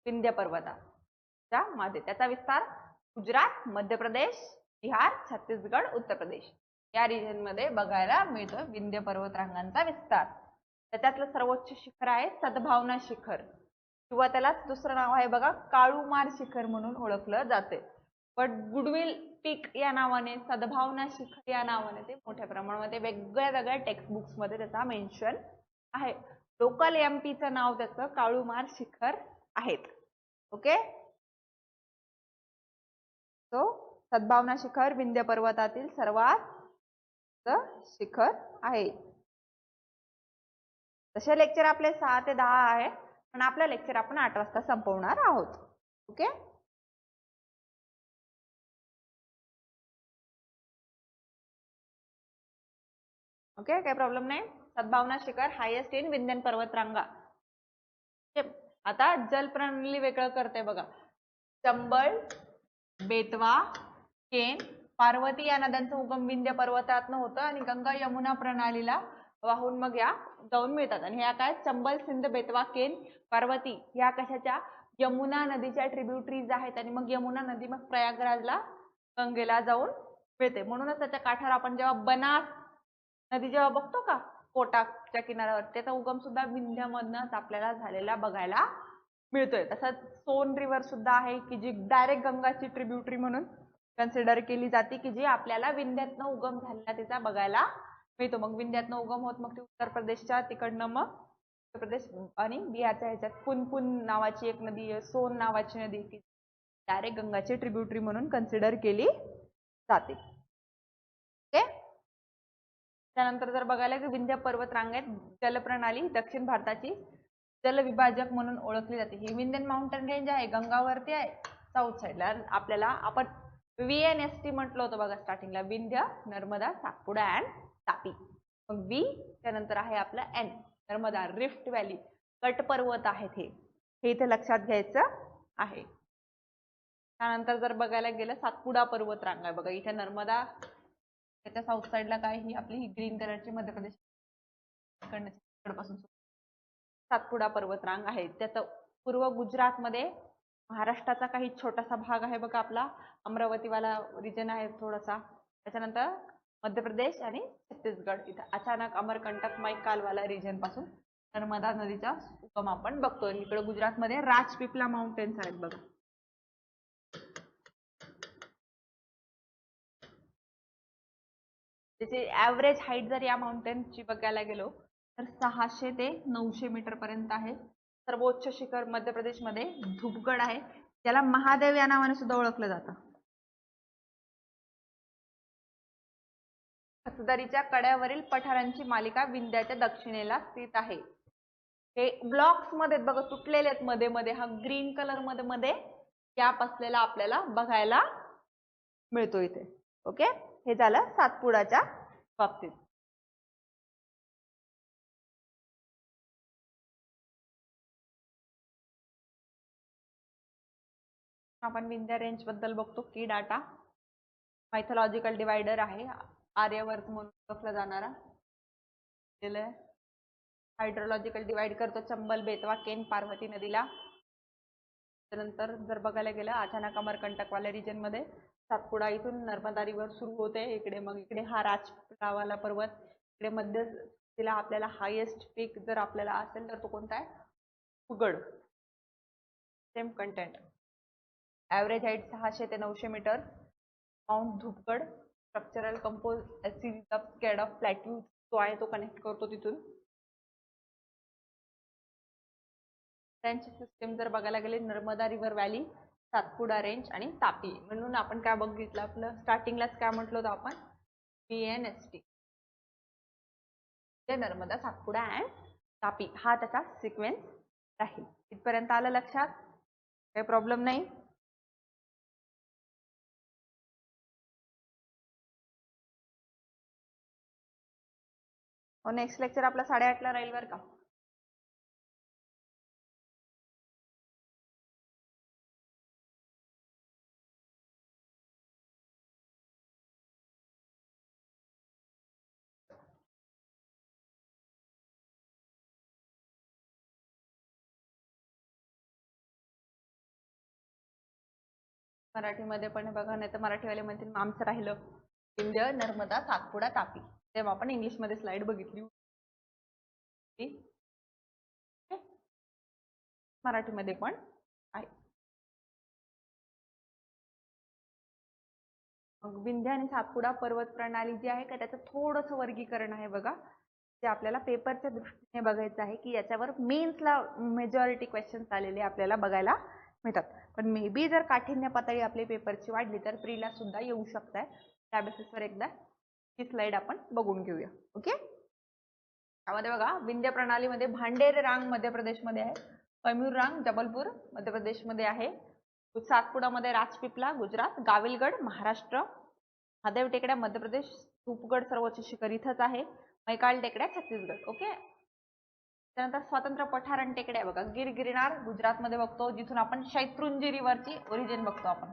विंध्य पर्वताच्या मध्ये त्याचा विस्तार गुजरात, मध्य प्रदेश, बिहार, छत्तीसगड, उत्तर प्रदेश या रिजन मध्ये बघायला मिळतो विंध्य पर्वतरांगांचा विस्तार. त्याच्यातलं सर्वोच्च शिखर आहे सद्भावना शिखर, किंवा त्यालाच दुसरं नाव आहे बघा, काळूमार शिखर म्हणून ओळखलं जाते. बट गुडविल पीक या नावाने, सद्भावना शिखर या नावाने ते मोठ्या प्रमाणामध्ये वेगवेगळ्या टेक्स्टबुक्स मध्ये त्याचा मेन्शन आहे. लोकल एमपीचं नाव त्याचं काळूमार शिखर आहेत. ओके, तो सद्भावना शिखर विंध्य पर्वतातील सर्वात शिखर आहे. तसे लेक्चर आपले 6 ते 10 आहे, पण आपलं लेक्चर आपण 8 वाजता संपवणार आहोत. ओके, ओके, काही प्रॉब्लेम नाही. सद्भावना शिखर हायेस्ट इन विंध्यन पर्वतरांगा. आता जल प्रणाली वेगळं करते बघा. चंबळ, बेतवा, केन, पार्वती या नद्यांचं उगम विंध्य पर्वतातनं होतं आणि गंगा यमुना प्रणालीला वाहून मग या जाऊन मिळतात. आणि ह्या काय, चंबल, सिंध, बेतवा, केन, पार्वती ह्या कशाच्या, यमुना नदीच्या ट्रिब्युटरीज आहेत. आणि मग यमुना नदी मग प्रयागराजला गंगेला जाऊन मिळते. म्हणूनच त्याच्या काठावर आपण जेव्हा बनास नदी जेव्हा बघतो का कोटाच्या किनाऱ्यावर, त्याचा उगम सुद्धा विंध्यामधनच आपल्याला झालेला बघायला मिळतोय. तसंच सोन रिव्हर सुद्धा आहे की जी डायरेक्ट गंगाची ट्रिब्युटरी म्हणून कन्सिडर केली जाते, की जी आपल्याला विंध्यातनं उगम झालेला तिचा बघायला मिळतो. मग विंध्यातनं उगम होत मग ती उत्तर प्रदेशच्या तिकडनं मग उत्तर प्रदेश आणि बिहारच्या ह्याच्यात पुनपुन नावाची एक नदी आहे, सोन नावाची नदी की डायरेक्ट गंगाची ट्रिब्युटरी म्हणून कन्सिडर केली जाते. ओके, त्यानंतर जर बघायला की विंध्य पर्वत रांगेत जलप्रणाली दक्षिण भारताची जलविभाजक म्हणून ओळखली जाते. ही विंध्यन माउंटेन रेंज आहे, गंगावरती आहे साऊथ साईडला. आपल्याला आपण VNST म्हटलं होतं बघा स्टार्टिंगला, विंध्य, नर्मदा, सातपुडा अँड तापी. मग V त्यानंतर आहे आपलं N, नर्मदा, रिफ्ट व्हॅली, कट पर्वत आहेत हे इथे लक्षात घ्यायचं आहे. त्यानंतर जर बघायला गेलं सातपुडा पर्वत रांग आहे बघा, इथे नर्मदा, त्याच्या साऊथ साईडला काय ही आपली ही ग्रीन कलरची मध्य प्रदेश पासून सातपुडा पर्वत रांग आहे. त्याचं पूर्व गुजरातमध्ये महाराष्ट्राचा काही छोटासा भाग आहे बघा, आपला अमरावतीवाला रिजन आहे थोडासा. त्याच्यानंतर मध्य प्रदेश आणि छत्तीसगड, इथं अचानक अमरकंटकमय कालवाला रिजन पासून नर्मदा नदीचा उगम आपण बघतो. इकडे गुजरातमध्ये राजपीपला माउंटेन्स आहेत बघा. त्याची ॲव्हरेज हाईट जर या माउंटेनची बघायला गेलो तर 600 ते 900 मीटर पर्यंत आहे. सर्वोच्च शिखर मध्य प्रदेशमध्ये धूपगड आहे, ज्याला महादेव या नावाने सुद्धा ओळखलं जातं. खचदरीच्या कड्यावरील पठारांची मालिका विंध्याच्या दक्षिणेला स्थित आहे. हे ब्लॉक्स मध्ये बघा तुटलेले आहेत मध्ये मध्ये, हा ग्रीन कलर मध्ये मध्ये गॅप असलेला आपल्याला बघायला मिळतो इथे. ओके, हे झालं सातपुडाच्या बाबतीत. आपण विंध्य रेंज बद्दल बघतो की डाटा. मायथॉलॉजिकल डिवायडर आहे, आर्यवर्त म्हणून ओळखला जाणारा. हायड्रोलॉजिकल डिवाइड करतो चंबल, बेतवा, केन, पार्वती नदीला. त्यानंतर जर बघायला गेलं अचानक अमरकंटकवाल्या रिजन मध्ये सातपुडा इथून नर्मदा रिव्हर सुरू होते इकडे. मग इकडे हा राजपुडावाला पर्वत, इकडे मध्य तिला आपल्याला हायेस्ट पीक जर आपल्याला असेल तर तो कोणता आहे, Dhupgarh. Same content. Average height 600 ते 900 meter. Mount Dhupgarh, structural compose series of स्केड ऑफ प्लॅट्यू तो आहे, तो कनेक्ट करतो तिथून. त्यांची सिस्टीम जर बघायला गेले Narmada river valley, Satpura range आणि तापी. म्हणून आपण काय बघितलं, आपलं स्टार्टिंगलाच काय म्हटलं होतं आपण, VNST, नर्मदा, सातपुडा अँड तापी, हा त्याचा सिक्वेन्स राहील. इथपर्यंत आलं लक्षात, काही प्रॉब्लेम नाही. नेक्स्ट लेक्चर आपला 8:30 ला राहील बरं का. मराठीमध्ये पण बघा, नाही तर मराठीवाले म्हणतील आमचं राहिलं विंध्य, नर्मदा, सातपुडा, तापी. तेव्हा आपण इंग्लिशमध्ये स्लाइड बघितली होती, मराठीमध्ये पण आहे. मग विंध्य आणि सातपुडा पर्वत प्रणाली जी आहे का, त्याचं थोडंसं वर्गीकरण आहे बघा, ते आपल्याला पेपरच्या दृष्टीने बघायचं आहे की याच्यावर मेन्सला मेजॉरिटी क्वेश्चन्स आलेले आपल्याला बघायला मिळतात. पण मे बी जर काठिण्य पातळी आपली पेपरची वाढली तर प्रीला सुद्धा येऊ शकत आहे. त्या बेसिसवर एकदा ही स्लाइड आपण बघून घेऊया. ओके, त्यामध्ये बघा विंध्य प्रणालीमध्ये भांडेर रांग मध्य प्रदेशमध्ये आहे, कैमूर रांग जबलपूर मध्य प्रदेशमध्ये आहे, सातपुडामध्ये राजपीपला गुजरात, गाविलगड महाराष्ट्र, महादेव टेकड्या मध्य प्रदेश, धूपगड सर्वोच्च शिखर इथंच आहे, मैकाल टेकड्या छत्तीसगड. ओके, त्यानंतर स्वतंत्र पठार आणि टेकड्या बघा, गिर गिरनार गुजरातमध्ये बघतो, जिथून आपण शैत्रुंजी रिव्हरची ओरिजिन बघतो आपण.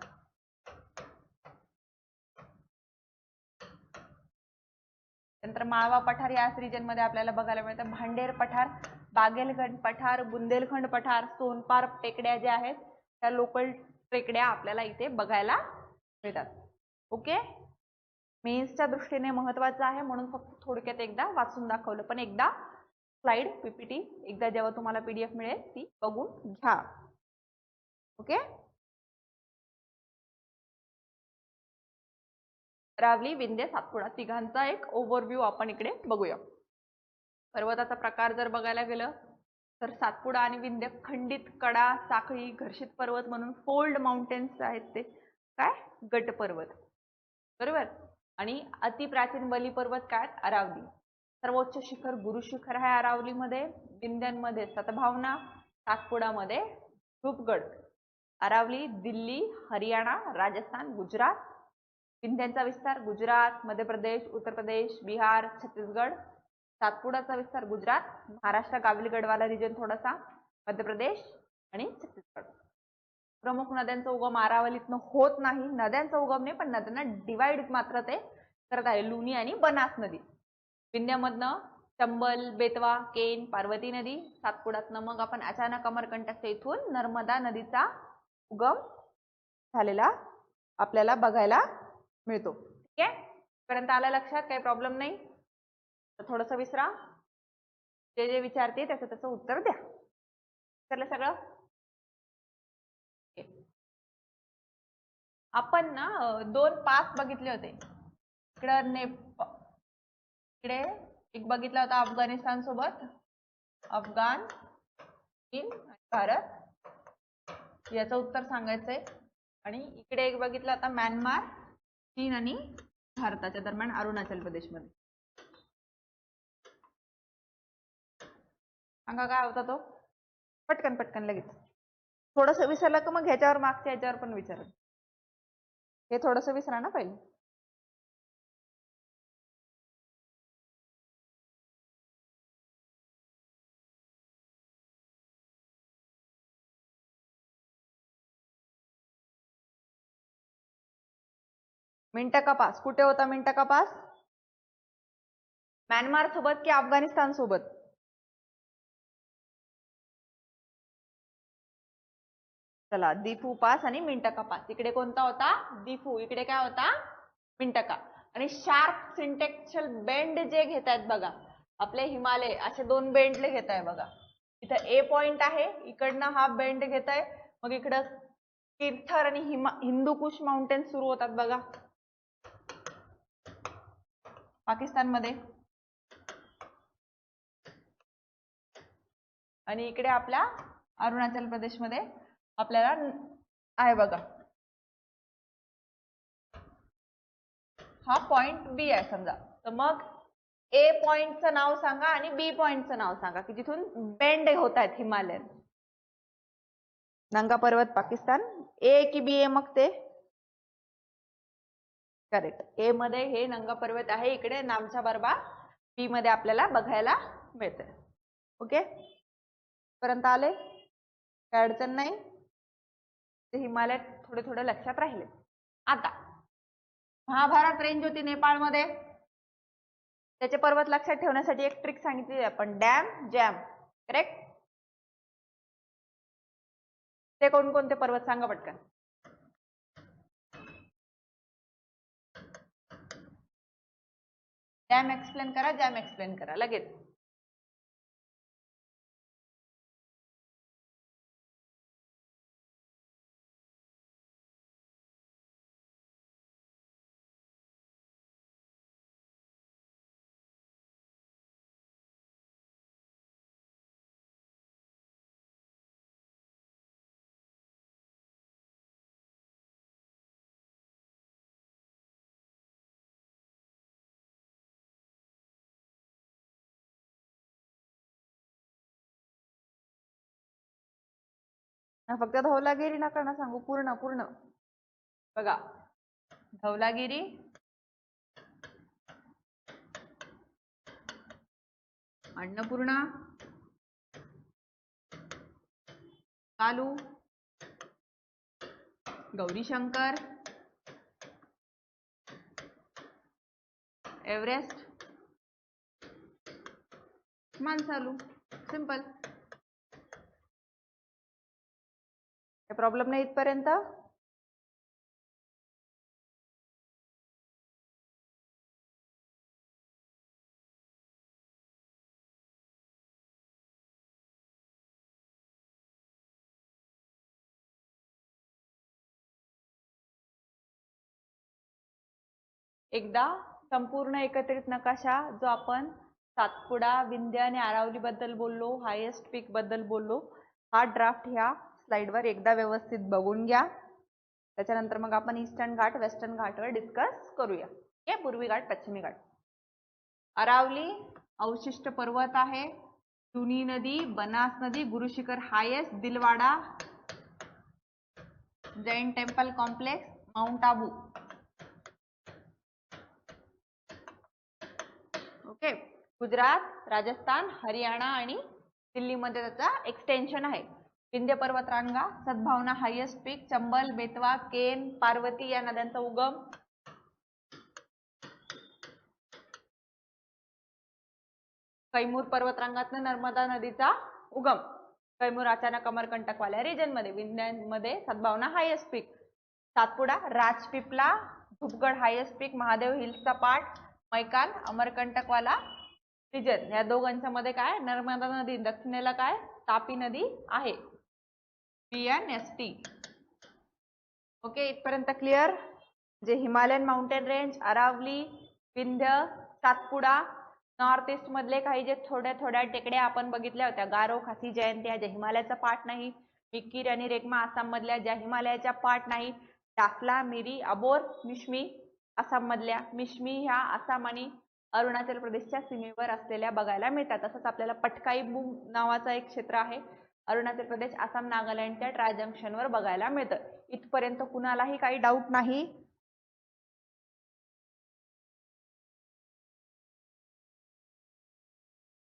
नंतर माळवा पठार याच रिजन मध्ये आपल्याला बघायला मिळतं. भांडेर पठार, बागेलखंड पठार, बुंदेलखंड पठार, सोनपार टेकड्या ज्या आहेत त्या लोकल टेकड्या आपल्याला इथे बघायला मिळतात. ओके, मेन्सच्या दृष्टीने महत्त्वाचं आहे म्हणून फक्त थोडक्यात एकदा वाचून दाखवलं, पण एकदा स्लाइड PPT एकदा जेव्हा तुम्हाला PDF मिळेल ती बघून घ्या. ओके, रावली, विंध्य, सातपुडा तिघांचा एक ओव्हरव्ह्यू आपण इकडे बघूया. पर्वताचा प्रकार जर बघायला गेलं तर सातपुडा आणि विंध्य खंडित कडा, साखळी, घर्षित पर्वत म्हणून फोल्ड माउंटेन्स आहेत, ते काय गट पर्वत. बरोबर. आणि अतिप्राचीन बलिपर्वत काय? अरावली. सर्वोच्च शिखर गुरु शिखर आहे अरावलीमध्ये. विंध्यांमध्ये सतभावना, सातपुडामध्ये धूपगड. अरावली दिल्ली, हरियाणा, राजस्थान, गुजरात. विंध्यांचा विस्तार गुजरात, मध्य प्रदेश, उत्तर प्रदेश, बिहार, छत्तीसगड. सातपुडाचा विस्तार गुजरात, महाराष्ट्र, काबिल गढवाला रिजन थोडासा, मध्य प्रदेश आणि छत्तीसगड. प्रमुख नद्यांचा उगम अरावलीतनं होत नाही. नद्यांचा उगम नाही, पण नद्यांना डिवाइड मात्र ते करत आहे. लुनी आणि बनास नदी. विंध्यामधनं चंबल, बेतवा, केन, पार्वती नदी. सातपुड्यातनं मग आपण अचानक अमरकंटकच्या इथून नर्मदा नदीचा उगम झालेला आपल्याला बघायला मिळतो. ठीक आहे, पर्यंत आलं लक्षात? काही प्रॉब्लेम नाही. तर थोडंसं विसरा, जे जे विचारते त्याचं उत्तर द्या. विसरलं सगळं? आपण ना 2 पास बघितले होते. इकडे एक बघितला होता अफगाणिस्तान सोबत, अफगाण, चीन, भारत, याचं उत्तर सांगायचंय. आणि इकडे एक बघितला होता म्यानमार, चीन आणि भारताच्या दरम्यान अरुणाचल प्रदेशमध्ये. सांगा काय होता तो? पटकन पटकन लगेच. थोडंसं विसरलं का मग ह्याच्यावर मागच्या ह्याच्यावर पण विचारत. हे थोडंसं विसरा ना पहिले. मिंट का पास कुठे होता? मिंट का पास म्यानमार सोबत की अफगाणिस्तान सोबत? चला, दिफू पास आणि मिंटका पास. इकडे कोणता होता? दिफू. इकडे काय होता? मिंटका. आणि शार्प सिंटेक्चुअल बेंड जे घेत आहेत बघा आपले हिमालय, असे 2 बेंडले घेत आहे बघा. इथं ए पॉइंट आहे, इकडनं हा बेंड घेत आहे, मग इकडं तीर्थर आणि हिंदुकुश माउंटेन सुरू होतात बघा पाकिस्तानमध्ये. आणि इकडे आपल्या अरुणाचल प्रदेशमध्ये आपल्याला आहे बघा, हा पॉइंट बी आहे समजा. तर मग ए पॉइंटचं नाव सांगा आणि बी पॉइंटचं नाव सांगा की जिथून बेंड होत आहेत हिमालयन. नंगा पर्वत पाकिस्तान. ए की बी? ए मग ते करेक्ट. ए मध्ये हे नंगा पर्वत आहे, इकडे नामचा बरबा बी मध्ये आपल्याला बघायला मिळते. ओके, पर्यंत आले? काय अडचण नाही. ते हिमालय थोडे थोडे लक्षात राहिले. आता महाभारत रेंज होती नेपाळमध्ये, त्याचे पर्वत लक्षात ठेवण्यासाठी एक ट्रिक सांगितली आपण, डॅम जॅम. करेक्ट. ते कोणकोणते पर्वत सांगा पटकन. डॅम एक्सप्लेन करा, जॅम एक्सप्लेन करा लगेच. फक्त धवलागिरी नका ना सांगू, पूर्ण पूर्ण बघा. Dhaulagiri, Annapurna, Kalu, Gaurishankar, Everest, Manaslu. Simple. Problem नाही इथपर्यंत? एकदा संपूर्ण एकत्रित नकाशा जो आपण सातपुडा, विंध्य आणि अरावली बद्दल बोललो, हायेस्ट पीक बद्दल बोललो, हा ड्राफ्ट ह्या स्लाइडवर एकदा व्यवस्थित बघून घ्या. त्याच्यानंतर मग आपण ईस्टर्न घाट, वेस्टर्न घाटवर डिस्कस करूया. हे पूर्वी घाट, पश्चिमी घाट. अरावली अवशिष्ट पर्वत आहे, जुनी नदी, बनास नदी, Gurushikhar highest, Dilwara, Jain temple complex, mount Abu. Okay. Gujarat, Rajasthan, Haryana आणि दिल्लीमध्ये त्याचा एक्सटेन्शन आहे. विंध्य पर्वतरांगा, सद्भावना हायेस्ट पीक, चंबल, बेतवा, केन, पार्वती या नद्यांचा उगम. कैमूर पर्वतरांगातून नर्मदा नदीचा उगम. कैमूर अचानक अमरकंटकवाल्या रिजन मध्ये, विंध्यामध्ये सद्भावना हायेस्ट पीक. सातपुडा, राजपिपला, धूपगड हायेस्ट पीक, महादेव हिल्सचा पाठ, मैकाल, अमरकंटकवाला रिजन. या दोघांच्या मध्ये काय, नर्मदा नदी, दक्षिणेला काय तापी नदी आहे. PNST. ओके, इथपर्यंत क्लिअर. जे Himalayan mountain range, Aravalli, Vindhya, Satpura, north east मधले काही जे थोड्या टेकड्या आपण बघितल्या होत्या, गारो, खासी, जयंती ज्या हिमालयाचा पार्ट नाही, मिकीर आणि रेगमा आसाम मधल्या ज्या हिमालयाच्या पार्ट नाही, डाफला, मिरी, अबोर, मिश्मी आसाम मधल्या, मिश्मी ह्या आसाम आणि अरुणाचल प्रदेशच्या सीमेवर असलेल्या बघायला मिळतात. तसंच आपल्याला पटकाई बूम नावाचा एक क्षेत्र आहे, अरुणाचल प्रदेश, आसाम, नागालँडच्या ट्राय जंक्शनवर बघायला मिळतं. इथपर्यंत कुणालाही काही डाऊट नाही.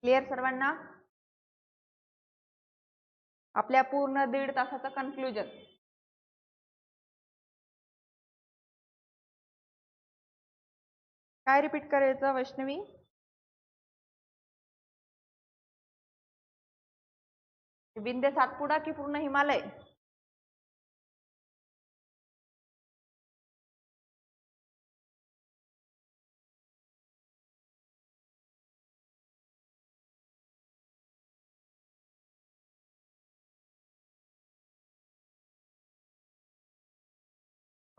क्लिअर सर्वांना? आपल्या पूर्ण 1.5 तासाचं कन्क्लुजन. काय रिपीट करायचं वैष्णवी? विंध्य सातपुडा की पूर्ण हिमालय?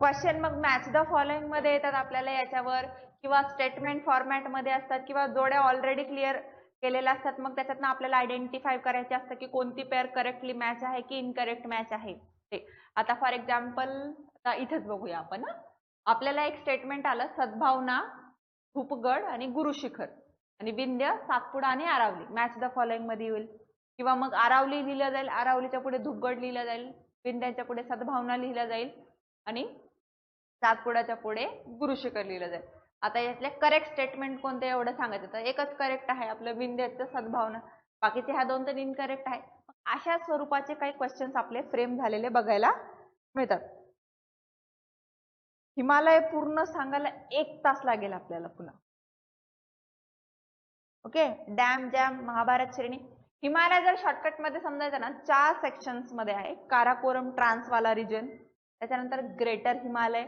क्वेश्चन मग मॅच द फॉलोइंग मध्ये येतात आपल्याला याच्यावर, किंवा स्टेटमेंट फॉर्मॅट मध्ये असतात, किंवा जोड्या ऑलरेडी क्लिअर केलेल्या असतात. मग त्याच्यातनं आपल्याला आयडेंटिफाय करायचे असतं की कोणती पेअर करेक्टली मॅच आहे की इनकरेक्ट मॅच आहे ते. आता फॉर एक्झाम्पल इथेच बघूया आपण. आपल्याला एक स्टेटमेंट आलं, सद्भावना, धूपगड आणि गुरुशिखर, आणि विंध्य, सातपुडा आणि अरावली मॅच द फॉलोइंग मध्ये येईल. किंवा मग अरावली लिहिलं जाईल, अरावलीच्या पुढे धूपगड लिहिलं जाईल, विंध्याच्या पुढे सद्भावना लिहिलं जाईल आणि सातपुडाच्या पुढे गुरुशिखर लिहिलं जाईल. आता यातले करेक्ट स्टेटमेंट कोणते एवढं सांगायचं तर एकच करेक्ट आहे आपलं, विंध्याचं सद्भावना. बाकीचे ह्या दोन तर इनकरेक्ट आहे. अशा स्वरूपाचे काही क्वेश्चन्स आपले फ्रेम झालेले बघायला मिळतात. हिमालय पूर्ण सांगायला 1 तास लागेल आपल्याला पुन्हा. ओके. डॅम, जॅम, महाभारत श्रेणी. हिमालय जर शॉर्टकट मध्ये समजायचं ना, 4 सेक्शन्स मध्ये आहे. काराकोरम ट्रान्सवाला रिजन, त्याच्यानंतर ग्रेटर हिमालय,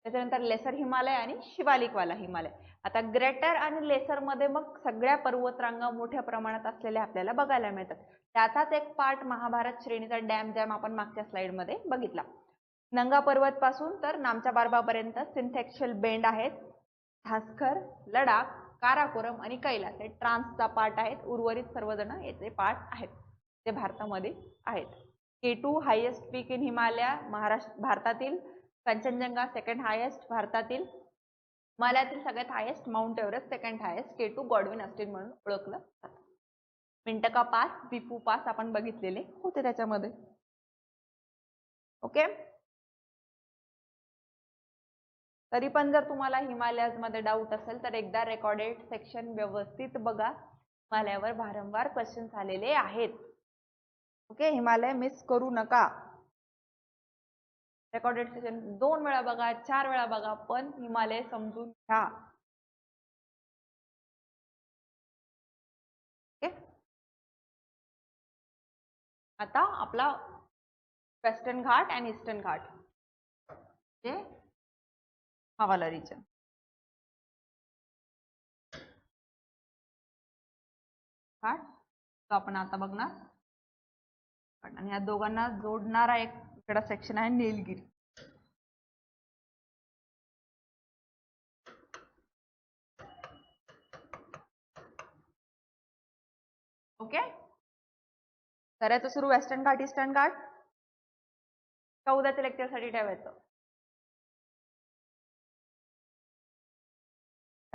त्याच्यानंतर लेसर हिमालय आणि शिवालिकवाला हिमालय. आता ग्रेटर आणि लेसर मध्ये मग सगळ्या पर्वतरांगा मोठ्या प्रमाणात असलेल्या आपल्याला बघायला मिळतात. त्याचाच एक पार्ट महाभारत श्रेणीचा डॅम जॅम आपण मागच्या स्लाइड मध्ये बघितला. नंगा पर्वत पासून तर नामच्या बारबा पर्यंत सिंथेक्शियल बेंड आहेत. भास्कर, लडाख, काराकोरम आणि कैलास हे ट्रान्सचा पार्ट आहेत. उर्वरित सर्वजण याचे पार्ट आहेत, ते भारतामध्ये आहेत. K2 highest peak in Himalaya, Maharashtra भारतातील. कंचनजंगा सेकंड हायेस्ट भारतातील. हिमालयातील सगळ्यात highest mount Everest second highest. K2 Godwin Austen म्हणून ओळखलं जातं. मिंटका पास, बिपू पास आपण बघितलेले होते त्याच्यामध्ये. ओके. तरी पण जर तुम्हाला हिमालयाज मध्ये डाऊट असेल तर एकदा रेकॉर्डेड सेक्शन व्यवस्थित बघा. हिमालयावर वारंवार क्वेश्चन्स आलेले आहेत. ओके, हिमालय मिस करू नका. रेकॉर्डेड सेक्शन 2 वेळा बघा, 4 वेळा बघा, पण हिमालय समजून घ्या. ओके. आता आपला वेस्टर्न घाट आणि ईस्टर्न घाट जे हवाला रिजन. घाट तो आपण आता बघणार, आणि या दोघांना जोडणारा एक इकडा सेक्शन आहे नीलगिरी. ओके. करायचं सुरू वेस्टर्न घाट ईस्टर्न घाट का उद्याच्या लेक्चरसाठी ठेवायचं?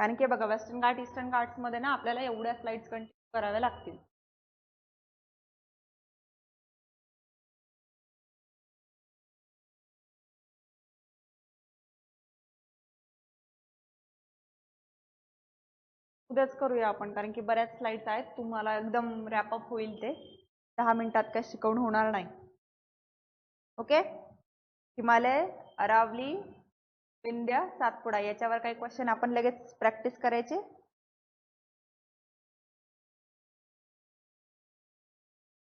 कारण की बघा वेस्टर्न घाट ईस्टर्न घाट्समध्ये ना आपल्याला एवढ्या स्लाइड्स कंटिन्यू कराव्या लागतील. उद्याच करूया आपण, कारण की बऱ्याच स्लाइड्स आहेत, तुम्हाला एकदम रॅपअप होईल ते. 10 मिनिटात काय शिकवून होणार नाही. ओके. हिमालय, अरावली, विंध्य, सातपुडा याच्यावर काही क्वेश्चन आपण लगेच प्रॅक्टिस करायचे.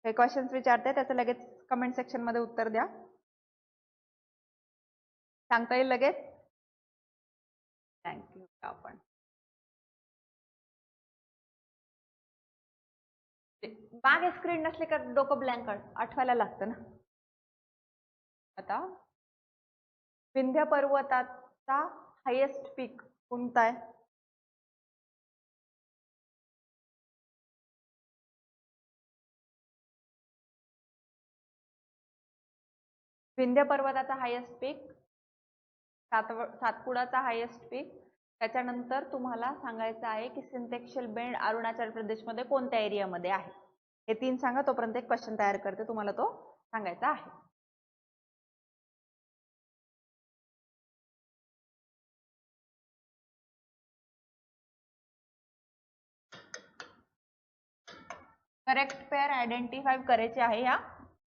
हे क्वेश्चन्स विचारते त्याचं लगेच कमेंट सेक्शन मध्ये उत्तर द्या. सांगता येईल लगेच. थँक्यू. आपण मागे स्क्रीन नसली का डोकं ब्लँक आठवायला लागतं ना. आता विंध्य पर्वताचा हायेस्ट पीक कोणता आहे? विंध्य पर्वताचा हायेस्ट पीक, सातपुडाचा हायेस्ट पीक, त्याच्यानंतर तुम्हाला सांगायचं आहे की सिंथेक्शल बेंड अरुणाचल प्रदेशमध्ये कोणत्या एरियामध्ये आहे. हे 3 सांगा. तोपर्यंत एक क्वेश्चन तयार करते, तुम्हाला तो सांगायचा आहे. करेक्ट पेअर आयडेंटिफाय करायचे आहे या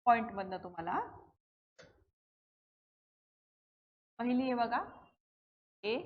पॉइंट मधनं तुम्हाला. पहिली आहे बघा ए,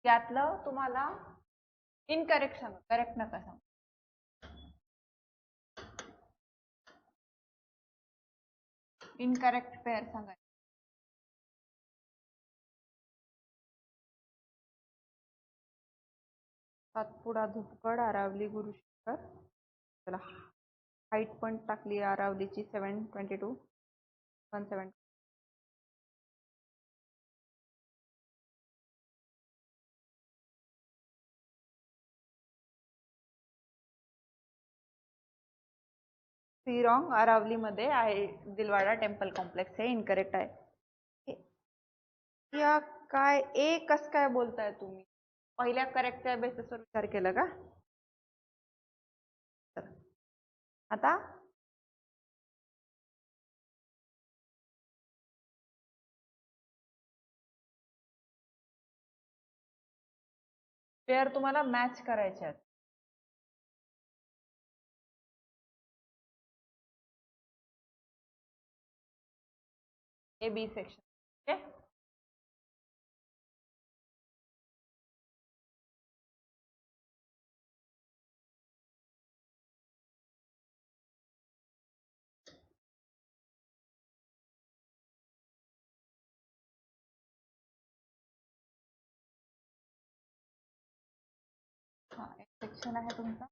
त्यातलं तुम्हाला इनकरेक्ट सांगा, करेक्ट नका सांगू. इनकरेक्ट पेअर सांगा. सातपुडा, धुपगड, अरावली, गुरुशेखर. चला हाईट पण टाकली अरावलीची 722 170. C wrong. अरावली मध्ये आहे दिलवाडा टेम्पल कॉम्प्लेक्स, हे इनकरेक्ट आहे. या काय ए कस काय बोलताय तुम्ही? पहिल्या करेक्टच्या बेसिसवर विचार केला का? आता पेअर तुम्हाला मॅच करायचे आहेत. A B section. Okay. Section आहे तुमचा,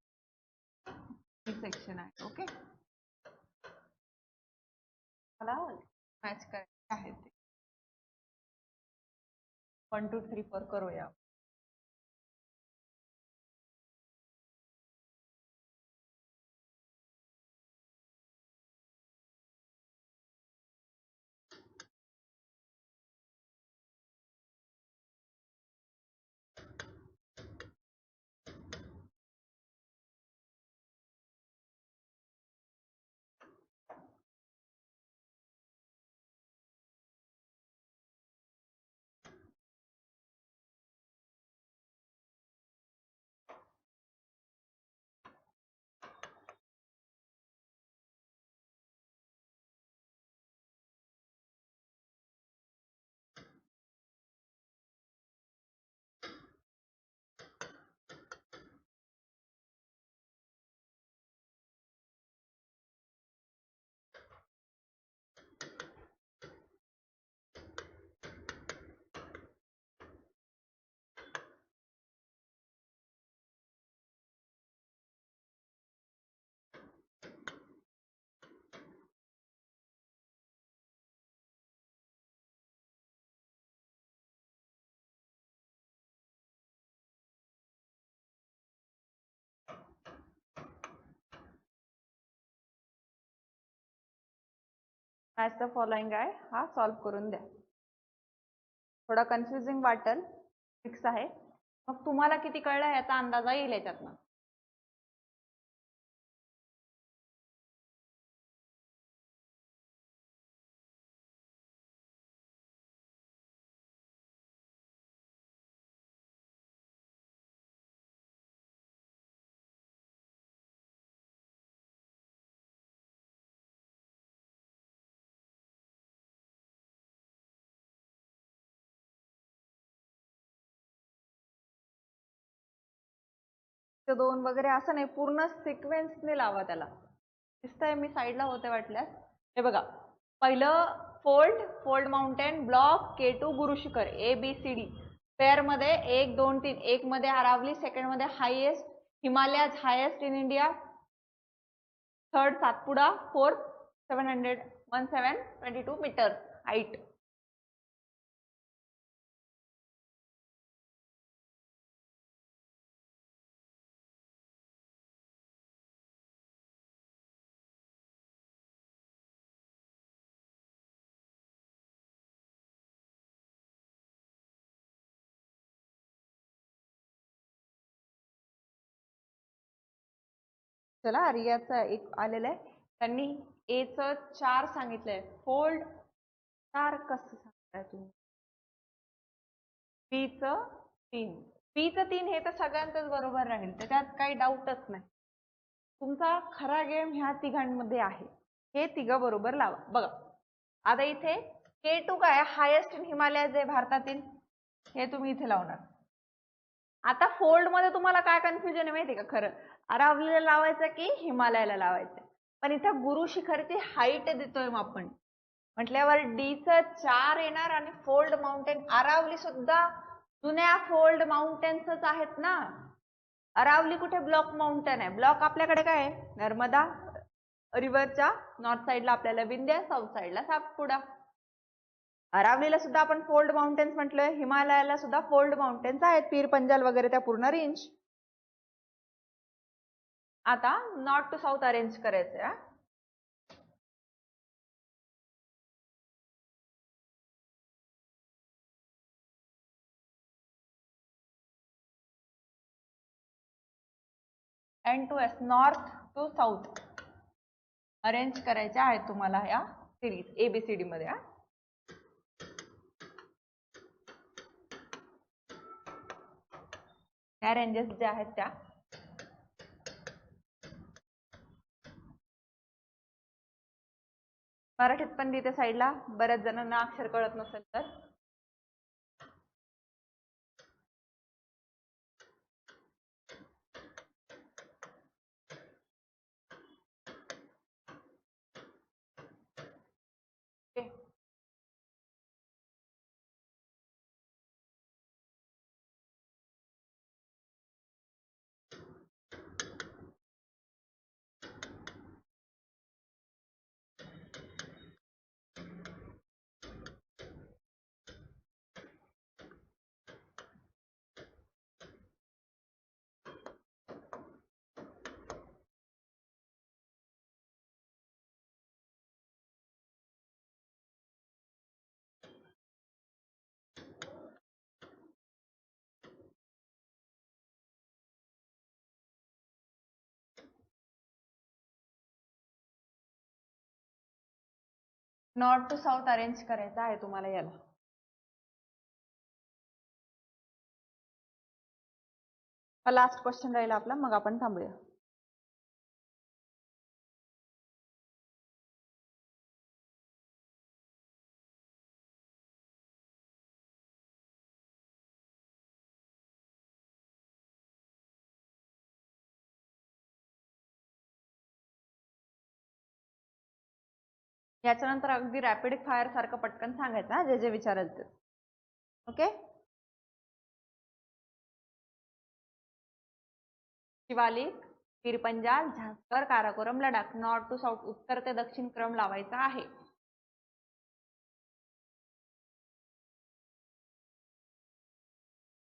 बी सेक्शन आहे. ओके, मला मॅच करायचे आहे ते 1 2 3 4 करूया. मॅच द फॉलोइंग आहे, हा सॉल्व्ह करून द्या. थोडा कन्फ्युजिंग वाटेल, फिक्स आहे. मग तुम्हाला किती कळलं याचा अंदाजा येईल याच्यातनं. दोन वगैरे असं नाही, पूर्ण सिक्वेन्सने लावा त्याला. दिसतंय मी साईडला होते वाटल्यास. हे बघा, पहिलं fold mountain block K2 Guru Shikhar ABCD pair मध्ये 1 2 3. 1 मध्ये अरावली, सेकंड मध्ये highest Himalayas highest in India, third Satpura, fourth 1722 metre height. चला, रियाचा एक आलेला आहे, त्यांनी A चं 4 सांगितलंय, फोल्ड 4 कसं सांगताय तुम्ही? B चं 3. B चं 3 हे तर सगळ्यांचंच बरोबर राहील, त्याच्यात काही डाऊटच नाही. तुमचा खरा गेम ह्या तिघांमध्ये आहे. हे तिघं बरोबर लावा. बघा, आता इथे K2 काय हायेस्ट इन हिमालयाज आहे भारतातील, हे तुम्ही इथे लावणार. आता फोल्ड मध्ये तुम्हाला काय कन्फ्युजन आहे माहिती आहे का? खरं अरावलीला लावायचं की हिमालयाला लावायचं, पण इथं गुरु शिखरची हाईट देतोय मग आपण म्हटल्यावर D चं 4 येणार. आणि फोल्ड माउंटेन अरावली सुद्धा जुन्या फोल्ड माउंटेन्सच आहेत ना. अरावली कुठे ब्लॉक माउंटेन आहे? ब्लॉक आपल्याकडे काय आहे? नर्मदा रिव्हरच्या नॉर्थ साईडला आपल्याला विंध्य, साऊथ साईडला सातपुडा. अरावलीला सुद्धा आपण फोल्ड माउंटेन्स म्हटलंय, हिमालयाला सुद्धा फोल्ड माउंटेन्स आहेत, पीर पंजाल वगैरे त्या पूर्ण रेंज. आता नॉर्थ टू साऊथ अरेंज करायचंय. N to S, north to south arrange करायच्या आहेत तुम्हाला या सिरीज ABCD मध्ये. त्या रेंजेस ज्या आहेत त्या मराठीत पण लिहिते साईडला, बऱ्याच जणांना अक्षर कळत नसेल तर. नॉर्थ टू साऊथ अरेंज करायचं आहे तुम्हाला याला. लास्ट क्वेश्चन राहील आपला, मग आपण थांबूया. याच्यानंतर अगदी रॅपिड फायर सारखं पटकन सांगायचं जे जे विचाराल ते. Okay. Shivalik, Pir Panjal, Zanskar, Karakoram, Ladakh. North to south, उत्तर ते दक्षिण क्रम लावायचा आहे.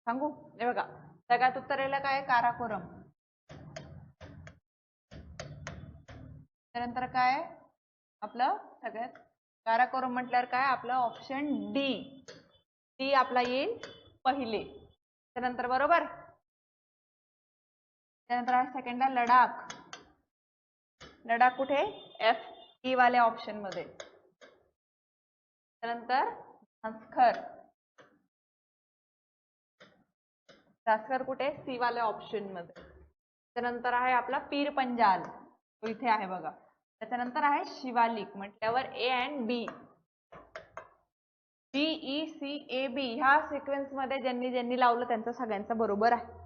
सांगू? हे बघा, सगळ्यात उत्तरेला काय काराकोरम, त्यानंतर काय आपलं सगळ्यात काराकोरम म्हटल्यावर काय आपलं ऑप्शन डी. डी आपला येईल पहिले. त्यानंतर बरोबर, त्यानंतर आहे सेकंडला लडाख. लडाख कुठे? एफ ई वाल्या ऑप्शन मध्ये. त्यानंतर झांस्कर, झांस्कर कुठे? सी वाल्या ऑप्शन मध्ये. त्यानंतर आहे आपला पीर पंजाल, तो इथे आहे बघा. त्याच्यानंतर आहे शिवालिक म्हटल्यावर A and B. B E C A B ह्या सिक्वेन्स मध्ये ज्यांनी ज्यांनी लावलं त्यांचं सगळ्यांचं बरोबर आहे.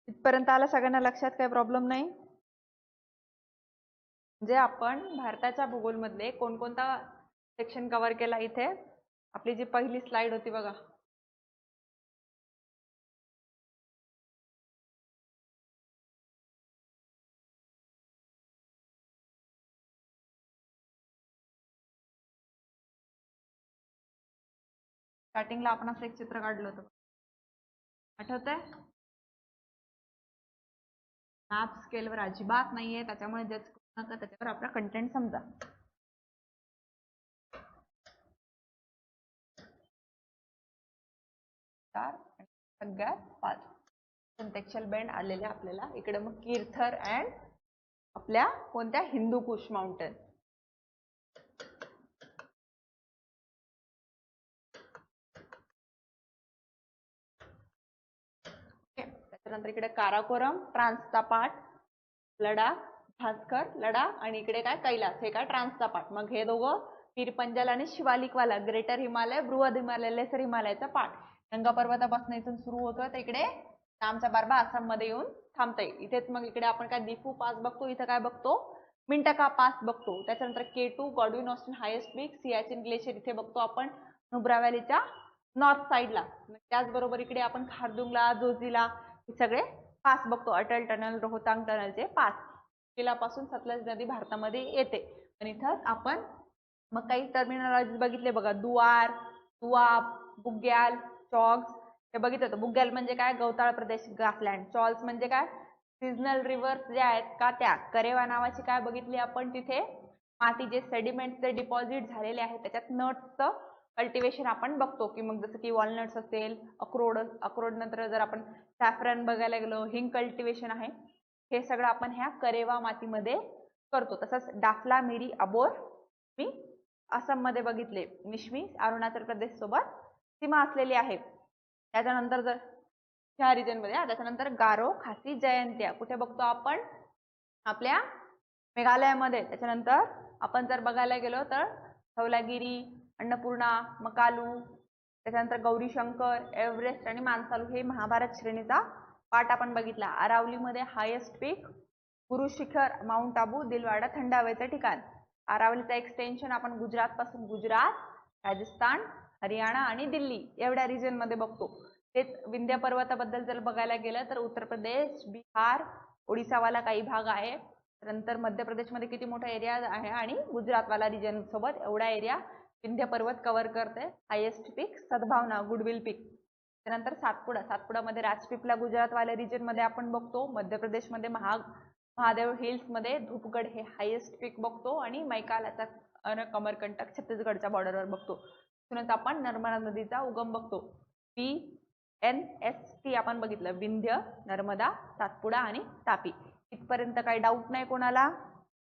इथपर्यंत आलं सगळ्यांना लक्षात? काही प्रॉब्लेम नाही? जे आपण भारताच्या भूगोलमधले कोणकोणता सेक्शन कव्हर केला इथे आपली जी पहिली स्लाइड होती बघा, स्टार्टिंगला आपण असं एक चित्र काढलं होतं, आठवतंय? मॅप स्केलवर अजिबात नाहीये, त्याच्यामुळे जज करू नका, त्याच्यावर आपला कंटेंट समजा. सगळ्यात 5 कंटेक्चुअल बेंड आलेले आपल्याला इकडे. मग कीर्थर अँड आपल्या कोणत्या हिंदूकुश माउंटेन. त्याच्यानंतर इकडे काराकोरम ट्रान्सचा पार्ट, लडाख, झांस्कर, लडाख आणि इकडे काय कैलास, हे काय ट्रान्सचा पार्ट. मग हे दोघं पीरपंजाल आणि शिवालिकवाला ग्रेटर हिमालय, बृहद हिमालय, लेसर हिमालयाचा पार्ट. गंगा पर्वतापासून इथून सुरू होतोय तर इकडे नामचा बारबा आसाम मध्ये येऊन थांबतोय. इथेच मग इकडे आपण काय दिफू पास बघतो, इथं काय बघतो मिंटका पास बघतो. त्याच्यानंतर K2 गॉडविन ऑस्टिन हायेस्ट पीक, सियाचिन ग्लेशियर इथे बघतो आपण नुब्रा व्हॅलीच्या नॉर्थ साइडला. त्याचबरोबर इकडे आपण खारदुंगला, जोजिला हे सगळे पास बघतो. अटल टनल, रोहतांग टनलचे पास. किल्ल्यापासून सतलज नदी भारतामध्ये येते. आणि इथं आपण मग काही टर्मिनॉलॉजी बघितले बघा, दुआर, दुआब, बुग्याल, चॉग्स हे बघितलं होतं. बुग्याल म्हणजे काय गवताळ प्रदेश ग्रासलँड. चॉल्स म्हणजे काय सीझनल रिव्हर्स जे आहेत का त्या. करेवा नावाची काय बघितली आपण तिथे माती, जे सेडिमेंटचे डिपॉझिट झालेले आहेत त्याच्यात नट्सचं कल्टिवेशन आपण बघतो. की मग जसं की वॉलनट्स असेल, अक्रोड, अक्रोड नंतर जर आपण सॅफ्रन बघायला गेलो, हिंग कल्टिवेशन आहे, हे सगळं आपण ह्या करेवा मातीमध्ये करतो. तसंच डाफला, मिरी, अबोर मी आसाम मध्ये बघितले. मिश्मी अरुणाचल प्रदेश सोबत सीमा असलेली आहे. त्याच्यानंतर जर ह्या रिजन मध्ये, त्याच्यानंतर गारो, खासी, जयंतिया कुठे बघतो आपण आपल्या मेघालयामध्ये. त्याच्यानंतर आपण जर बघायला गेलो तर धौलागिरी, अन्नपूर्णा, मकालू, त्याच्यानंतर गौरीशंकर, एव्हरेस्ट आणि मानसालू हे महाभारत श्रेणीचा पाठ आपण बघितला. अरावलीमध्ये हायेस्ट पीक, गुरु शिखर, माउंट आबू, दिलवाडा थंड हवेचं ठिकाण. अरावलीचा एक्सटेन्शन आपण गुजरात पासून गुजरात, राजस्थान, हरियाणा आणि दिल्ली एवढ्या रिजन मध्ये बघतो. तेच विंध्य पर्वताबद्दल जर बघायला गेलं तर उत्तर प्रदेश, बिहार, ओडिसावाला काही भाग आहे. नंतर मध्य प्रदेशमध्ये किती मोठा एरिया आहे आणि गुजरातवाला रिजन सोबत एवढा एरिया विंध्य पर्वत कव्हर करते. हायेस्ट पीक सद्भावना, गुडविल पीक. त्यानंतर सातपुडा, सातपुडामध्ये राजपीपला गुजरातवाल्या रिजन मध्ये आपण बघतो. मध्य प्रदेशमध्ये महादेव हिल्स मध्ये धूपगड हे हायेस्ट पीक बघतो आणि मैकालाचा कमरकंटक छत्तीसगडच्या बॉर्डरवर बघतो. तिथूनच आपण नर्मदा नदीचा उगम बघतो. PNST आपण बघितलं, विंध्य, नर्मदा, सातपुडा आणि तापी. इथपर्यंत काही डाऊट नाही कोणाला?